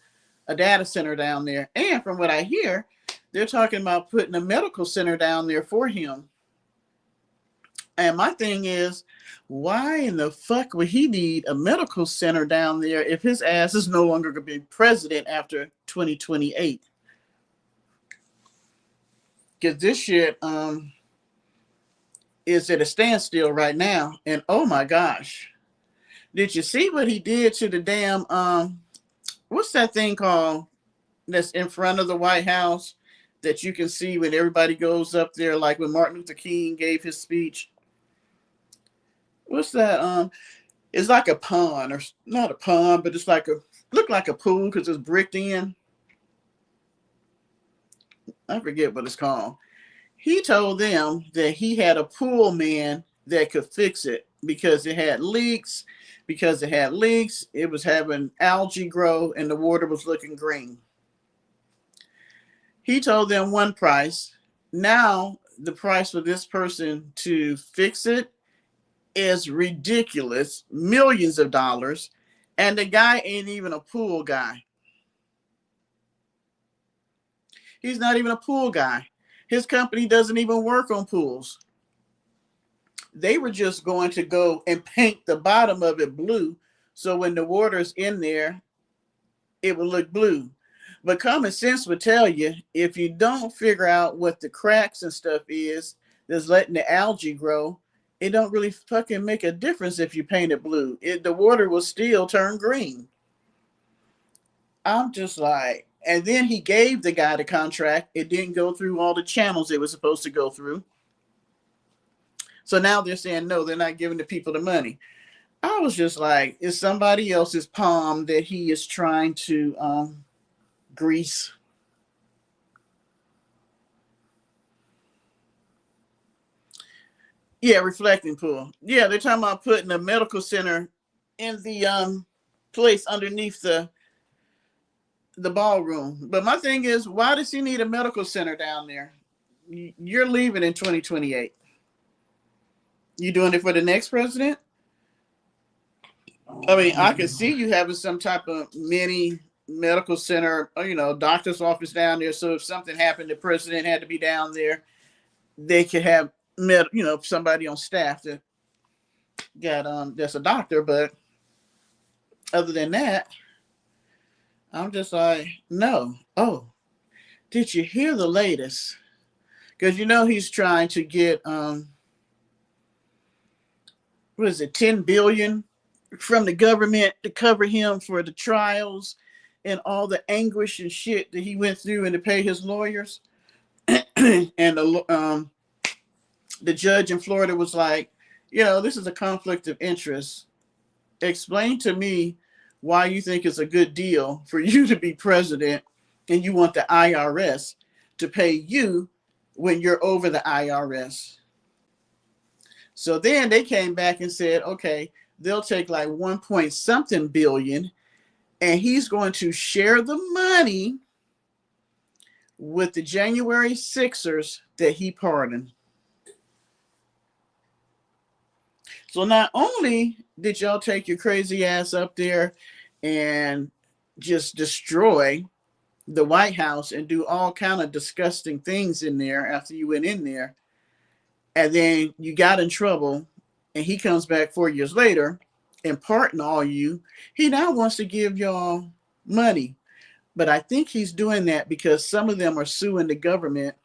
a data center down there. And from what I hear, they're talking about putting a medical center down there for him. And my thing is, why in the fuck would he need a medical center down there if his ass is no longer going to be president after 2028? Because this shit is at a standstill right now. And oh my gosh, did you see what he did to the damn what's that thing called that's in front of the White House that you can see when everybody goes up there, like when Martin Luther King gave his speech? What's that? It's like a pond, or not a pond, but it's like look like a pool because it's bricked in. I forget what it's called. He told them that he had a pool man that could fix it because it had leaks. Because it had leaks, it was having algae grow and the water was looking green. He told them one price. Now the price for this person to fix it is ridiculous, millions of dollars, and the guy ain't even a pool guy. He's not even a pool guy. His company doesn't even work on pools. They were just going to go and paint the bottom of it blue, so when the water's in there, it will look blue. But common sense would tell you, if you don't figure out what the cracks and stuff is that's letting the algae grow, it don't really fucking make a difference if you paint it blue. The water will still turn green. I'm just like, and then he gave the guy the contract. It didn't go through all the channels it was supposed to go through. So now they're saying, no, they're not giving the people the money. I was just like, it's somebody else's palm that he is trying to grease. Yeah, reflecting pool. Yeah, they're talking about putting a medical center in the place underneath the ballroom. But my thing is, why does he need a medical center down there? You're leaving in 2028. You doing it for the next president? I mean, I could see you having some type of mini medical center, or, doctor's office down there. So if something happened, the president had to be down there. They could have somebody on staff that got that's a doctor. But other than that, I'm just like, no. Oh, did you hear the latest? Because he's trying to get what is it, 10 billion from the government to cover him for the trials and all the anguish and shit that he went through and to pay his lawyers. And the judge in Florida was like, this is a conflict of interest. Explain to me why you think it's a good deal for you to be president and you want the IRS to pay you when you're over the IRS. So then they came back and said, okay, they'll take like 1 point something billion and he's going to share the money with the January Sixers that he pardoned. So not only did y'all take your crazy ass up there and just destroy the White House and do all kind of disgusting things in there after you went in there, and then you got in trouble, and he comes back 4 years later and pardon all you, he now wants to give y'all money. But I think he's doing that because some of them are suing the government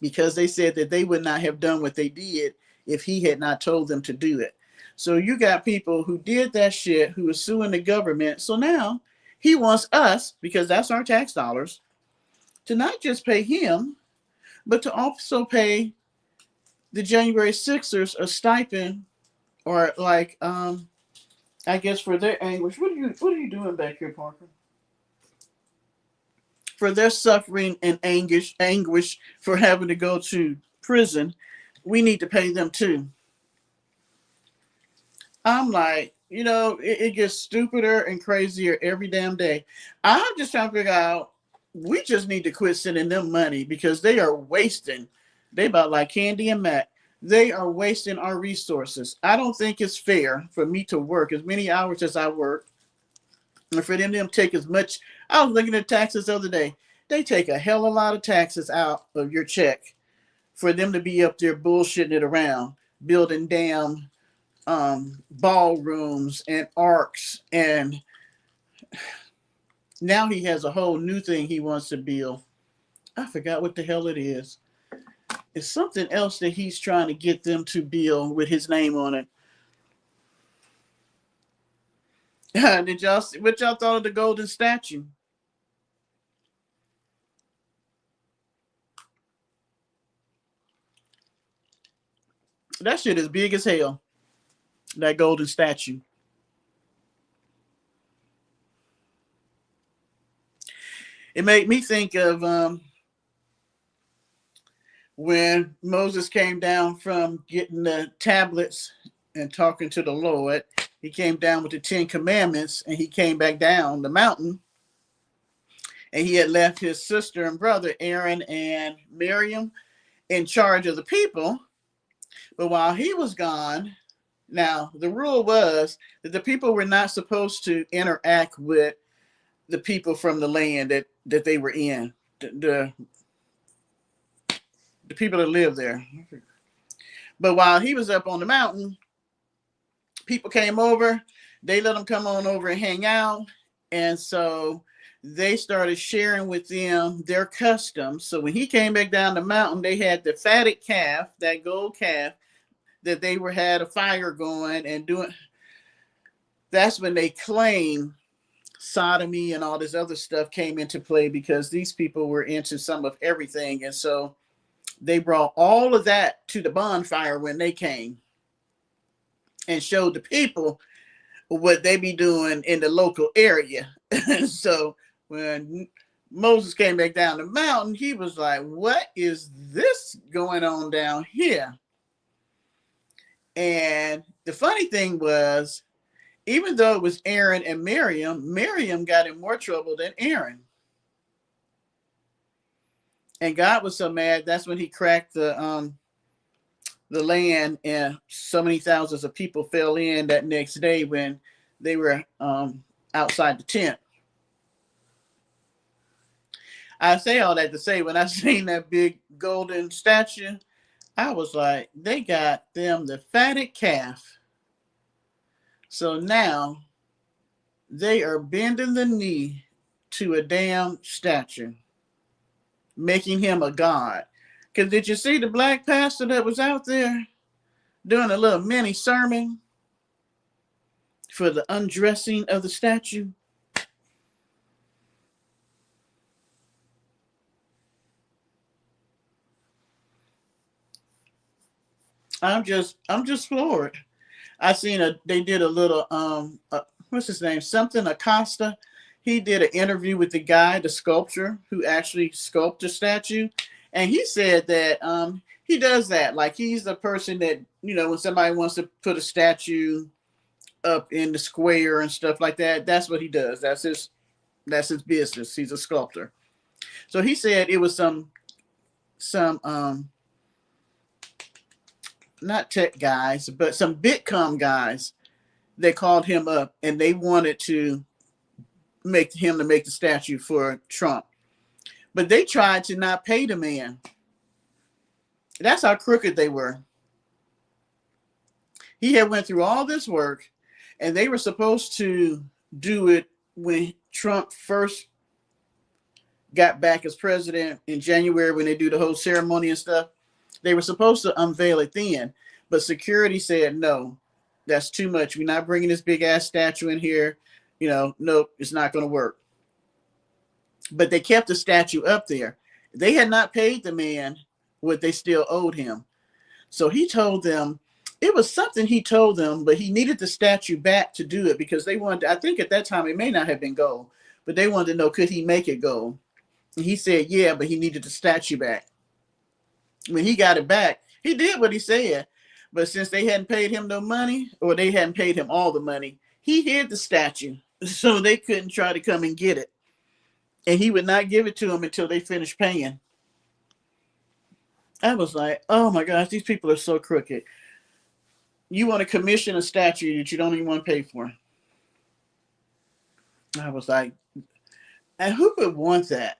because they said that they would not have done what they did if he had not told them to do it. So you got people who did that shit who are suing the government. So now he wants us, because that's our tax dollars, to not just pay him, but to also pay the January Sixers a stipend, or like I guess for their anguish. What are you doing back here, Parker? for their suffering and anguish for having to go to prison. We need to pay them too. I'm like, it gets stupider and crazier every damn day. I'm just trying to figure out, we just need to quit sending them money because they are wasting. They about like Candy and Mac. They are wasting our resources. I don't think it's fair for me to work as many hours as I work and for them to take as much. I was looking at taxes the other day. They take a hell of a lot of taxes out of your check for them to be up there bullshitting it around, building damn ballrooms and arcs, and now he has a whole new thing he wants to build. I forgot what the hell it is. It's something else that he's trying to get them to build with his name on it. Did y'all see what y'all thought of the golden statue? That shit is big as hell. That golden statue. It made me think of when Moses came down from getting the tablets and talking to the Lord. He came down with the 10 Commandments and he came back down the mountain. And he had left his sister and brother, Aaron and Miriam, in charge of the people. But while he was gone, now the rule was that the people were not supposed to interact with the people from the land that they were in, the people that live there. But while he was up on the mountain, people came over. They let them come on over and hang out. And so they started sharing with them their customs. So when he came back down the mountain, they had the fatted calf, that gold calf, that they had a fire going and doing. That's when they claimed sodomy and all this other stuff came into play because these people were into some of everything. And so they brought all of that to the bonfire when they came and showed the people what they be doing in the local area. So when Moses came back down the mountain, he was like, what is this going on down here? And the funny thing was, even though it was Aaron and Miriam got in more trouble than Aaron. And God was so mad, that's when he cracked the land, and so many thousands of people fell in that next day when they were outside the tent. I say all that to say, when I seen that big golden statue, I was like, they got them the fatted calf. So now they are bending the knee to a damn statue, making him a god. Because did you see the black pastor that was out there doing a little mini sermon for the undressing of the statue? I'm just floored. I seen they did a little what's his name? Something Acosta. He did an interview with the guy, the sculptor who actually sculpted the statue, and he said that he does that. Like, he's the person that, when somebody wants to put a statue up in the square and stuff like that, that's what he does. That's his business. He's a sculptor. So he said it was some not tech guys, but some Bitcom guys that called him up and they wanted to make the statue for Trump. But they tried to not pay the man. That's how crooked they were. He had went through all this work, and they were supposed to do it when Trump first got back as president in January, when they do the whole ceremony and stuff. They were supposed to unveil it then, but security said, no, that's too much. We're not bringing this big ass statue in here. Nope, it's not going to work. But they kept the statue up there. They had not paid the man what they still owed him. So he told them, it was something he told them, but he needed the statue back to do it because they wanted, I think at that time it may not have been gold, but they wanted to know, could he make it gold? He said, yeah, but he needed the statue back. When he got it back, he did what he said. But since they hadn't paid him no money, or they hadn't paid him all the money, he hid the statue so they couldn't try to come and get it. And he would not give it to them until they finished paying. I was like, oh my gosh, these people are so crooked. You want to commission a statue that you don't even want to pay for. I was like, and who would want that?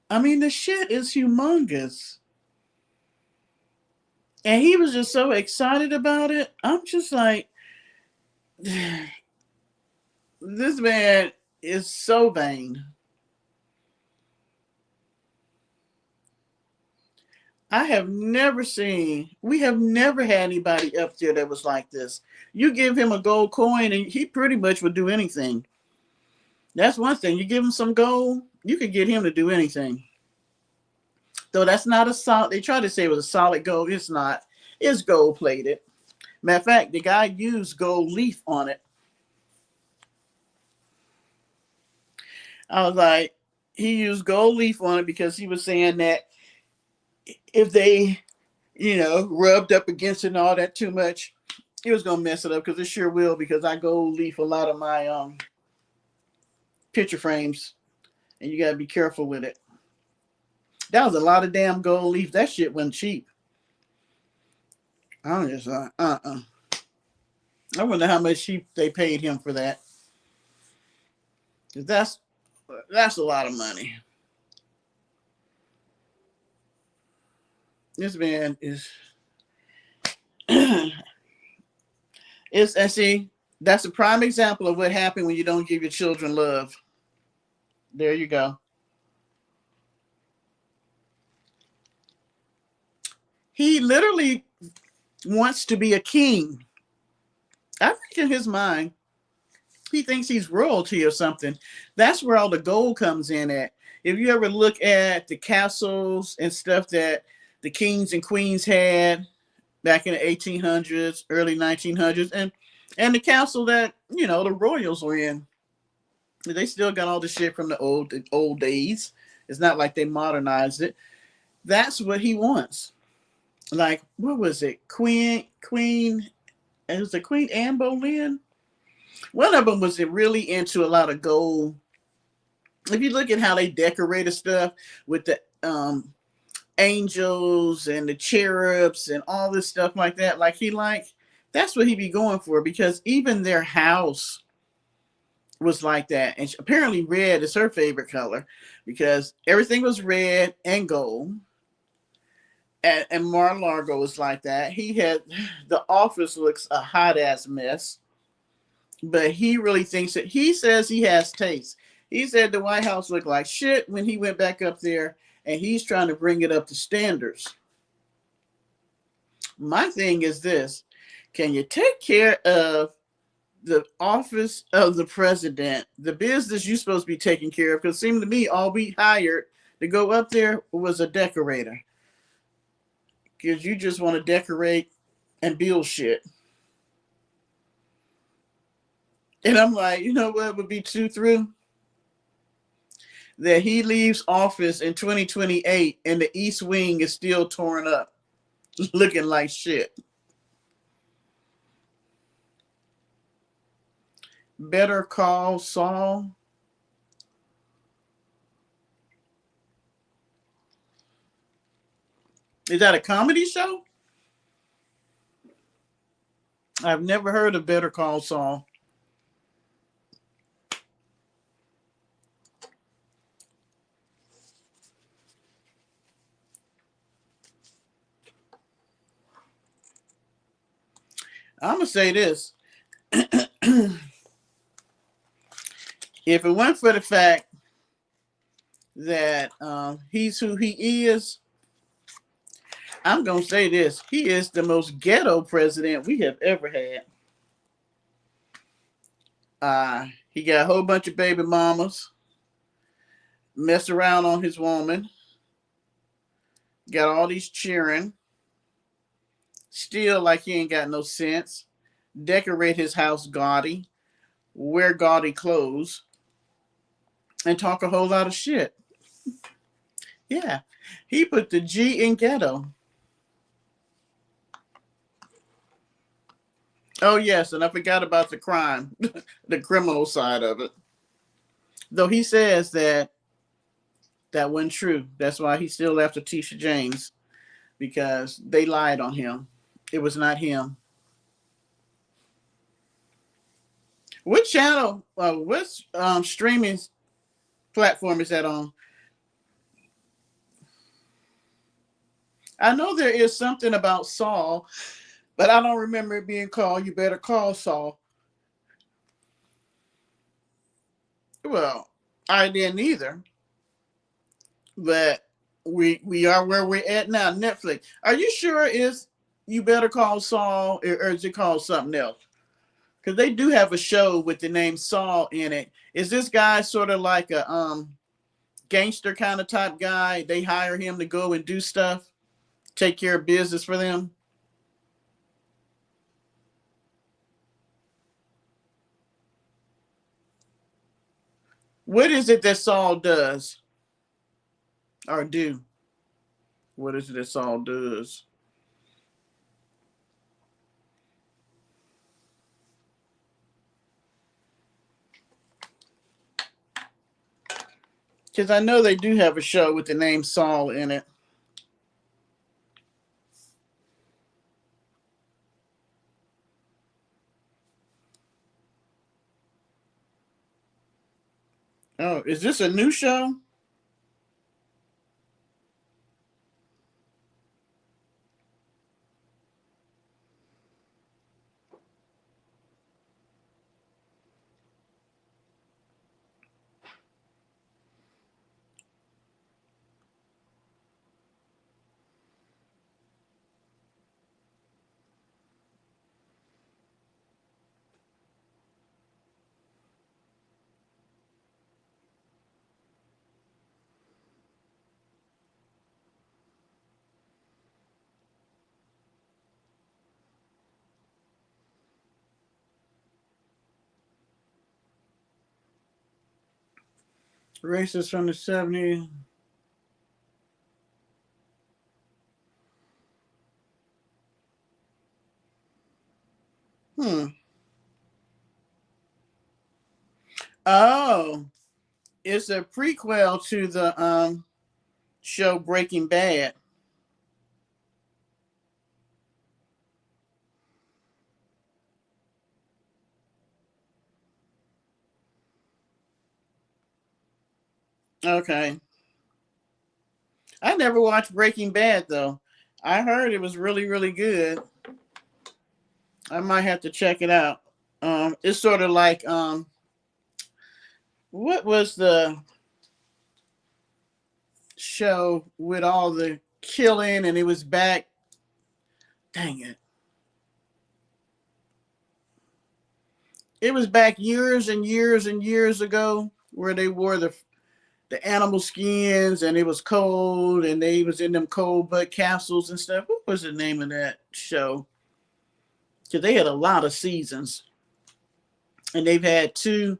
I mean, the shit is humongous. And he was just so excited about it. I'm just like, this man is so vain. We have never had anybody up there that was like this. You give him a gold coin and he pretty much would do anything. That's one thing. You give him some gold, you could get him to do anything. Though that's not a solid, they tried to say it was a solid gold. It's not. It's gold plated. Matter of fact, the guy used gold leaf on it. I was like, he used gold leaf on it because he was saying that if they, rubbed up against it and all that too much, it was gonna mess it up because it sure will. Because I gold leaf a lot of my picture frames, and you gotta be careful with it. That was a lot of damn gold leaf. That shit wasn't cheap. I was just like, I wonder how much they paid him for that. That's a lot of money. This man is. It's and see, that's a prime example of what happened when you don't give your children love. There you go. He literally wants to be a king. I think in his mind, he thinks he's royalty or something. That's where all the gold comes in at. If you ever look at the castles and stuff that the kings and queens had back in the 1800s, early 1900s, and the castle that the royals were in, they still got all the shit from the old days. It's not like they modernized it. That's what he wants. Like, what was it? It was the Queen Anne Boleyn. One of them was really into a lot of gold. If you look at how they decorated stuff with the angels and the cherubs and all this stuff like that, that's what he be going for, because even their house was like that. And apparently red is her favorite color because everything was red and gold. And Mar-a-Lago was like that. The office looks a hot ass mess, but he really thinks that he says he has taste. He said the White House looked like shit when he went back up there, and he's trying to bring it up to standards. My thing is this: can you take care of the office of the president, the business you're supposed to be taking care of? Because it seemed to me all we hired to go up there was a decorator. Because you just want to decorate and build shit. And I'm like, you know what would be too through? That he leaves office in 2028 and the East Wing is still torn up, looking like shit. Better Call Saul. Is that a comedy show? I've never heard of Better Call Saul. I'm going to say this. If it weren't for the fact that he's who he is, I'm going to say this. He is the most ghetto president we have ever had. He got a whole bunch of baby mamas, mess around on his woman, got all these cheering, still like he ain't got no sense, decorate his house gaudy, wear gaudy clothes, and talk a whole lot of shit. Yeah, he put the G in ghetto. Oh yes, and I forgot about the crime, the criminal side of it. Though he says that that wasn't true. That's why he's still after Tisha James because they lied on him. It was not him. What channel? What streaming platform is that on? I know there is something about Saul, but I don't remember it being called "You Better Call Saul." Well, I didn't either, but we are where we're at now. Netflix. Are you sure it's "You Better Call Saul" or is it called something else? Because they do have a show with the name Saul in it. Is this guy sort of like a gangster kind of type guy? They hire him to go and do stuff, take care of business for them. What is it that Saul does or do? What is it that Saul does? Because I know they do have a show with the name Saul in it. Oh, is this a new show? Races from the 70s. Hmm. Oh, it's a prequel to the show Breaking Bad. Okay. I never watched Breaking Bad though. I heard it was really, really good. I might have to check it out. It's sort of like what was the show with all the killing and it was back? Dang it! It was back years and years and years ago where they wore the animal skins and it was cold and they was in them cold butt capsules and stuff. What was the name of that show? Because they had a lot of seasons and they've had two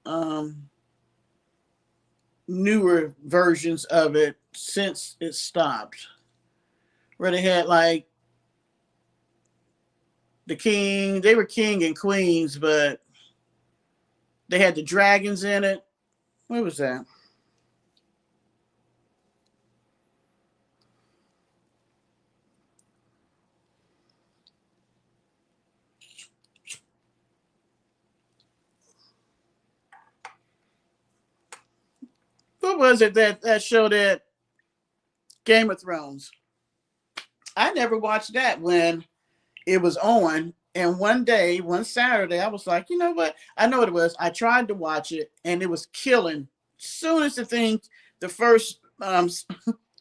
um, newer versions of it since it stopped. Where they had like the king, they were king and queens, but they had the dragons in it. What was that? What was it that show that Game of Thrones? I never watched that when it was on. And one day, one Saturday, I was like, you know what? I know what it was. I tried to watch it, and it was killing. Soon as the first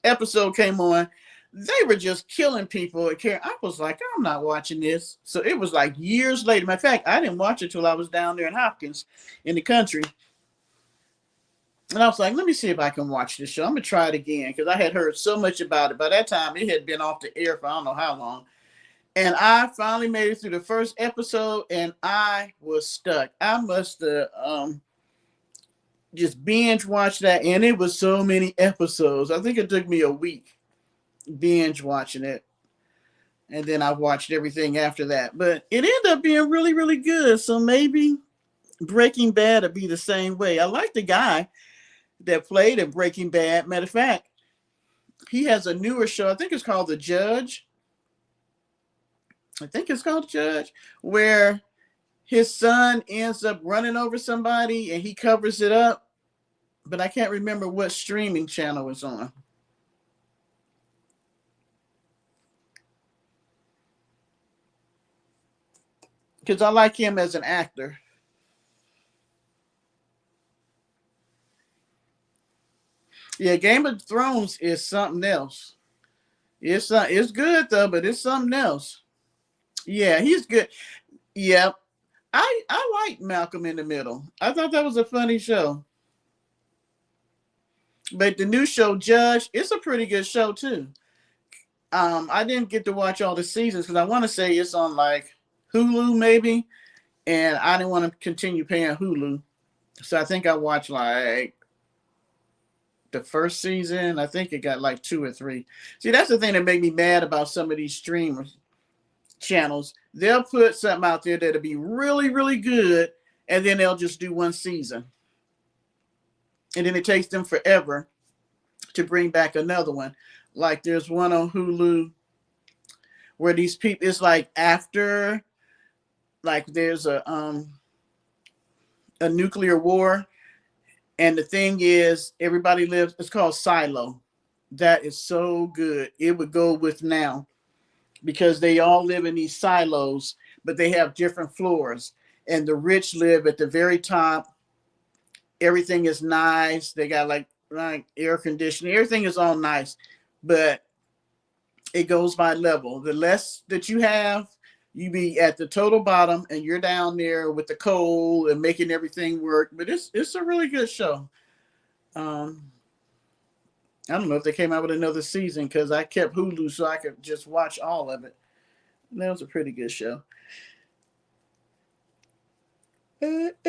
episode came on, they were just killing people. I was like, I'm not watching this. So it was like years later. Matter of fact, I didn't watch it till I was down there in Hopkins, in the country. And I was like, let me see if I can watch this show. I'm gonna try it again because I had heard so much about it. By that time, it had been off the air for I don't know how long. And I finally made it through the first episode, and I was stuck. I must have just binge watch that, and it was so many episodes. I think it took me a week binge watching it, and then I watched everything after that. But it ended up being really, really good. So maybe Breaking Bad would be the same way. I like the guy that played in Breaking Bad. Matter of fact, he has a newer show. I think it's called The Judge. I think it's called Judge, where his son ends up running over somebody and he covers it up. But I can't remember what streaming channel it's on. Because I like him as an actor. Yeah, Game of Thrones is something else. It's good though, but it's something else. Yeah, he's good. Yep. I like Malcolm in the Middle. I thought that was a funny show. But the new show Judge, it's a pretty good show too. I didn't get to watch all the seasons because I want to say it's on like Hulu maybe, and I didn't want to continue paying Hulu, so I think I watched like the first season. I think it got like two or three. See, that's the thing that made me mad about some of these streamers channels. They'll put something out there that'll be really, really good, and then they'll just do one season, and then it takes them forever to bring back another one. Like there's one on Hulu where these people, it's like after, like there's a nuclear war, and the thing is everybody lives. It's called Silo. That is so good. It would go with now because they all live in these silos, but they have different floors, and the rich live at the very top. Everything is nice. They got like air conditioning. Everything is all nice, but it goes by level. The less that you have, you be at the total bottom, and you're down there with the coal and making everything work. But it's a really good show. Um, I don't know if they came out with another season because I kept Hulu so I could just watch all of it. That was a pretty good show. I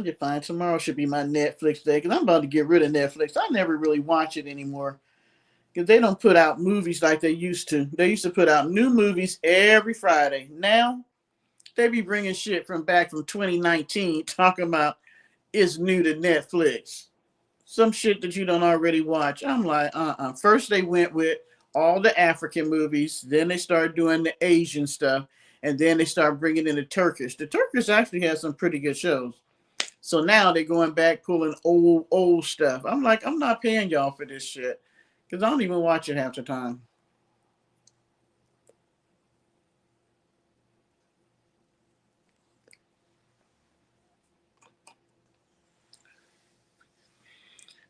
get fine. Tomorrow should be my Netflix day because I'm about to get rid of Netflix. I never really watch it anymore because they don't put out movies like they used to. They used to put out new movies every Friday. Now they be bringing shit from back from 2019 talking about it's new to Netflix. Some shit that you don't already watch. I'm like, First they went with all the African movies, then they started doing the Asian stuff, and then they started bringing in the Turkish. The Turkish actually has some pretty good shows. So now they're going back pulling old stuff. I'm like, I'm not paying y'all for this shit because I don't even watch it half the time.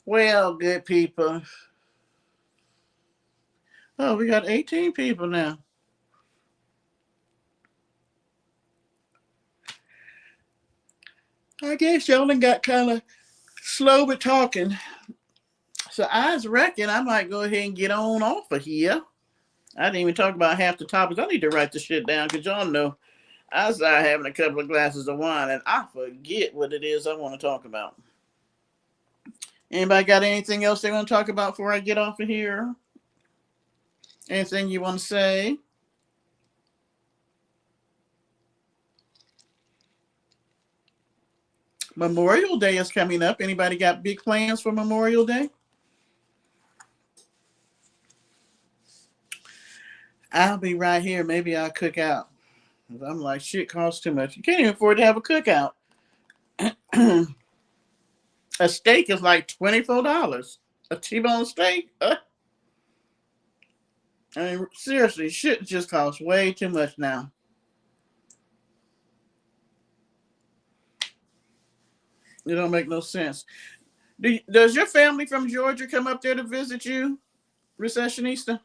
Well, good people. Oh, we got 18 people now. I guess y'all done got kind of slow with talking. So I was reckon I might go ahead and get on off of here. I didn't even talk about half the topics. I need to write the shit down because y'all know I start having a couple of glasses of wine and I forget what it is I want to talk about. Anybody got anything else they want to talk about before I get off of here? Anything you want to say? Memorial Day is coming up. Anybody got big plans for Memorial Day? I'll be right here. Maybe I'll cook out. I'm like, shit costs too much. You can't even afford to have a cookout. A steak is like $24. A T-bone steak? I mean, seriously, shit just costs way too much now. It don't make no sense. Does your family from Georgia come up there to visit you, Recessionista?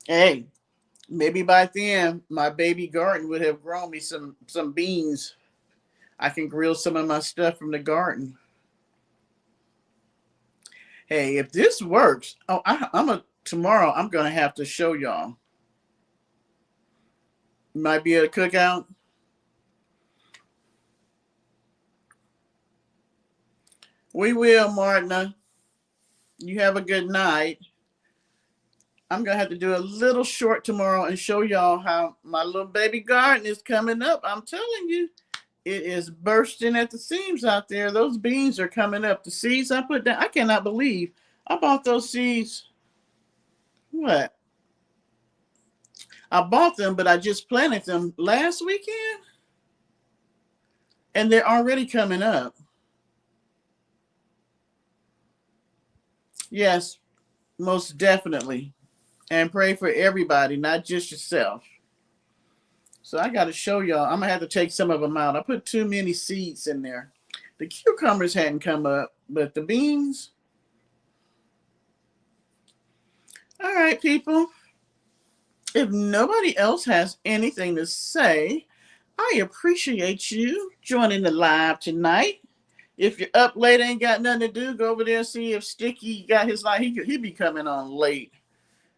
Hey, maybe by then my baby garden would have grown me some beans. I can grill some of my stuff from the garden. Hey, if this works, I'm a tomorrow. I'm gonna have to show y'all. You might be at a cookout. We will, Martina. You have a good night. I'm going to have to do a little short tomorrow and show y'all how my little baby garden is coming up. I'm telling you, it is bursting at the seams out there. Those beans are coming up. The seeds I put down, I cannot believe I bought those seeds. What? I bought them, but I just planted them last weekend, and they're already coming up. Yes, most definitely. And pray for everybody, not just yourself. So I got to show y'all. I'm going to have to take some of them out. I put too many seeds in there. The cucumbers hadn't come up, but the beans. All right, people. If nobody else has anything to say, I appreciate you joining the live tonight. If you're up late, ain't got nothing to do, go over there and see if Sticky got his live. He be coming on late.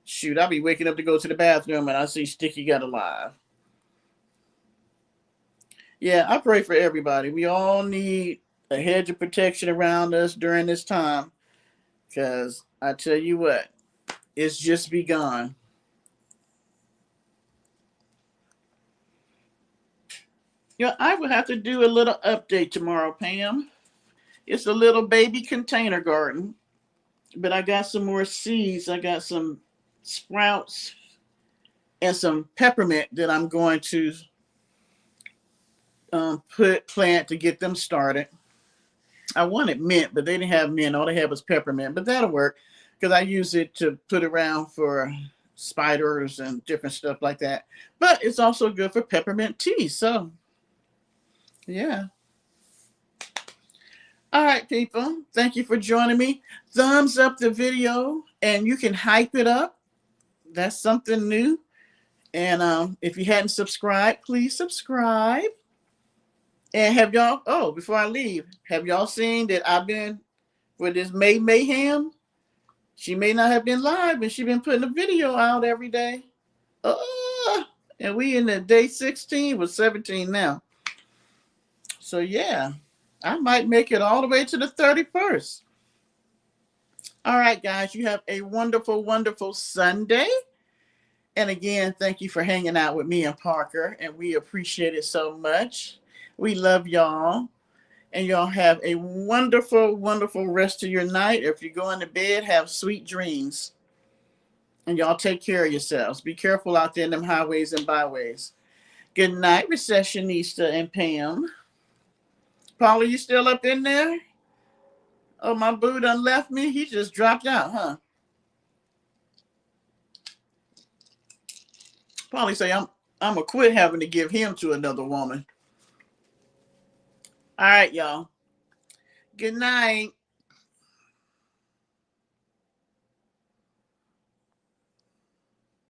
Shoot, I'll be waking up to go to the bathroom and I see Sticky got a live. Yeah, I pray for everybody. We all need a hedge of protection around us during this time. Because I tell you what, it's just begun. I will have to do a little update tomorrow, Pam. It's a little baby container garden, but I got some more seeds. I got some sprouts and some peppermint that I'm going to plant to get them started. I wanted mint, but they didn't have mint. All they had was peppermint, but that'll work because I use it to put around for spiders and different stuff like that. But it's also good for peppermint tea. So, yeah. All right, people. Thank you for joining me. Thumbs up the video and you can hype it up. That's something new. And if you hadn't subscribed, please subscribe. And have y'all, oh, before I leave, have y'all seen that I've been for this May Mayhem? She may not have been live, but she been putting a video out every day. And we in the day 16 with 17 now. So yeah, I might make it all the way to the 31st. All right, guys, you have a wonderful, wonderful Sunday. And again, thank you for hanging out with me and Parker, and we appreciate it so much. We love y'all, and y'all have a wonderful, wonderful rest of your night. If you're going to bed, have sweet dreams. And y'all take care of yourselves. Be careful out there in them highways and byways. Good night, Recessionista and Pam. Paula, you still up in there? Oh, my boo done left me. He just dropped out, huh? Probably say I'm gonna quit having to give him to another woman. All right, y'all. Good night.